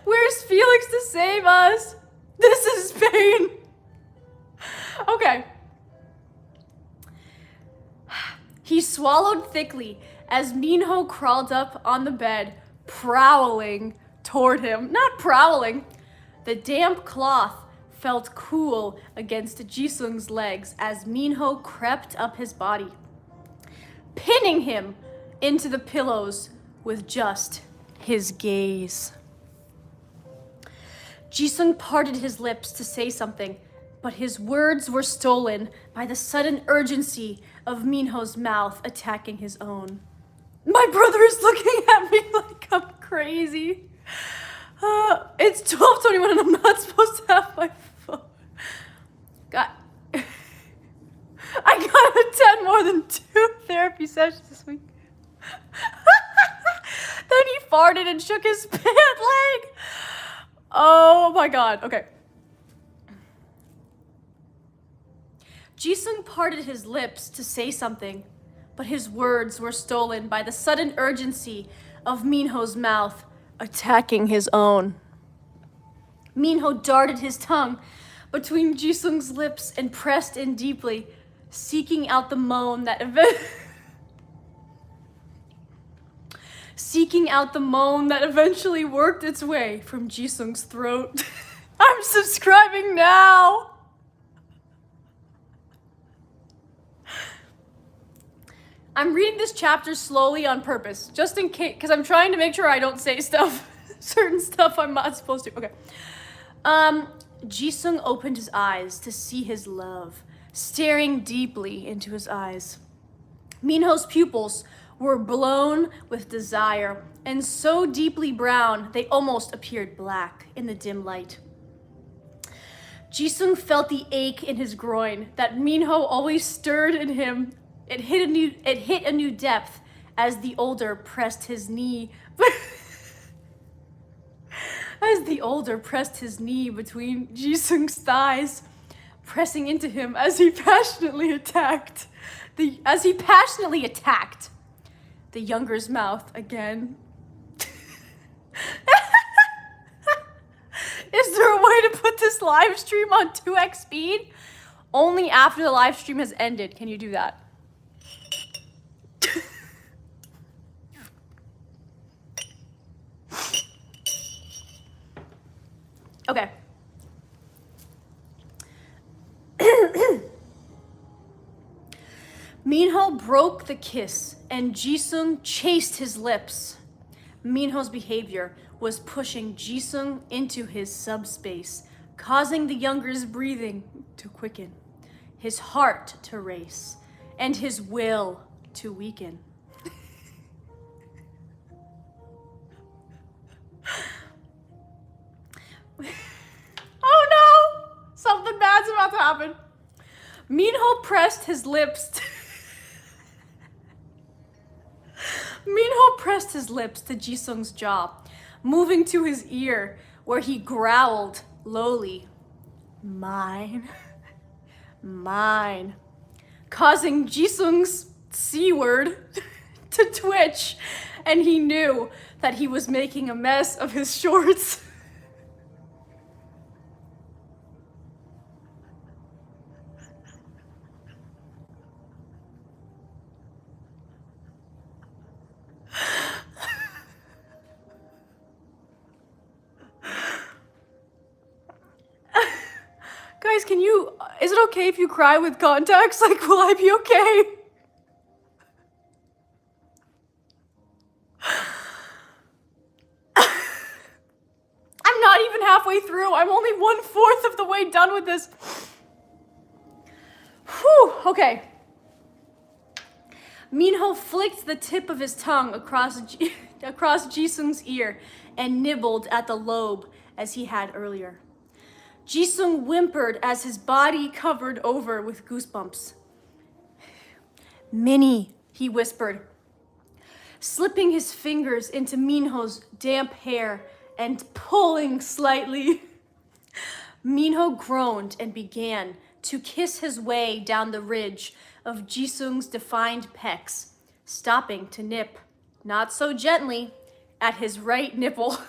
Where's Felix to save us? This is pain. Okay. He swallowed thickly as Minho crawled up on the bed, prowling toward him. Not prowling. The damp cloth felt cool against Jisung's legs as Minho crept up his body, pinning him into the pillows with just his gaze. Jisung parted his lips to say something, but his words were stolen by the sudden urgency of Minho's mouth attacking his own. My brother is looking at me like I'm crazy. It's 12:21 and I'm not supposed to have my phone. God. I gotta attend more than 2 therapy sessions this week. Then he farted and shook his pant leg. Oh my God, okay. Jisung parted his lips to say something, but his words were stolen by the sudden urgency of Minho's mouth attacking his own. Minho darted his tongue between Jisung's lips and pressed in deeply, seeking out the moan that eventually worked its way from Jisung's throat. I'm subscribing now. I'm reading this chapter slowly on purpose, just in case, because I'm trying to make sure I don't say stuff, certain stuff I'm not supposed to. Okay. Jisung opened his eyes to see his love, staring deeply into his eyes. Minho's pupils were blown with desire and so deeply brown they almost appeared black in the dim light. Jisung felt the ache in his groin that Minho always stirred in him. It hit a new depth as the older pressed his knee between Jisung's thighs, pressing into him as he passionately attacked the younger's mouth again. Is there a way to put this live stream on 2x speed? Only after the live stream has ended can you do that. Okay. Minho broke the kiss and Jisung chased his lips. Minho's behavior was pushing Jisung into his subspace, causing the younger's breathing to quicken, his heart to race, and his will to weaken. Oh no! Something bad's about to happen. Minho pressed his lips to Jisung's jaw, moving to his ear where he growled lowly, "Mine, mine," causing Jisung's C word to twitch, and he knew that he was making a mess of his shorts. Guys, is it okay if you cry with contacts? Like, will I be okay? I'm not even halfway through. I'm only 1/4 of the way done with this. Whew, okay. Minho flicked the tip of his tongue across Jisung's ear and nibbled at the lobe as he had earlier. Jisung whimpered as his body covered over with goosebumps. Minnie, he whispered, slipping his fingers into Minho's damp hair and pulling slightly. Minho groaned and began to kiss his way down the ridge of Jisung's defined pecs, stopping to nip, not so gently, at his right nipple.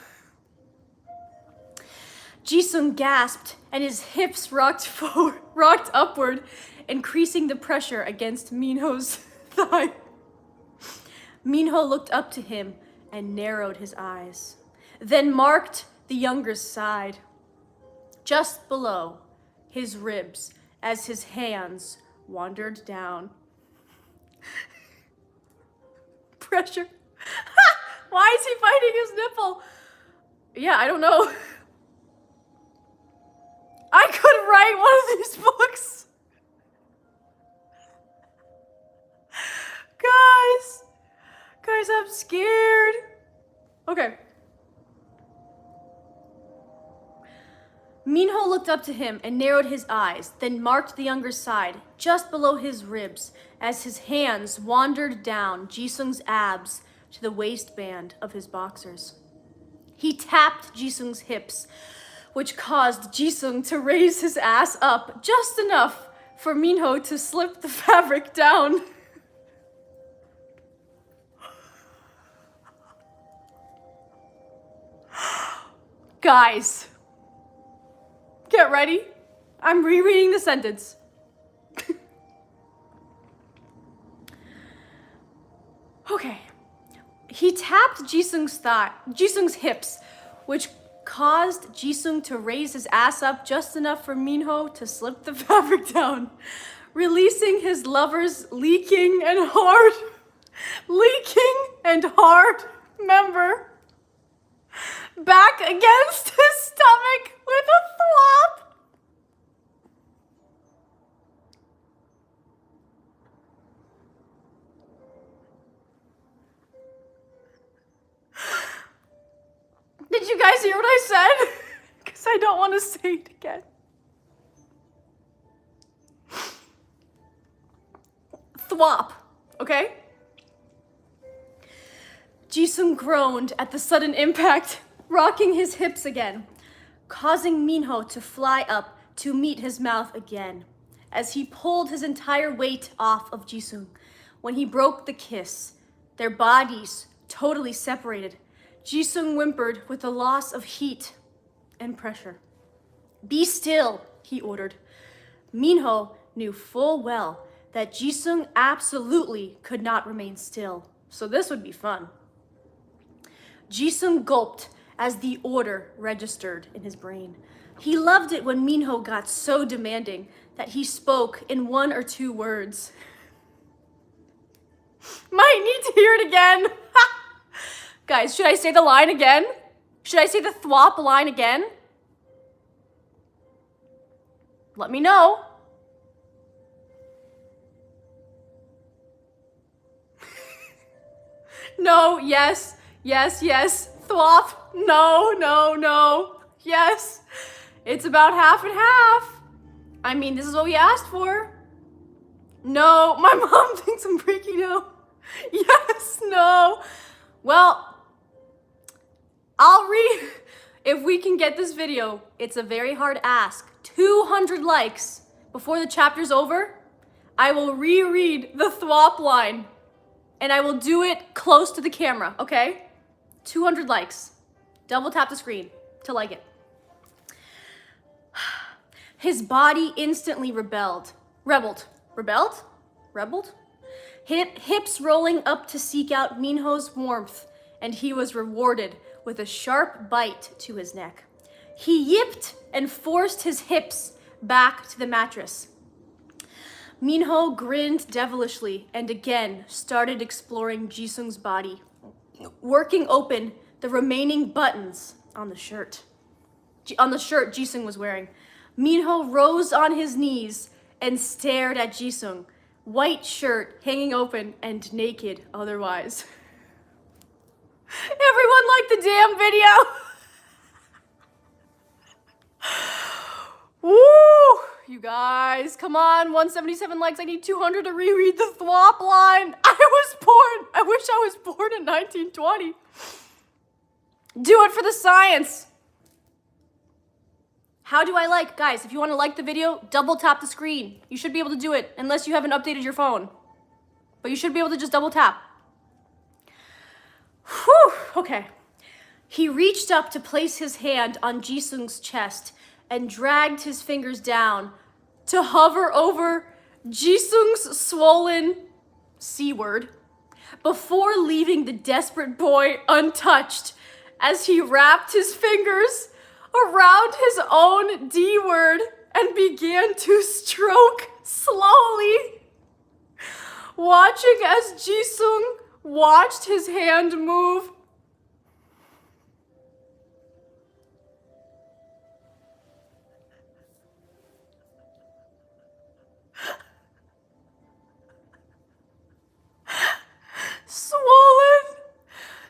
Jisung gasped and his hips rocked upward, increasing the pressure against Minho's thigh. Minho looked up to him and narrowed his eyes, then marked the younger's side, just below his ribs as his hands wandered down. Pressure. Why is he biting his nipple? Yeah, I don't know. I could write one of these books. Guys, I'm scared. Okay. Minho looked up to him and narrowed his eyes, then marked the younger side, just below his ribs, as his hands wandered down Jisung's abs to the waistband of his boxers. He tapped Jisung's hips, which caused Jisung to raise his ass up just enough for Minho to slip the fabric down. Guys, get ready. I'm rereading the sentence. Okay. He tapped Jisung's hips, which caused Jisung to raise his ass up just enough for Minho to slip the fabric down, releasing his lover's leaking and hard member back against his stomach with a thwop. Did you guys hear what I said? Because I don't want to say it again. Thwop, okay? Jisung groaned at the sudden impact, rocking his hips again, causing Minho to fly up to meet his mouth again, as he pulled his entire weight off of Jisung. When he broke the kiss, their bodies totally separated. Jisung whimpered with the loss of heat and pressure. Be still, he ordered. Minho knew full well that Jisung absolutely could not remain still, so this would be fun. Jisung gulped as the order registered in his brain. He loved it when Minho got so demanding that he spoke in 1 or 2 words. Might need to hear it again. Guys, should I say the line again? Should I say the thwop line again? Let me know. No, yes, thwop, no, yes. It's about half and half. I mean, this is what we asked for. No, my mom thinks I'm breaking out. Yes, no. Well, if we can get this video, it's a very hard ask. 200 likes before the chapter's over, I will reread the thwop line and I will do it close to the camera, okay? 200 likes. Double tap the screen to like it. His body instantly rebelled. Hips rolling up to seek out Minho's warmth, and he was rewarded with a sharp bite to his neck. He yipped and forced his hips back to the mattress. Minho grinned devilishly and again started exploring Jisung's body, working open the remaining buttons on the shirt. Jisung was wearing. Minho rose on his knees and stared at Jisung, white shirt hanging open and naked otherwise. Everyone liked the damn video. Woo! You guys, come on, 177 likes. I need 200 to reread the thwop line. I wish I was born in 1920. Do it for the science. How do I like? Guys, if you want to like the video, double tap the screen. You should be able to do it unless you haven't updated your phone. But you should be able to just double tap. Whew, okay. He reached up to place his hand on Jisung's chest and dragged his fingers down to hover over Jisung's swollen C-word before leaving the desperate boy untouched as he wrapped his fingers around his own D-word and began to stroke slowly, watching as Jisung watched his hand move.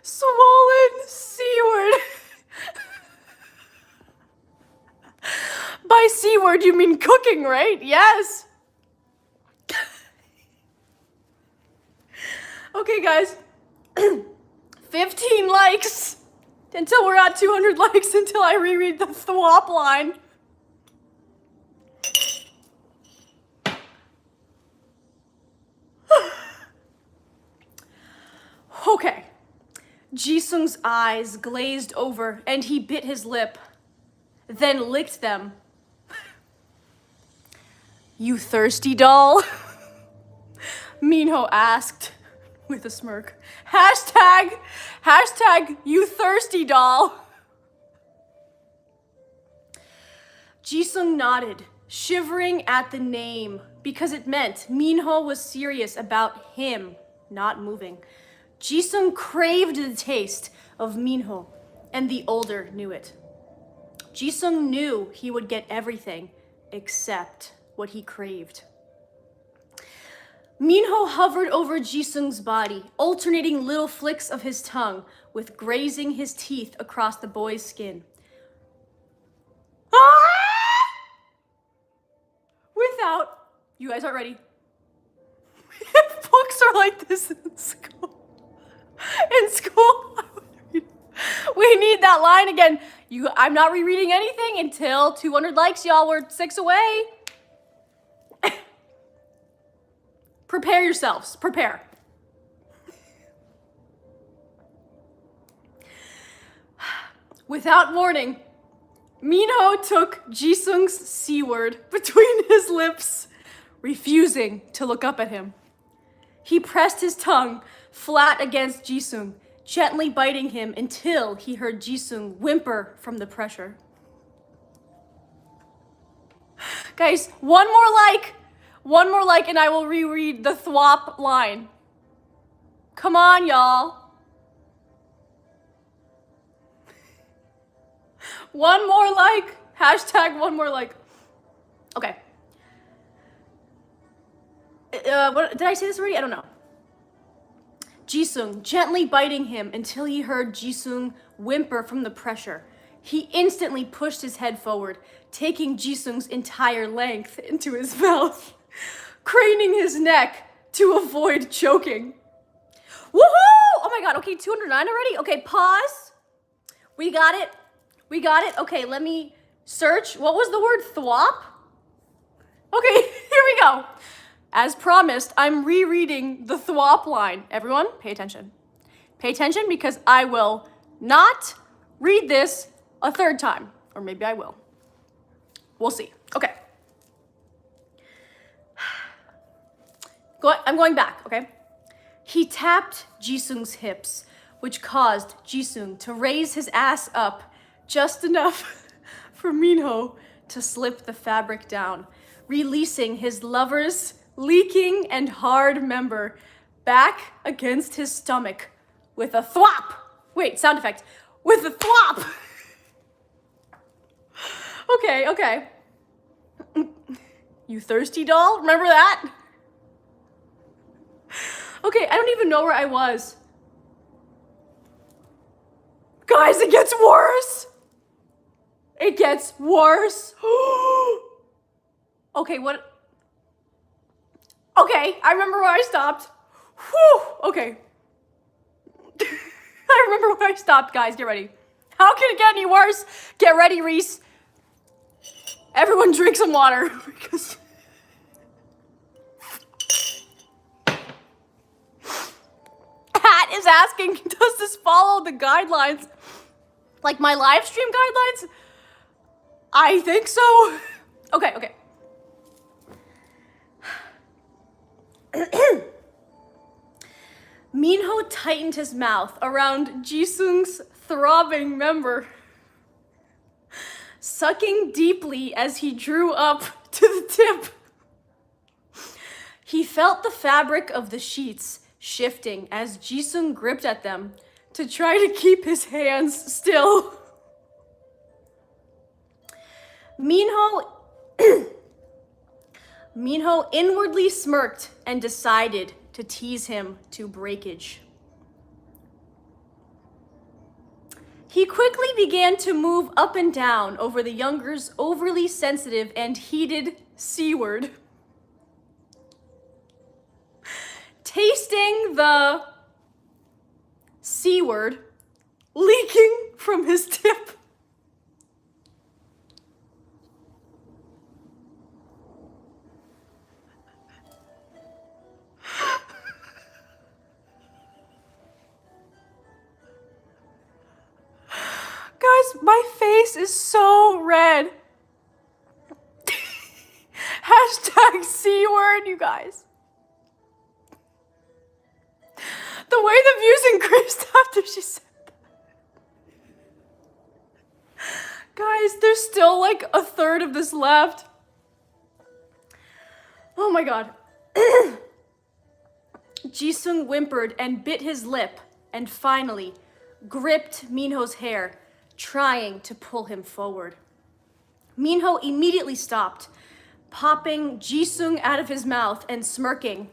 Swollen C-word. By C-word, you mean cooking, right? Yes. Okay, guys. 15 likes until we're at 200 likes until I reread the thwop line. Okay. Jisung's eyes glazed over and he bit his lip, then licked them. You thirsty, doll? Minho asked with a smirk. Hashtag, you thirsty, doll. Jisung nodded, shivering at the name because it meant Minho was serious about him not moving. Jisung craved the taste of Minho, and the older knew it. Jisung knew he would get everything except what he craved. Minho hovered over Jisung's body, alternating little flicks of his tongue with grazing his teeth across the boy's skin. Without, you guys aren't ready. If books are like this in school, we need that line again. I'm not rereading anything until 200 likes, y'all. We're 6 away. Prepare yourselves. Prepare. Without warning, Minho took Jisung's C-word between his lips, refusing to look up at him. He pressed his tongue flat against Jisung, gently biting him until he heard Jisung whimper from the pressure. Guys, one more like and I will reread the thwop line. Come on, y'all. One more like, hashtag one more like. Okay. What, did I say this already? I don't know. Jisung, gently biting him until he heard Jisung whimper from the pressure. He instantly pushed his head forward, taking Jisung's entire length into his mouth, craning his neck to avoid choking. Woohoo! Oh my god, okay, 209 already? Okay, pause. We got it. Okay, let me search. What was the word? Thwop? Okay, here we go. As promised, I'm rereading the thwop line. Everyone, pay attention. Pay attention because I will not read this a third time. Or maybe I will. We'll see. Okay. I'm going back, okay? He tapped Jisung's hips, which caused Jisung to raise his ass up just enough for Minho to slip the fabric down, releasing his lover's leaking and hard member back against his stomach with a thwop. Wait, sound effect. With a thwop. Okay. You thirsty doll? Remember that? Okay, I don't even know where I was. Guys, it gets worse. It gets worse. Okay, what? Okay, I remember where I stopped. Whew, okay. I remember where I stopped, guys. Get ready. How can it get any worse? Get ready, Reese. Everyone drink some water. Because Hat is asking, does this follow the guidelines? Like my live stream guidelines? I think so. Okay. Minho tightened his mouth around Jisung's throbbing member, sucking deeply as he drew up to the tip. He felt the fabric of the sheets shifting as Jisung gripped at them to try to keep his hands still. Minho inwardly smirked and decided to tease him to breakage. He quickly began to move up and down over the younger's overly sensitive and heated C-word, tasting the C-word leaking from his tip. Guys, my face is so red. Hashtag C-word, you guys. The way the views increased after she said that. Guys, there's still like a third of this left. Oh my god. Jisung whimpered and bit his lip and finally gripped Minho's hair, trying to pull him forward. Minho immediately stopped, popping Jisung out of his mouth and smirking.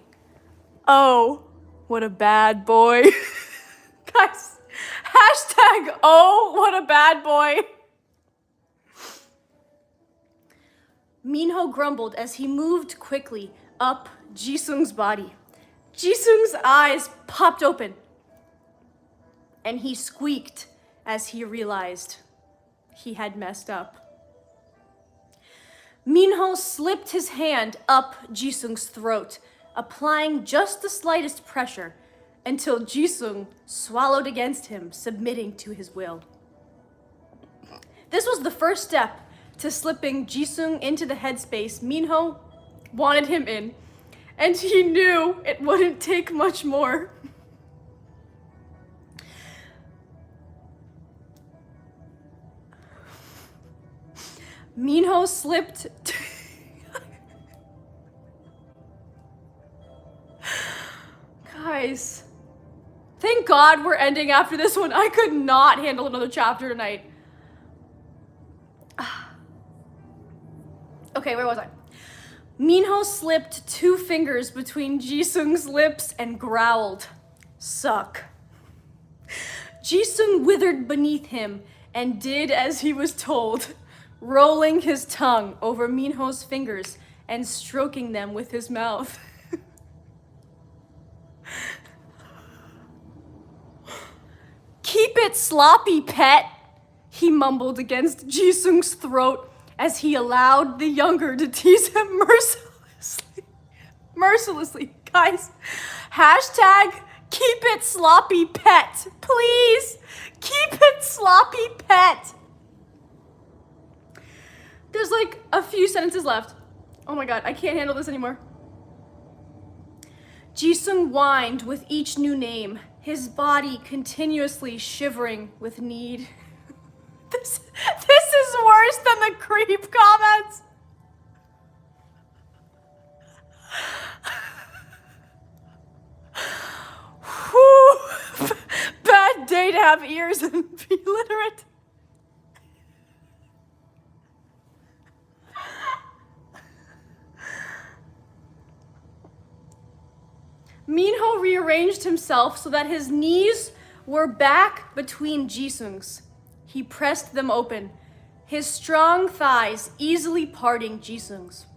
Oh, what a bad boy. Guys, hashtag oh, what a bad boy. Minho grumbled as he moved quickly up Jisung's body. Jisung's eyes popped open, and he squeaked as he realized he had messed up. Minho slipped his hand up Jisung's throat, applying just the slightest pressure until Jisung swallowed against him, submitting to his will. This was the first step to slipping Jisung into the headspace Minho wanted him in, and he knew it wouldn't take much more. Minho slipped. Guys, thank God we're ending after this one. I could not handle another chapter tonight. Okay, where was I? Minho slipped 2 fingers between Jisung's lips and growled, "Suck." Jisung withered beneath him and did as he was told, rolling his tongue over Minho's fingers and stroking them with his mouth. "Keep it sloppy, pet," he mumbled against Jisung's throat as he allowed the younger to tease him mercilessly. Guys, hashtag keep it sloppy, pet. Please, keep it sloppy, pet. There's like a few sentences left. Oh my god, I can't handle this anymore. Jisung whined with each new name, his body continuously shivering with need. This is worse worse than the creep comments. Whew. Bad day to have ears and be literate. Minho rearranged himself so that his knees were back between Jisung's. He pressed them open, his strong thighs easily parting Jisung's.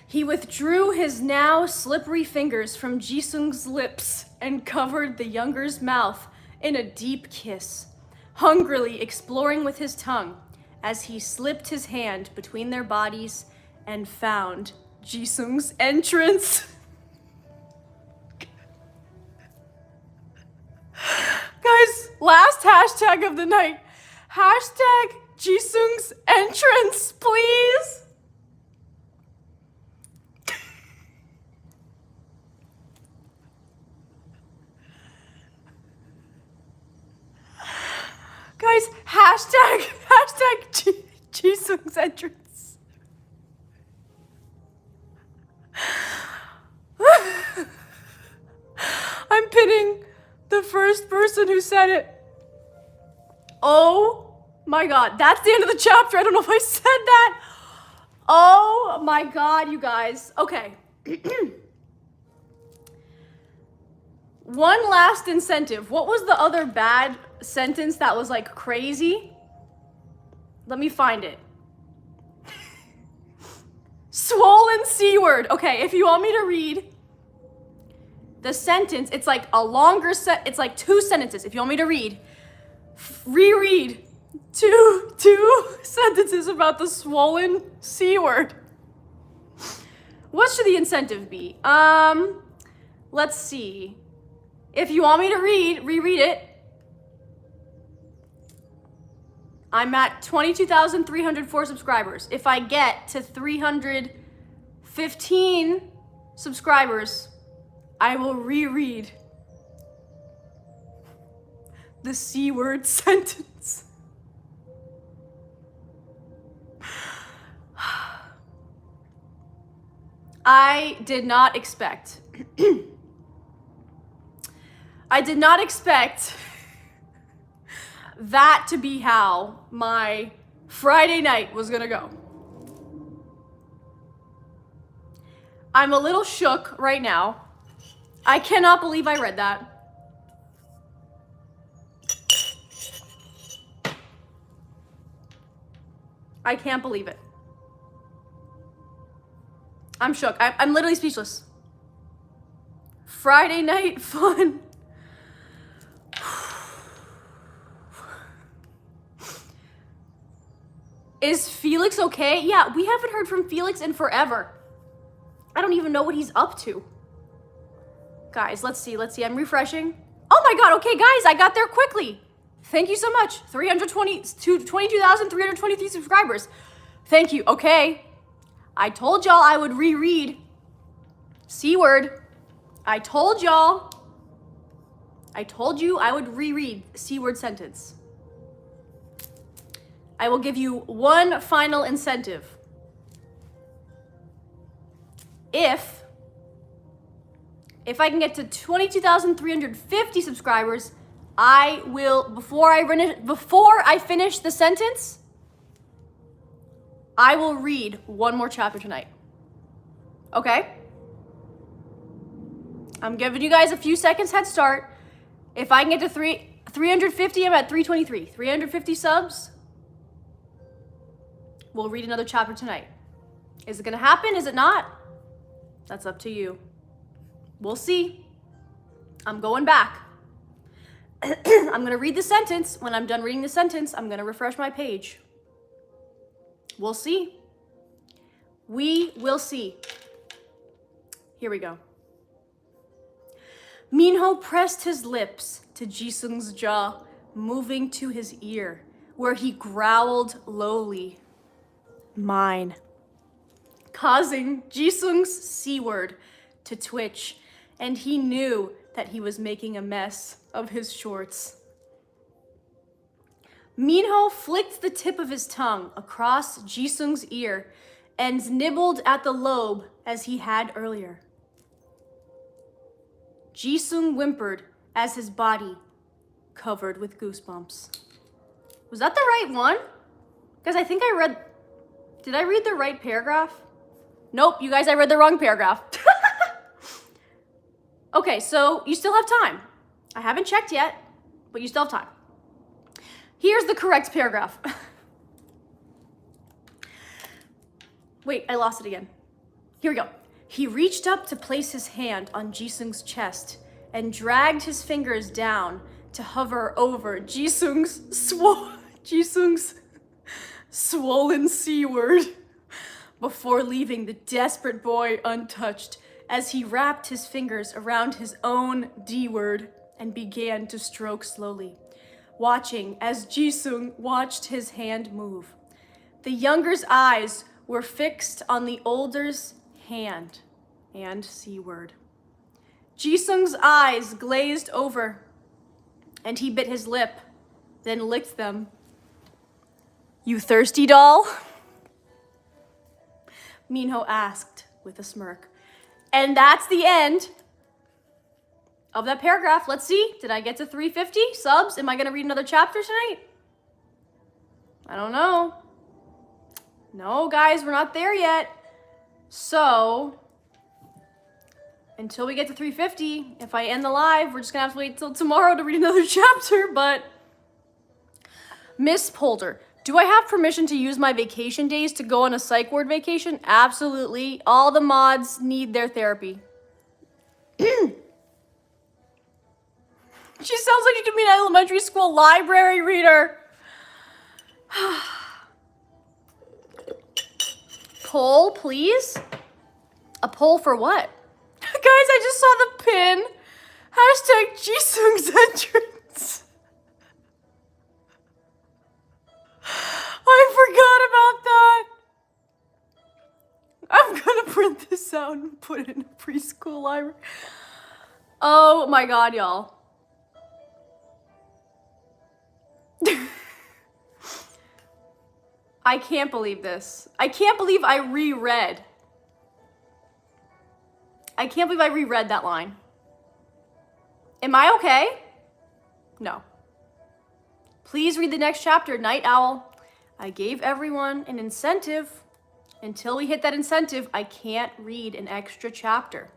He withdrew his now slippery fingers from Jisung's lips and covered the younger's mouth in a deep kiss, hungrily exploring with his tongue as he slipped his hand between their bodies and found Jisung's entrance. Guys, last hashtag of the night. Hashtag Jisung's entrance, please. Guys, hashtag Jisung's entrance. I'm pinning the first person who said it. Oh my God, that's the end of the chapter. I don't know if I said that. Oh my God, you guys. Okay. One last incentive. What was the other bad sentence that was like crazy? Let me find it. Swollen C word. Okay, if you want me to read the sentence, it's like a longer it's like 2 sentences. If you want me to reread two sentences about the swollen C word. What should the incentive be? Let's see. If you want me to reread it. I'm at 22,304 subscribers. If I get to 315 subscribers, I will reread the C word sentence. I did not expect that to be how my Friday night was gonna go. I'm a little shook right now. I cannot believe I read that. I can't believe it. I'm shook. I'm literally speechless. Friday night fun. Is Felix okay? Yeah, we haven't heard from Felix in forever. I don't even know what he's up to. Guys, let's see. I'm refreshing. Oh my God, okay, guys, I got there quickly. Thank you so much. 22,323 subscribers. Thank you, okay. I told y'all I would reread C word. I told you I would reread C word sentence. I will give you one final incentive. If I can get to 22,350 subscribers, I will, before I finish the sentence, I will read one more chapter tonight. Okay? I'm giving you guys a few seconds head start. If I can get to 350, I'm at 323. 350 subs, we'll read another chapter tonight. Is it gonna happen? Is it not? That's up to you. We'll see. I'm going back. I'm gonna read the sentence. When I'm done reading the sentence, I'm gonna refresh my page. We'll see. We will see. Here we go. Minho pressed his lips to Jisung's jaw, moving to his ear, where he growled lowly, "Mine," causing Jisung's C word to twitch, and he knew that he was making a mess of his shorts. Minho flicked the tip of his tongue across Jisung's ear and nibbled at the lobe as he had earlier. Jisung whimpered as his body covered with goosebumps. Was that the right one? Guys, I think I read... Did I read the right paragraph? Nope, you guys, I read the wrong paragraph. Okay, so you still have time. I haven't checked yet, but you still have time. Here's the correct paragraph. Wait, I lost it again. Here we go. He reached up to place his hand on Jisung's chest and dragged his fingers down to hover over Jisung's swollen C word before leaving the desperate boy untouched as he wrapped his fingers around his own D word and began to stroke slowly, watching as Jisung watched his hand move. The younger's eyes were fixed on the older's hand and C word. Jisung's eyes glazed over and he bit his lip, then licked them. "You thirsty, doll?" Minho asked with a smirk. And that's the end of that paragraph. Let's see, did I get to 350 subs? Am I gonna read another chapter tonight? I don't know. No, guys, we're not there yet. So, until we get to 350, if I end the live, we're just gonna have to wait till tomorrow to read another chapter, but... Miss Polder, do I have permission to use my vacation days to go on a psych ward vacation? Absolutely. All the mods need their therapy. She sounds like she could be an elementary school library reader. Poll, please? A poll for what? Guys, I just saw the pin. Hashtag Jisung's entrance. I forgot about that. I'm gonna print this out and put it in a preschool library. Oh my god, y'all. I can't believe this. I can't believe I reread. I can't believe I reread that line. Am I okay? No. Please read the next chapter, Night Owl. I gave everyone an incentive. Until we hit that incentive, I can't read an extra chapter.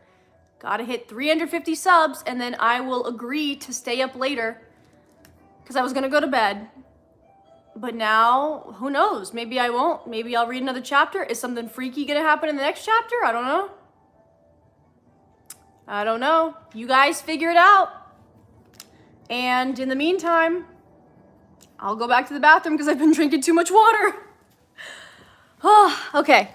Gotta hit 350 subs, and then I will agree to stay up later. Because I was gonna go to bed. But now, who knows? Maybe I won't. Maybe I'll read another chapter. Is something freaky gonna happen in the next chapter? I don't know. I don't know. You guys figure it out. And in the meantime, I'll go back to the bathroom because I've been drinking too much water. Oh, okay.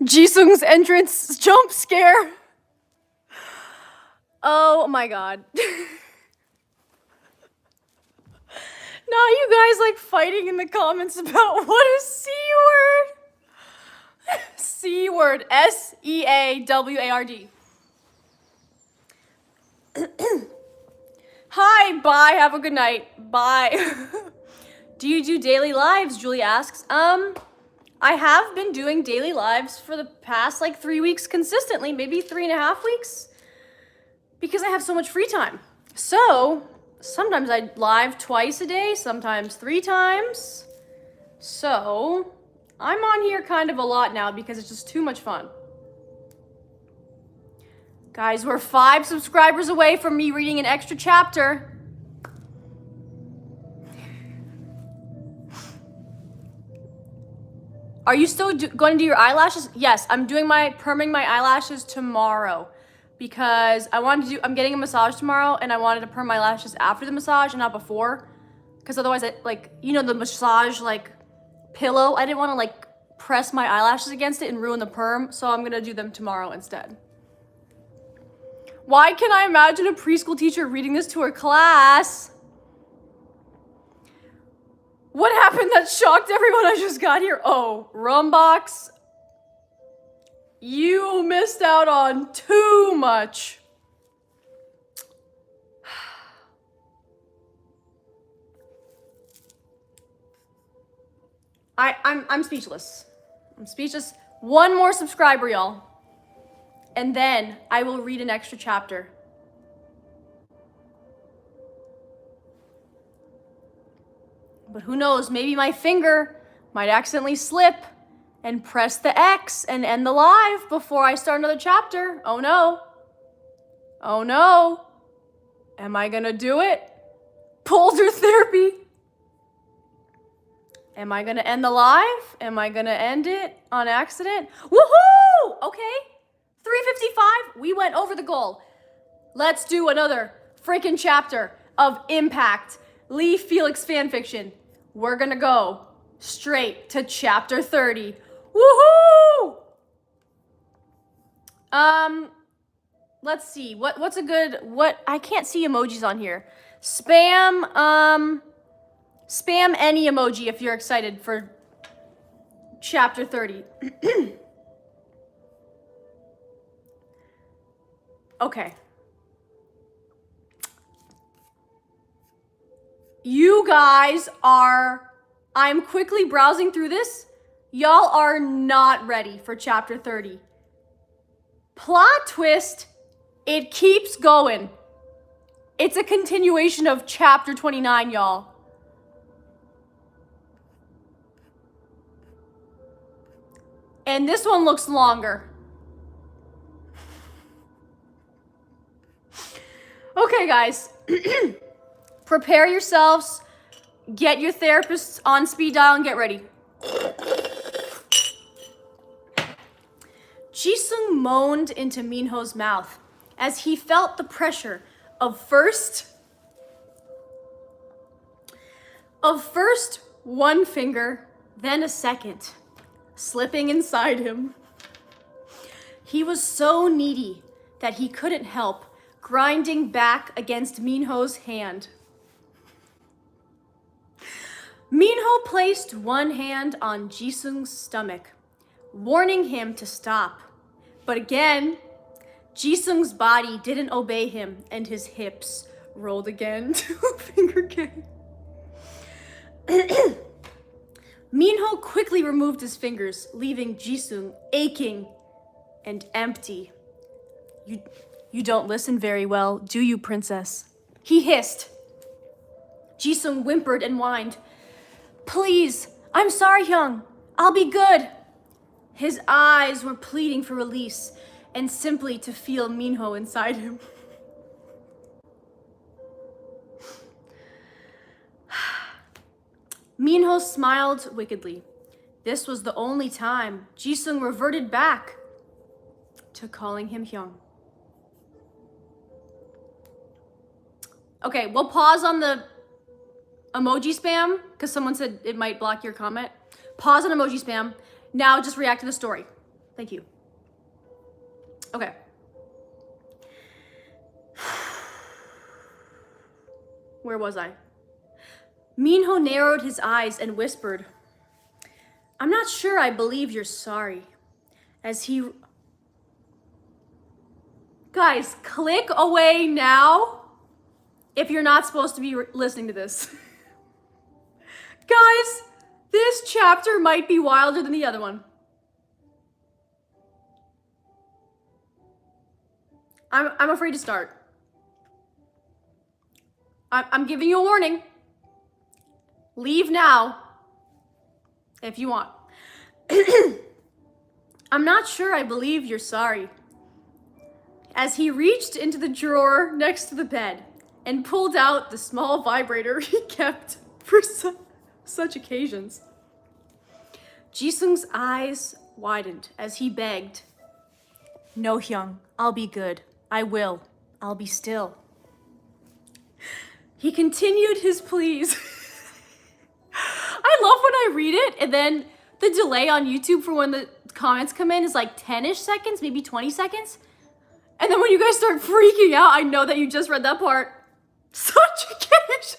Jisung's entrance jump scare. Oh my god. Now you guys like fighting in the comments about what is C-word. C-word. S-E-A-W-A-R-D. Hi, bye, have a good night. Bye. Do you do daily lives? Julie asks. I have been doing daily lives for the past like 3 weeks consistently, maybe 3.5 weeks, because I have so much free time. So sometimes I live twice a day, sometimes 3 times. So I'm on here kind of a lot now because it's just too much fun. Guys, we're 5 subscribers away from me reading an extra chapter. Are you still going to do your eyelashes? Yes, I'm perming my eyelashes tomorrow because I'm getting a massage tomorrow and I wanted to perm my lashes after the massage and not before, because otherwise the massage pillow, I didn't want to press my eyelashes against it and ruin the perm, so I'm gonna do them tomorrow instead. Why can I imagine a preschool teacher reading this to her class? What happened that shocked everyone? I just got here? Oh, Rumbox. You missed out on too much. I'm speechless. I'm speechless. 1 more subscriber, y'all. And then I will read an extra chapter. But who knows, maybe my finger might accidentally slip and press the X and end the live before I start another chapter. Oh no. Oh no. Am I gonna do it? Polder therapy. Am I gonna end the live? Am I gonna end it on accident? Woohoo! Okay. 3:55, we went over the goal. Let's do another freaking chapter of Impact, Lee Felix fanfiction. We're gonna go straight to chapter 30. Woohoo! Let's see, what's a good, I can't see emojis on here. Spam any emoji if you're excited for chapter 30. Okay. You guys I'm quickly browsing through this. Y'all are not ready for chapter 30. Plot twist, it keeps going. It's a continuation of chapter 29, y'all. And this one looks longer. Okay, guys. Prepare yourselves. Get your therapists on speed dial and get ready. Jisung moaned into Minho's mouth as he felt the pressure of first one finger, then a second, slipping inside him. He was so needy that he couldn't help grinding back against Minho's hand. Minho placed one hand on Jisung's stomach, warning him to stop. But again, Jisung's body didn't obey him and his hips rolled again to a finger game. Minho quickly removed his fingers, leaving Jisung aching and empty. You don't listen very well, do you, princess? He hissed. Jisung whimpered and whined. Please, I'm sorry, Hyung. I'll be good. His eyes were pleading for release and simply to feel Minho inside him. Minho smiled wickedly. This was the only time Jisung reverted back to calling him Hyung. Okay, we'll pause on the emoji spam because someone said it might block your comment. Pause on emoji spam. Now just react to the story. Thank Thank you. Okay. Where was I? Minho narrowed his eyes and whispered, "I'm not sure I believe you're sorry." As he... Guys, click away now if you're not supposed to be listening to this. Guys, this chapter might be wilder than the other one. I'm afraid to start. I'm giving you a warning. Leave now if you want. I'm not sure I believe you're sorry. As he reached into the drawer next to the bed and pulled out the small vibrator he kept for such occasions. Jisung's eyes widened as he begged, "No, Hyung, I'll be good. I will. I'll be still." He continued his pleas. I love when I read it and then the delay on YouTube for when the comments come in is like 10-ish seconds, maybe 20 seconds. And then when you guys start freaking out, I know that you just read that part. Such occasions.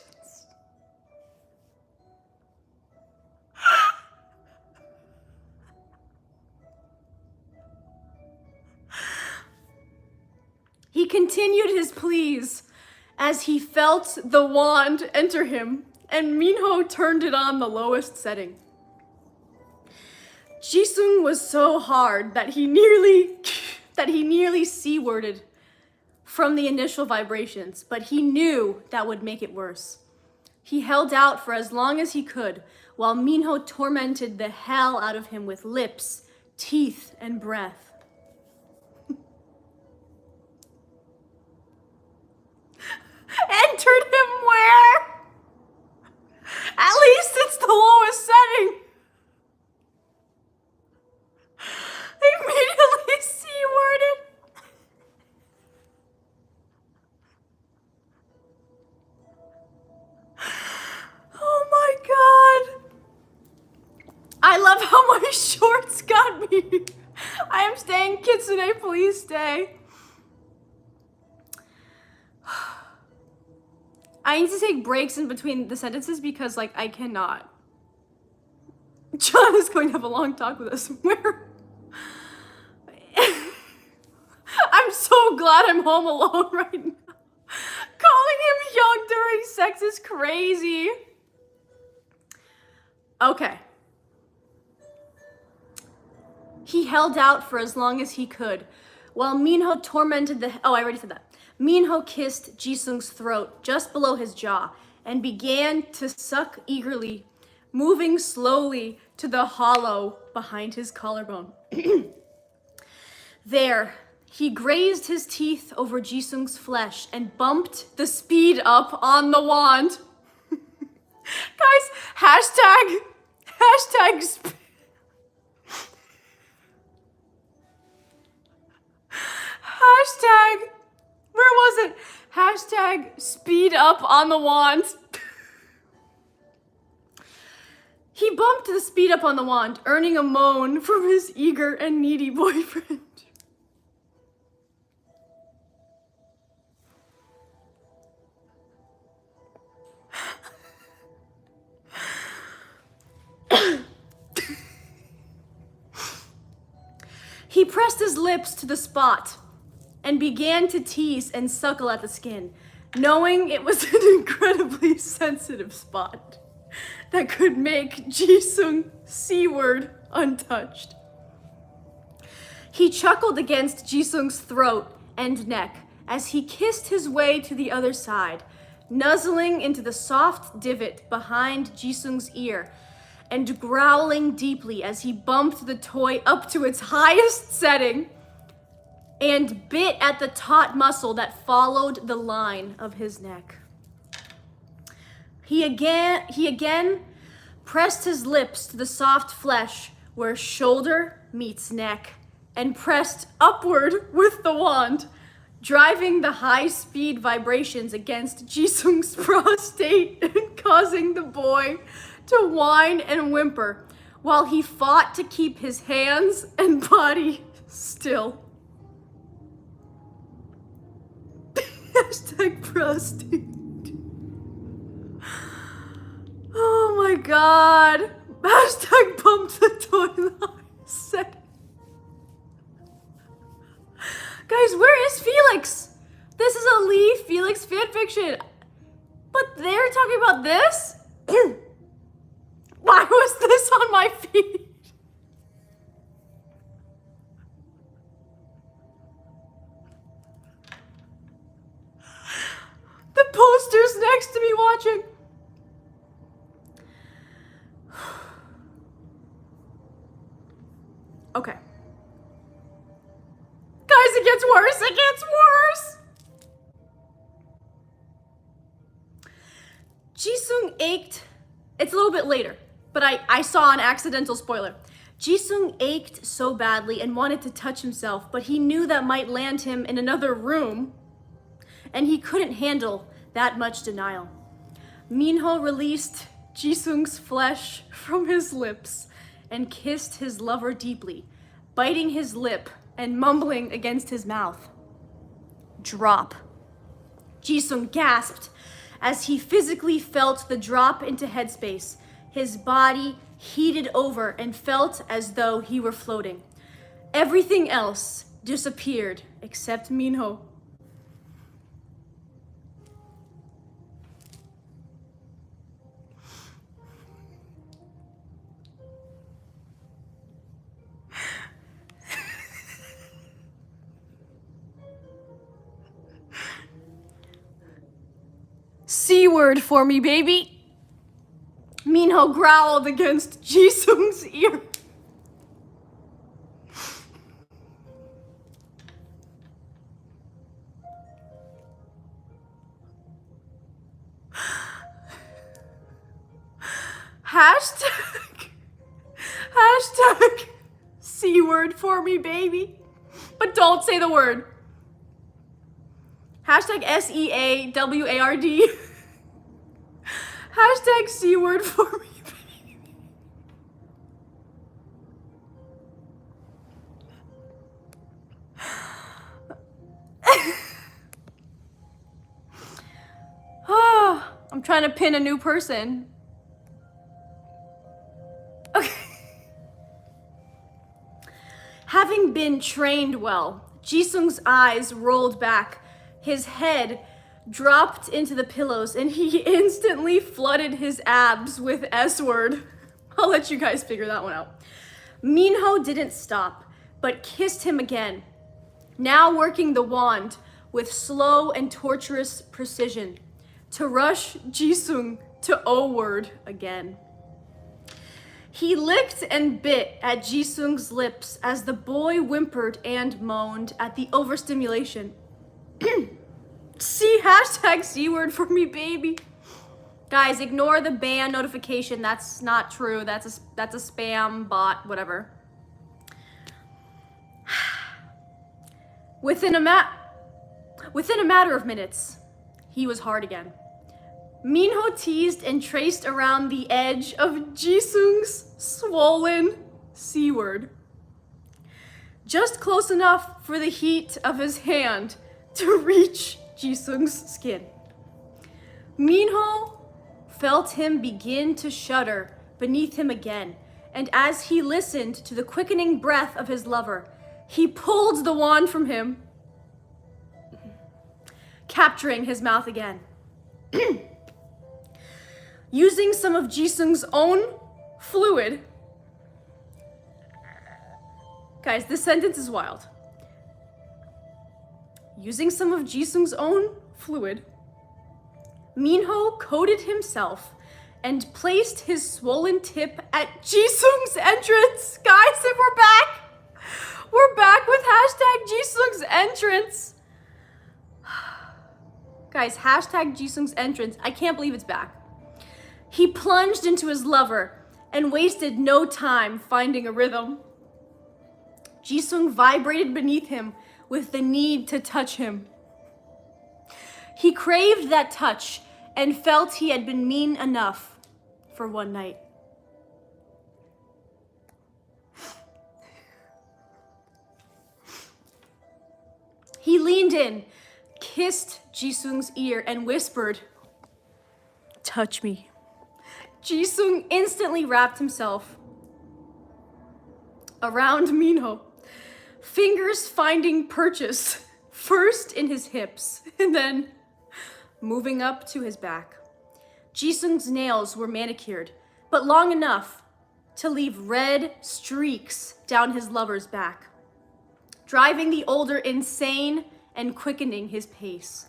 He continued his pleas as he felt the wand enter him, and Minho turned it on the lowest setting. Jisung was so hard that he nearly C-worded from the initial vibrations, but he knew that would make it worse. He held out for as long as he could, while Minho tormented the hell out of him with lips, teeth, and breath. Entered him where? At least it's the lowest setting. Immediately C-worded. Oh my god. I love how my shorts got me. I am staying, Kitsune, please stay. I need to take breaks in between the sentences because, like, I cannot. John is going to have a long talk with us. Where? I'm so glad I'm home alone right now. Calling him young during sex is crazy. Okay. He held out for as long as he could, while Minho tormented the... Oh, I already said that. Minho kissed Jisung's throat just below his jaw and began to suck eagerly, moving slowly to the hollow behind his collarbone. There, he grazed his teeth over Jisung's flesh and bumped the speed up on the wand. Guys, hashtag, where was it? Hashtag speed up on the wand. He bumped the speed up on the wand, earning a moan from his eager and needy boyfriend. He pressed his lips to the spot and began to tease and suckle at the skin, knowing it was an incredibly sensitive spot that could make Jisung C-word untouched. He chuckled against Jisung's throat and neck as he kissed his way to the other side, nuzzling into the soft divot behind Jisung's ear and growling deeply as he bumped the toy up to its highest setting and bit at the taut muscle that followed the line of his neck. He again pressed his lips to the soft flesh where shoulder meets neck and pressed upward with the wand, driving the high-speed vibrations against Jisung's prostate and causing the boy to whine and whimper, while he fought to keep his hands and body still. Hashtag prostitute. Oh my god. Hashtag bump the toilet. Guys, where is Felix? This is a Lee Felix fanfiction. But they're talking about this? Why was this on my feed? The poster's next to me watching. Okay. Guys, it gets worse. It gets worse. Jisung ached. It's a little bit later, but I saw an accidental spoiler. Jisung ached so badly and wanted to touch himself, but he knew that might land him in another room, and he couldn't handle that much denial. Minho released Jisung's flesh from his lips and kissed his lover deeply, biting his lip and mumbling against his mouth. Drop. Jisung gasped as he physically felt the drop into headspace. His body heated over and felt as though he were floating. Everything else disappeared except Minho. C-word for me, baby. Minho growled against Jisung's ear. Hashtag C-word for me, baby. But don't say the word. Hashtag SEAWARD. Hashtag C-word for me, baby. I'm trying to pin a new person. Okay. Having been trained well, Jisung's eyes rolled back. His head dropped into the pillows and he instantly flooded his abs with S-word. I'll let you guys figure that one out. Minho didn't stop, but kissed him again, now working the wand with slow and torturous precision to rush Jisung to O-word again. He licked and bit at Jisung's lips as the boy whimpered and moaned at the overstimulation. See hashtag C-word for me, baby. Guys, ignore the ban notification. That's not true. That's a spam bot, whatever. Within a matter of minutes, he was hard again. Minho teased and traced around the edge of Jisung's swollen C-word. Just close enough for the heat of his hand to reach Jisung's skin. Minho felt him begin to shudder beneath him again, and as he listened to the quickening breath of his lover, he pulled the wand from him, capturing his mouth again. Using some of Jisung's own fluid. Guys, this sentence is wild. Using some of Jisung's own fluid, Minho coated himself and placed his swollen tip at Jisung's entrance. Guys, and we're back. We're back with hashtag Jisung's entrance. Guys, hashtag Jisung's entrance. I can't believe it's back. He plunged into his lover and wasted no time finding a rhythm. Jisung vibrated beneath him with the need to touch him. He craved that touch and felt he had been mean enough for one night. He leaned in, kissed Jisung's ear, and whispered, "Touch me." Jisung instantly wrapped himself around Minho, fingers finding purchase first in his hips and then moving up to his back. Jisung's nails were manicured, but long enough to leave red streaks down his lover's back, driving the older insane and quickening his pace.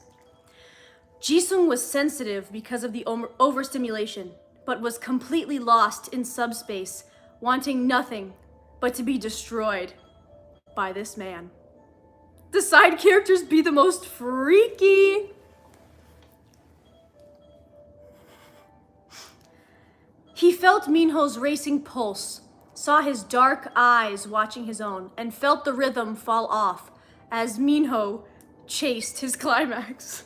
Jisung was sensitive because of the overstimulation, but was completely lost in subspace, wanting nothing but to be destroyed by this man. The side characters be the most freaky. He felt Minho's racing pulse, saw his dark eyes watching his own, and felt the rhythm fall off as Minho chased his climax.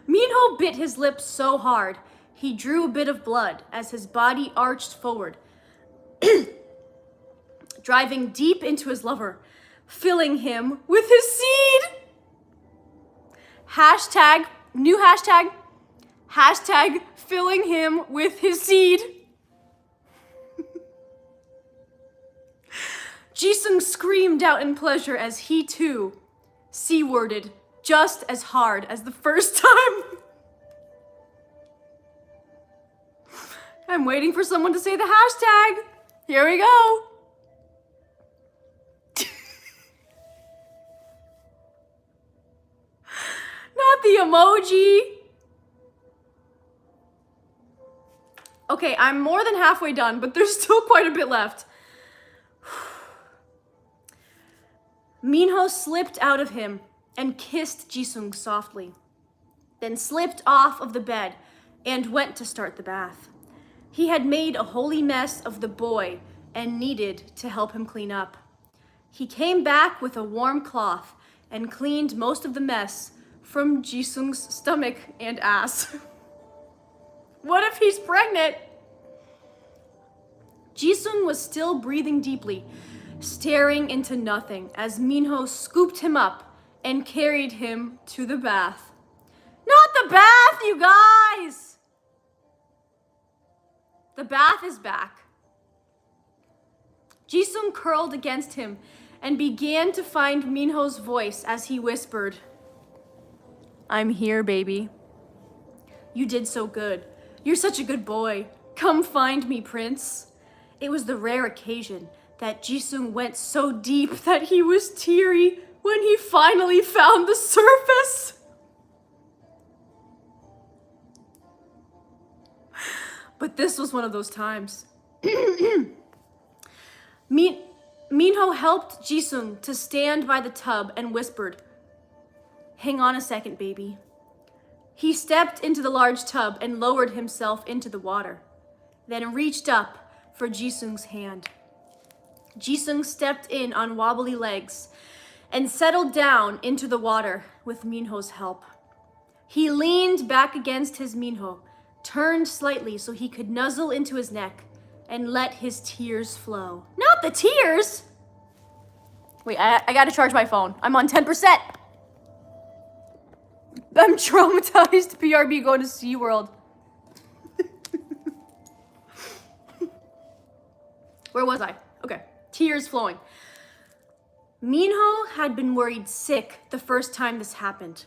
Minho bit his lips so hard, he drew a bit of blood as his body arched forward, driving deep into his lover, filling him with his seed. New hashtag, filling him with his seed. Jisung screamed out in pleasure as he too C-worded just as hard as the first time. I'm waiting for someone to say the hashtag. Here we go. Not the emoji. Okay, I'm more than halfway done, but there's still quite a bit left. Minho slipped out of him and kissed Jisung softly, then slipped off of the bed and went to start the bath. He had made a holy mess of the boy and needed to help him clean up. He came back with a warm cloth and cleaned most of the mess from Jisung's stomach and ass. What if he's pregnant? Jisung was still breathing deeply, staring into nothing as Minho scooped him up and carried him to the bath. Not the bath, you guys! The bath is back. Jisung curled against him and began to find Minho's voice as he whispered, "I'm here, baby. You did so good. You're such a good boy. Come find me, prince." It was the rare occasion that Jisung went so deep that he was teary when he finally found the surface. But this was one of those times. Minho helped Jisung to stand by the tub and whispered, "Hang on a second, baby." He stepped into the large tub and lowered himself into the water, then reached up for Jisung's hand. Jisung stepped in on wobbly legs and settled down into the water with Minho's help. He leaned back against his Minho, turned slightly so he could nuzzle into his neck, and let his tears flow. Not the tears! Wait, I gotta charge my phone. I'm on 10%. I'm traumatized. BRB going to SeaWorld. Where was I? Okay, tears flowing. Minho had been worried sick the first time this happened,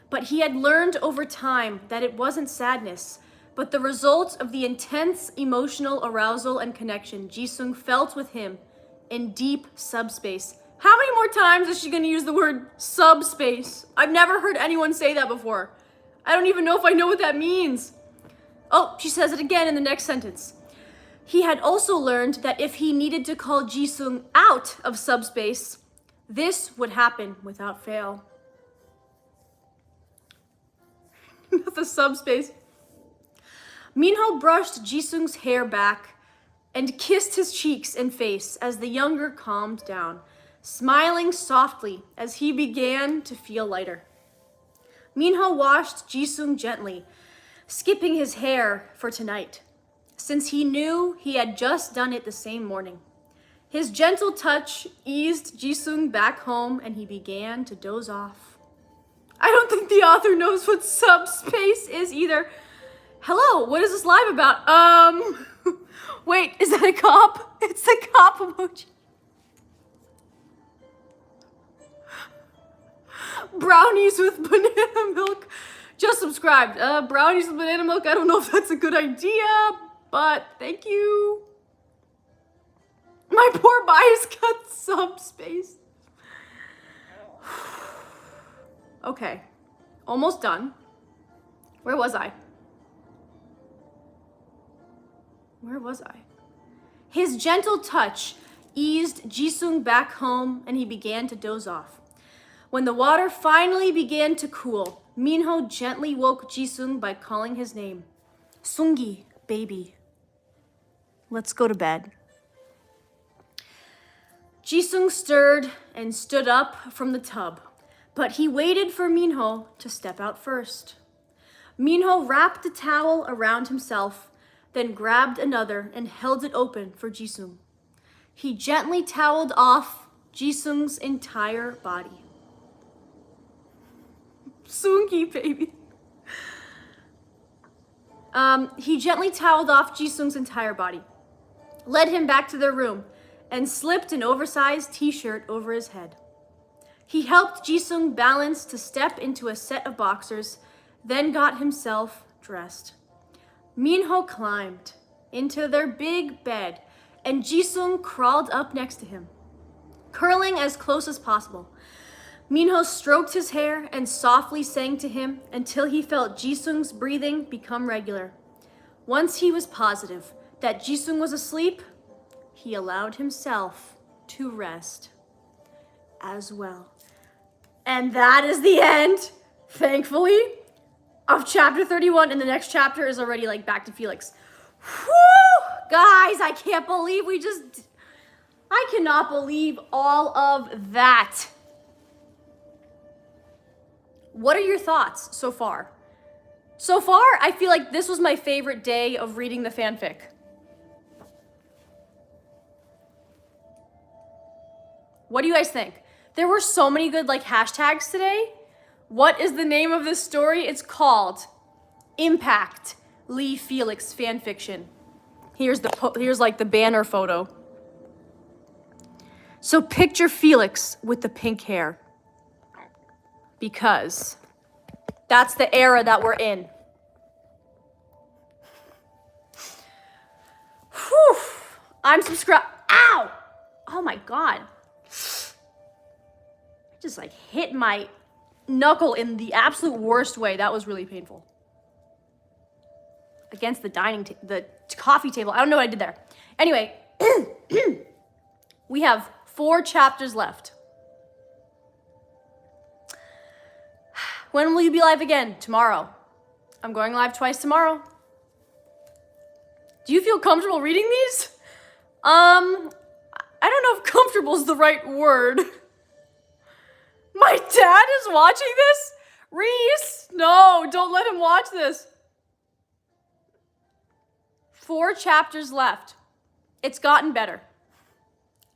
but he had learned over time that it wasn't sadness, but the result of the intense emotional arousal and connection Jisung felt with him in deep subspace. How many more times is she gonna use the word subspace? I've never heard anyone say that before. I don't even know if I know what that means. Oh, she says it again in the next sentence. He had also learned that if he needed to call Jisung out of subspace, this would happen without fail. The subspace. Minho brushed Jisung's hair back and kissed his cheeks and face as the younger calmed down, smiling softly as he began to feel lighter. Minho washed Jisung gently, skipping his hair for tonight, since he knew he had just done it the same morning. His gentle touch eased Jisung back home and he began to doze off. I don't think the author knows what subspace is either. Hello, what is this live about? Wait, is that a cop? It's the cop emoji. Brownies with banana milk. Just subscribed. Brownies with banana milk. I don't know if that's a good idea, but thank you. My poor bias got subspace. Okay, almost done. Where was I? His gentle touch eased Jisung back home and he began to doze off. When the water finally began to cool, Minho gently woke Jisung by calling his name. Sungi, baby. Let's go to bed. Jisung stirred and stood up from the tub, but he waited for Minho to step out first. Minho wrapped the towel around himself, then grabbed another and held it open for Jisung. He gently toweled off Jisung's entire body. Sungi, baby. He gently toweled off Jisung's entire body, led him back to their room, and slipped an oversized t-shirt over his head. He helped Jisung balance to step into a set of boxers, then got himself dressed. Minho climbed into their big bed, and Jisung crawled up next to him, curling as close as possible. Minho stroked his hair and softly sang to him until he felt Jisung's breathing become regular. Once he was positive that Jisung was asleep, he allowed himself to rest as well. And that is the end, thankfully, of chapter 31, and the next chapter is already like back to FELIX. Whew! Guys, I can't believe I cannot believe all of that. What are your thoughts so far? So far, I feel like this was my favorite day of reading the fanfic. What do you guys think? There were so many good like hashtags today. What is the name of this story? It's called Impact Lee FELIX Fanfiction. Here's like the banner photo. So picture FELIX with the pink hair, because that's the era that we're in. Whew. I'm subscribed. Ow! Oh my God. I just like hit my knuckle in the absolute worst way. That was really painful. Against the coffee table. I don't know what I did there. Anyway, we have 4 chapters left. When will you be live again? Tomorrow. I'm going live twice tomorrow. Do you feel comfortable reading these? I don't know if comfortable is the right word. My dad is watching this? Reese, no, don't let him watch this. 4 chapters left. It's gotten better.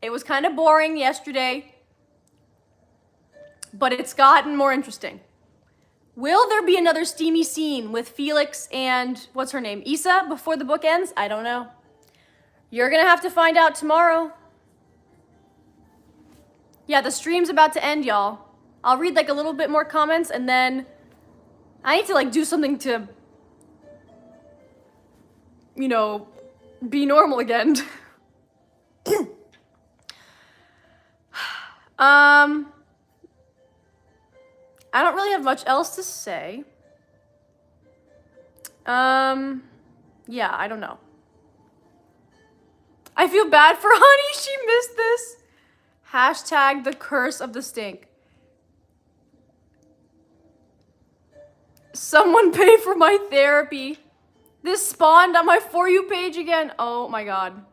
It was kind of boring yesterday, but it's gotten more interesting. Will there be another steamy scene with FELIX and, what's her name, Issa before the book ends? I don't know. You're gonna have to find out tomorrow. Yeah, the stream's about to end, y'all. I'll read like a little bit more comments and then I need to like do something to, you know, be normal again. I don't really have much else to say. Yeah, I don't know. I feel bad for Honey, she missed this. Hashtag the curse of the stink. Someone pay for my therapy. This spawned on my For You page again. Oh my God.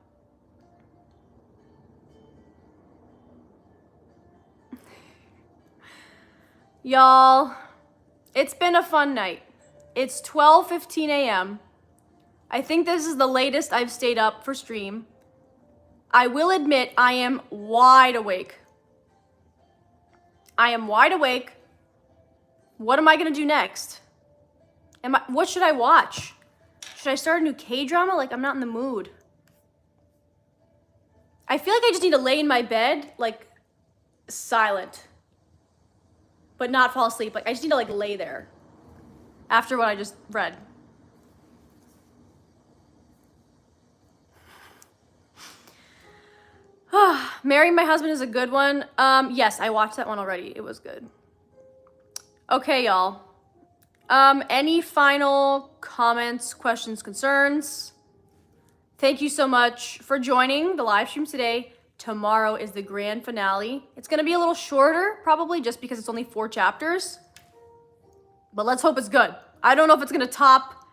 Y'all, it's been a fun night. It's 12:15 a.m. I think this is the latest I've stayed up for stream. I will admit I am wide awake. I am wide awake, What am I gonna do next? What should I watch? Should I start a new K-drama? Like, I'm not in the mood. I feel like I just need to lay in my bed, like, silent. But not fall asleep. Like, I just need to, like, lay there. After what I just read. Marrying My Husband is a good one. Yes, I watched that one already. It was good. Okay, y'all. Any final comments, questions, concerns? Thank you so much for joining the live stream today. Tomorrow is the grand finale. It's gonna be a little shorter, probably just because it's only 4 chapters. But let's hope it's good. I don't know if it's gonna top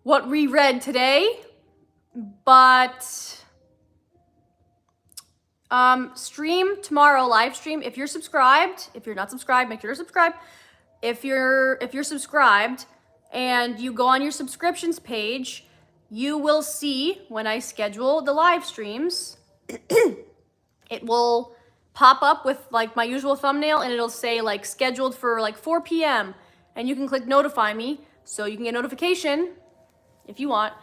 what we read today, but stream tomorrow, live stream. If you're subscribed, if you're not subscribed, make sure you're subscribed. If you're subscribed and you go on your subscriptions page, you will see when I schedule the live streams, it will pop up with like my usual thumbnail and it'll say like scheduled for like 4 p.m. and you can click notify me so you can get notification if you want.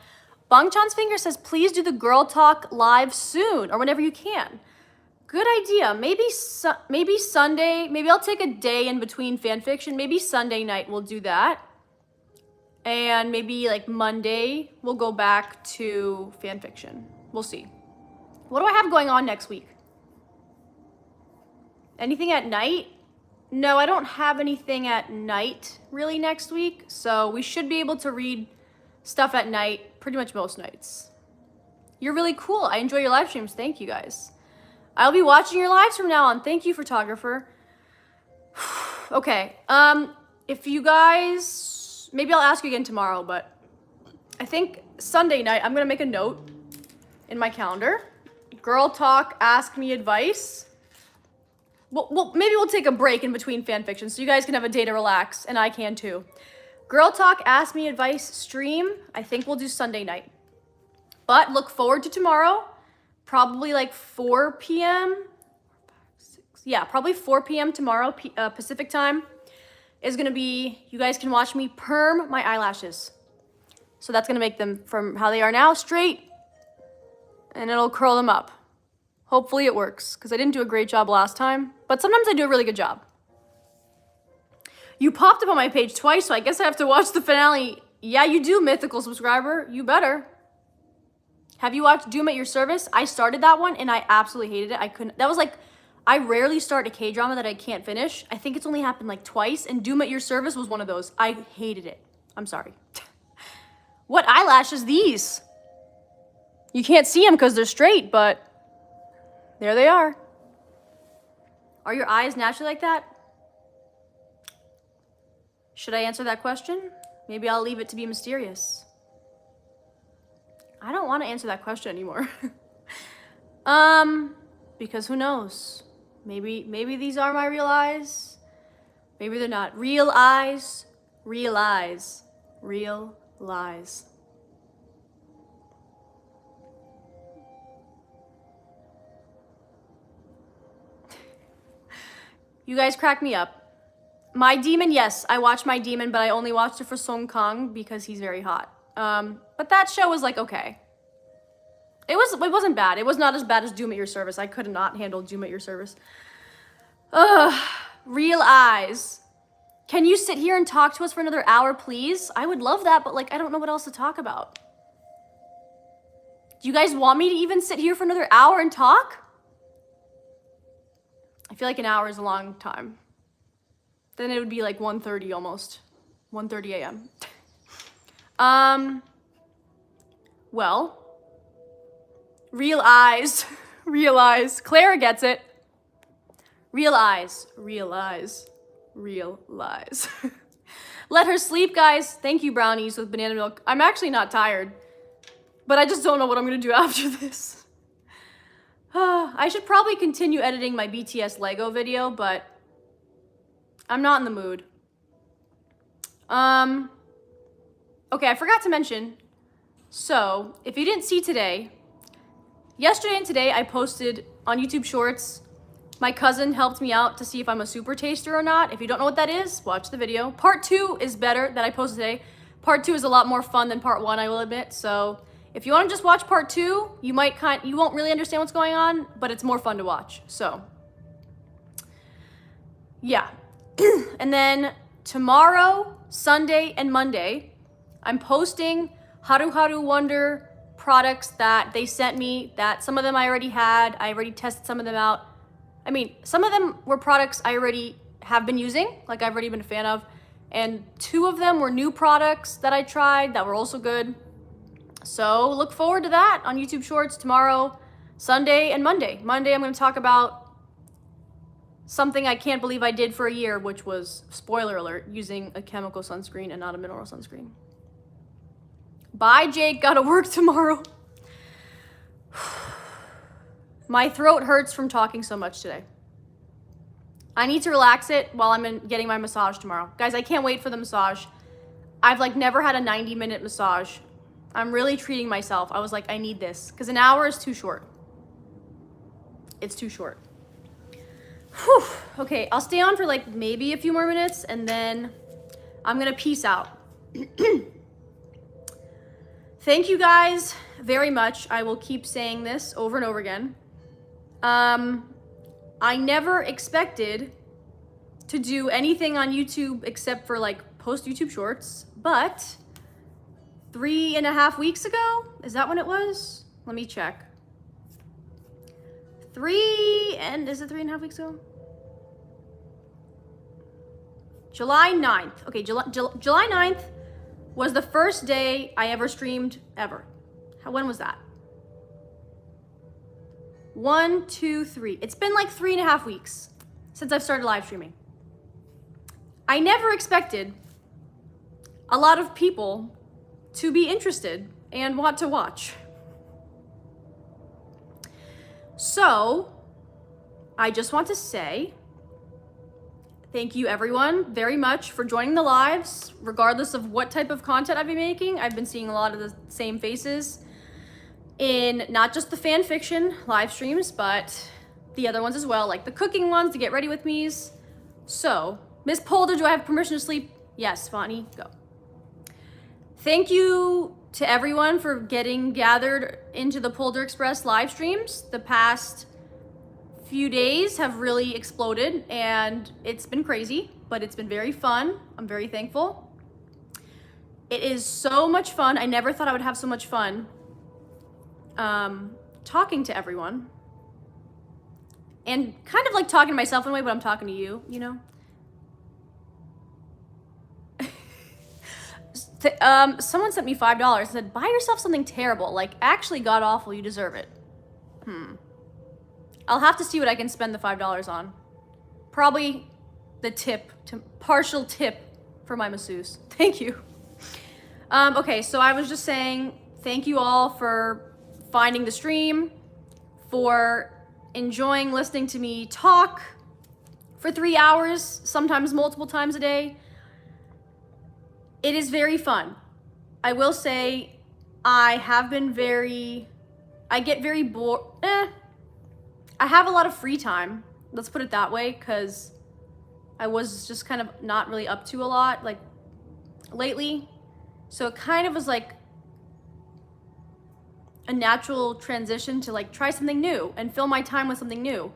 Bangchan's Finger says, please do the Girl Talk live soon or whenever you can. Good idea. Maybe Sunday, maybe I'll take a day in between fanfiction. Maybe Sunday night we'll do that. And maybe like Monday we'll go back to fanfiction. We'll see. What do I have going on next week? Anything at night? No, I don't have anything at night really next week. So we should be able to read stuff at night pretty much most nights. You're really cool. I enjoy your live streams. Thank you guys. I'll be watching your lives from now on. Thank you, photographer. Okay. If you guys, maybe I'll ask you again tomorrow, but I think Sunday night, I'm gonna make a note in my calendar. Girl Talk, ask me advice. Well, maybe we'll take a break in between fanfiction so you guys can have a day to relax, and I can too. Girl Talk, ask me advice stream. I think we'll do Sunday night. But look forward to tomorrow. Probably like 4 p.m. Yeah, probably 4 p.m. tomorrow, Pacific time, is gonna be, you guys can watch me perm my eyelashes. So that's gonna make them from how they are now straight, and it'll curl them up. Hopefully it works, because I didn't do a great job last time, but sometimes I do a really good job. You popped up on my page twice, so I guess I have to watch the finale. Yeah, you do, mythical subscriber. You better. Have you watched Doom at Your Service? I started that one and I absolutely hated it. I couldn't, that was like, I rarely start a K-drama that I can't finish. I think it's only happened like twice, and Doom at Your Service was one of those. I hated it. I'm sorry. What eyelashes these? You can't see them because they're straight, but there they are. Are your eyes naturally like that? Should I answer that question? Maybe I'll leave it to be mysterious. I don't want to answer that question anymore. Because who knows? Maybe these are my real eyes. Maybe they're not. Real eyes, real eyes, real lies. You guys crack me up. My Demon, yes, I watched My Demon, but I only watched it for Song Kang because he's very hot. But that show was like, okay. It wasn't bad. It was not as bad as Doom at Your Service. I could not handle Doom at Your Service. Real eyes. Can you sit here and talk to us for another hour, please? I would love that, but like, I don't know what else to talk about. Do you guys want me to even sit here for another hour and talk? I feel like an hour is a long time. Then it would be like 1:30 almost. 1:30 a.m. Well, real eyes, real eyes. Clara gets it. Real eyes, real eyes, real lies. Let her sleep, guys. Thank you, brownies with banana milk. I'm actually not tired, but I just don't know what I'm gonna do after this. I should probably continue editing my BTS Lego video, but I'm not in the mood. Okay, I forgot to mention. So, if you didn't see today, yesterday and today I posted on YouTube Shorts My cousin helped me out to see if I'm a super taster or not. If you don't know what that is, watch the video. Part 2 is better that I posted today. Part 2 is a lot more fun than part 1, I will admit. So if you want to just watch part 2, you won't really understand what's going on, but it's more fun to watch. So yeah. And then tomorrow, Sunday, and Monday, I'm posting Haru Wonder products that they sent me, that some of them I already had. I already tested some of them out. I mean, some of them were products I already have been using, like I've already been a fan of. And 2 of them were new products that I tried that were also good. So look forward to that on YouTube Shorts tomorrow, Sunday, and Monday. Monday, I'm going to talk about something I can't believe I did for a year, which was, spoiler alert, using a chemical sunscreen and not a mineral sunscreen. Bye, Jake. Gotta work tomorrow. My throat hurts from talking so much today. I need to relax it while I'm getting my massage tomorrow. Guys, I can't wait for the massage. I've like never had a 90-minute massage. I'm really treating myself. I was like, I need this because an hour is too short. It's too short. Whew. Okay, I'll stay on for like maybe a few more minutes and then I'm gonna peace out. Thank you guys very much. I will keep saying this over and over again. I never expected to do anything on YouTube except for like post YouTube Shorts, but 3.5 weeks ago, is that when it was? Let me check. Is it 3.5 weeks ago? July 9th. Okay, July 9th was the first day I ever streamed ever. When was that? 1, 2, 3. It's been like 3.5 weeks since I've started live streaming. I never expected a lot of people to be interested and want to watch. So, I just want to say thank you everyone very much for joining the lives, regardless of what type of content I've been making. I've been seeing a lot of the same faces in not just the fan fiction live streams, but the other ones as well, like the cooking ones, to get ready with me's. So, Miss Polder, do I have permission to sleep? Yes, Fonny, go. Thank you to everyone for getting gathered into the Polder Express live streams. The past few days have really exploded and it's been crazy, but it's been very fun. I'm very thankful. It is so much fun. I never thought I would have so much fun talking to everyone and kind of like talking to myself in a way, but I'm talking to you, you know? Someone sent me $5 and said, buy yourself something terrible, like actually god awful, you deserve it. I'll have to see what I can spend the $5 on. Probably the partial tip for my masseuse. Thank you. Okay, so I was just saying thank you all for finding the stream, for enjoying listening to me talk for 3 hours, sometimes multiple times a day. It is very fun. I will say I get very bored. I have a lot of free time. Let's put it that way, because I was just kind of not really up to a lot like lately. So it kind of was like a natural transition to like try something new and fill my time with something new,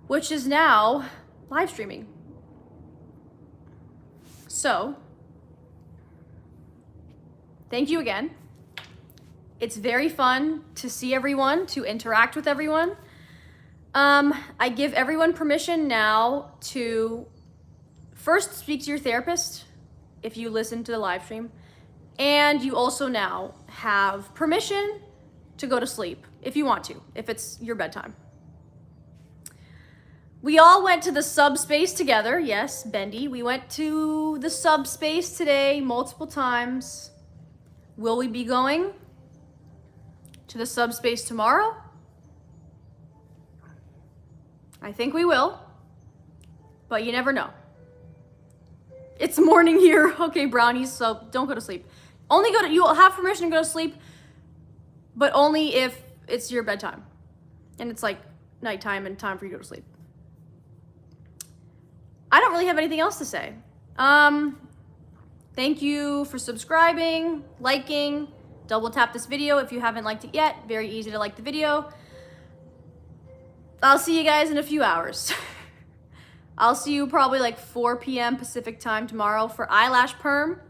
which is now live streaming. So thank you again. It's very fun to see everyone, to interact with everyone. I give everyone permission now to first speak to your therapist if you listen to the live stream. And you also now have permission to go to sleep if you want to, if it's your bedtime. We all went to the subspace together. Yes, Bendy. We went to the subspace today multiple times. Will we be going to the subspace tomorrow? I think we will, but you never know. It's morning here. Okay, brownies, so don't go to sleep. You'll have permission to go to sleep, but only if it's your bedtime. And it's like nighttime and time for you to go to sleep. I don't really have anything else to say. Thank you for subscribing, liking, double tap this video if you haven't liked it yet. Very easy to like the video. I'll see you guys in a few hours. I'll see you probably like 4 p.m. Pacific time tomorrow for eyelash perm.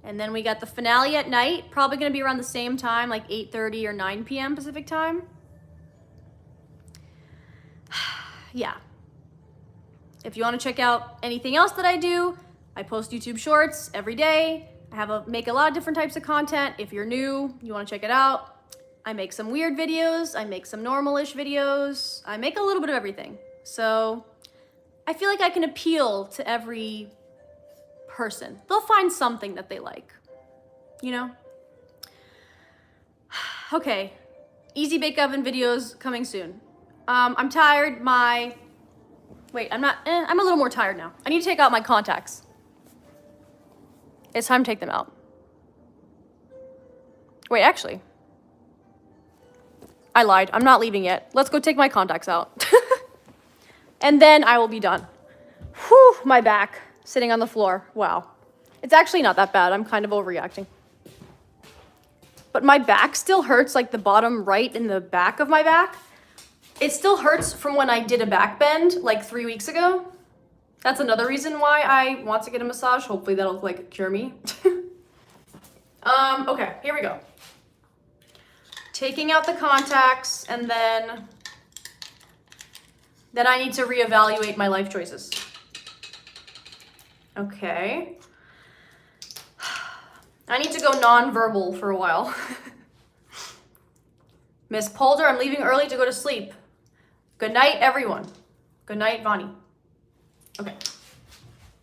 And then we got the finale at night, probably gonna be around the same time, like 8:30 or 9 p.m. Pacific time. Yeah. If you wanna check out anything else that I do, I post YouTube shorts every day. I make a lot of different types of content. If you're new, you wanna check it out. I make some weird videos, I make some normal-ish videos. I make a little bit of everything. So I feel like I can appeal to every person. They'll find something that they like, you know? Okay, easy bake oven videos coming soon. I'm tired, wait, I'm a little more tired now. I need to take out my contacts. It's time to take them out. Wait, actually, I lied, I'm not leaving yet. Let's go take my contacts out. And then I will be done. Whew, my back. Sitting on the floor. Wow. It's actually not that bad. I'm kind of overreacting. But my back still hurts, like the bottom right in the back of my back. It still hurts from when I did a back bend like 3 weeks ago. That's another reason why I want to get a massage. Hopefully that'll like cure me. Okay, here we go. Taking out the contacts, and then I need to reevaluate my life choices. Okay. I need to go non-verbal for a while. Miss Polder, I'm leaving early to go to sleep. Good night, everyone. Good night, Vani. Okay.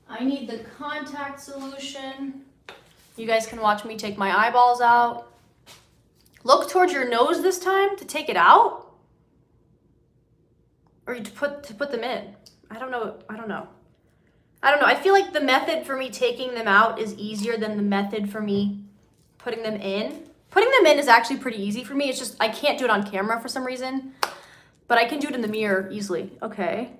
I need the contact solution. You guys can watch me take my eyeballs out. Look towards your nose this time to take it out? Or to put them in? I don't know. I feel like the method for me taking them out is easier than the method for me putting them in. Putting them in is actually pretty easy for me. It's just I can't do it on camera for some reason, but I can do it in the mirror easily. Okay.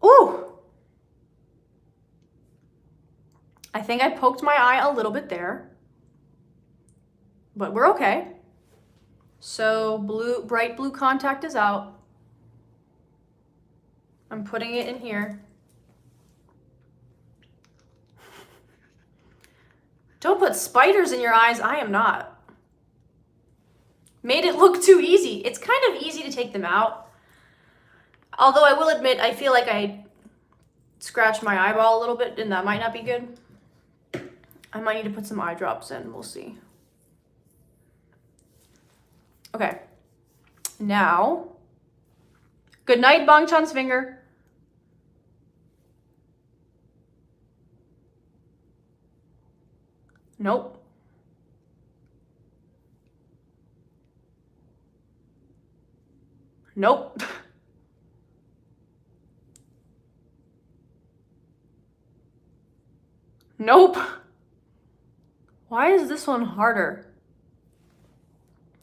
Ooh. I think I poked my eye a little bit there, but we're okay. So bright blue contact is out. I'm putting it in here. Don't put spiders in your eyes. I am not. Made it look too easy. It's kind of easy to take them out. Although I will admit, I feel like I scratched my eyeball a little bit, and that might not be good. I might need to put some eye drops in. We'll see. Okay. Now, good night, Bang Chan's finger. Nope. Nope. Nope. Why is this one harder?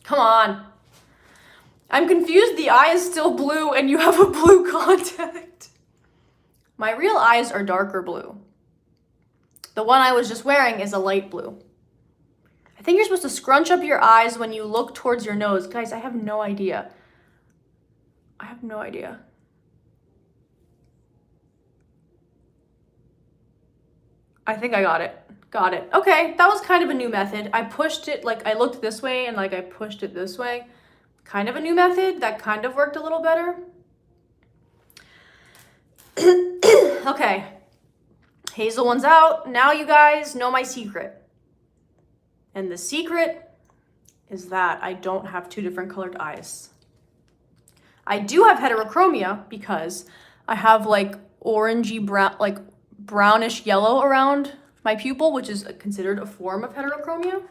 Come on. I'm confused. The eye is still blue and you have a blue contact. My real eyes are darker blue. The one I was just wearing is a light blue. I think you're supposed to scrunch up your eyes when you look towards your nose. Guys, I have no idea. I have no idea. I think I got it. Got it. Okay, that was kind of a new method. I pushed it, like I looked this way and like I pushed it this way. Kind of a new method. That kind of worked a little better. Okay. Hazel one's out. Now you guys know my secret. And the secret is that I don't have two different colored eyes. I do have heterochromia because I have like orangey brown, like brownish yellow around my pupil, which is considered a form of heterochromia.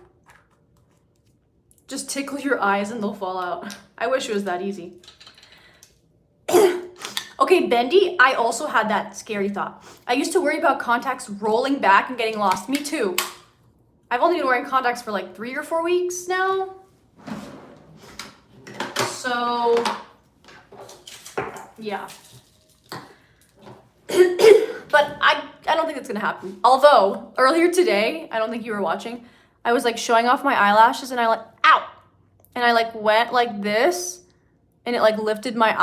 Just tickle your eyes and they'll fall out. I wish it was that easy. Okay, bendy, I also had that scary thought. I used to worry about contacts rolling back and getting lost. Me too. I've only been wearing contacts for like 3 or 4 weeks now. So, yeah. But I don't think it's gonna happen. Although, earlier today, I don't think you were watching, I was like showing off my eyelashes and I like, ow! And I like went like this and it like lifted my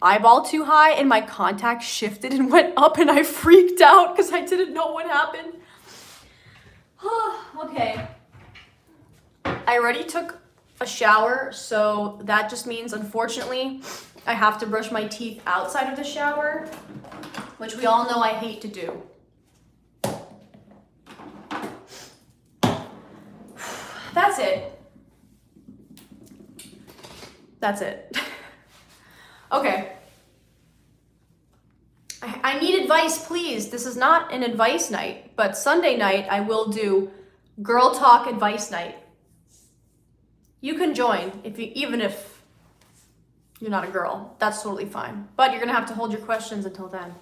eyeball too high and my contact shifted and went up and I freaked out because I didn't know what happened. Okay. I already took a shower, so that just means, unfortunately, I have to brush my teeth outside of the shower, which we all know I hate to do. That's it. That's it. Okay. I need advice, please. This is not an advice night, but Sunday night I will do girl talk advice night. You can join even if you're not a girl. That's totally fine. But you're gonna have to hold your questions until then.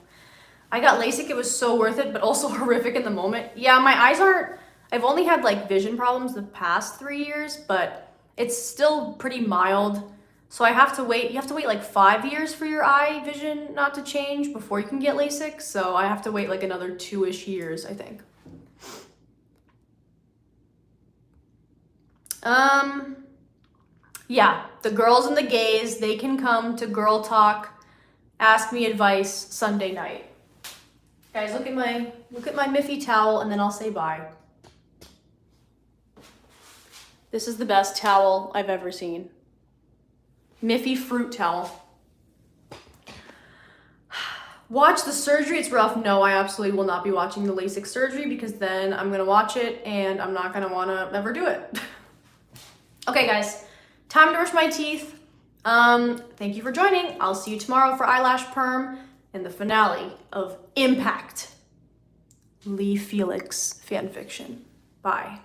I got LASIK. It was so worth it, but also horrific in the moment. Yeah, my eyes aren't. I've only had like vision problems the past 3 years, but it's still pretty mild. So I have to wait. You have to wait like 5 years for your eye vision not to change before you can get LASIK. So I have to wait like another 2-ish years, I think. Yeah, the girls and the gays, they can come to Girl Talk, ask me advice Sunday night. Guys, look at my Miffy towel and then I'll say bye. This is the best towel I've ever seen. Miffy fruit towel. Watch the surgery, it's rough. No, I absolutely will not be watching the LASIK surgery because then I'm gonna watch it and I'm not gonna wanna ever do it. Okay, guys. Time to brush my teeth. Thank you for joining. I'll see you tomorrow for eyelash perm and the finale of Impact. Lee Felix fanfiction. Bye.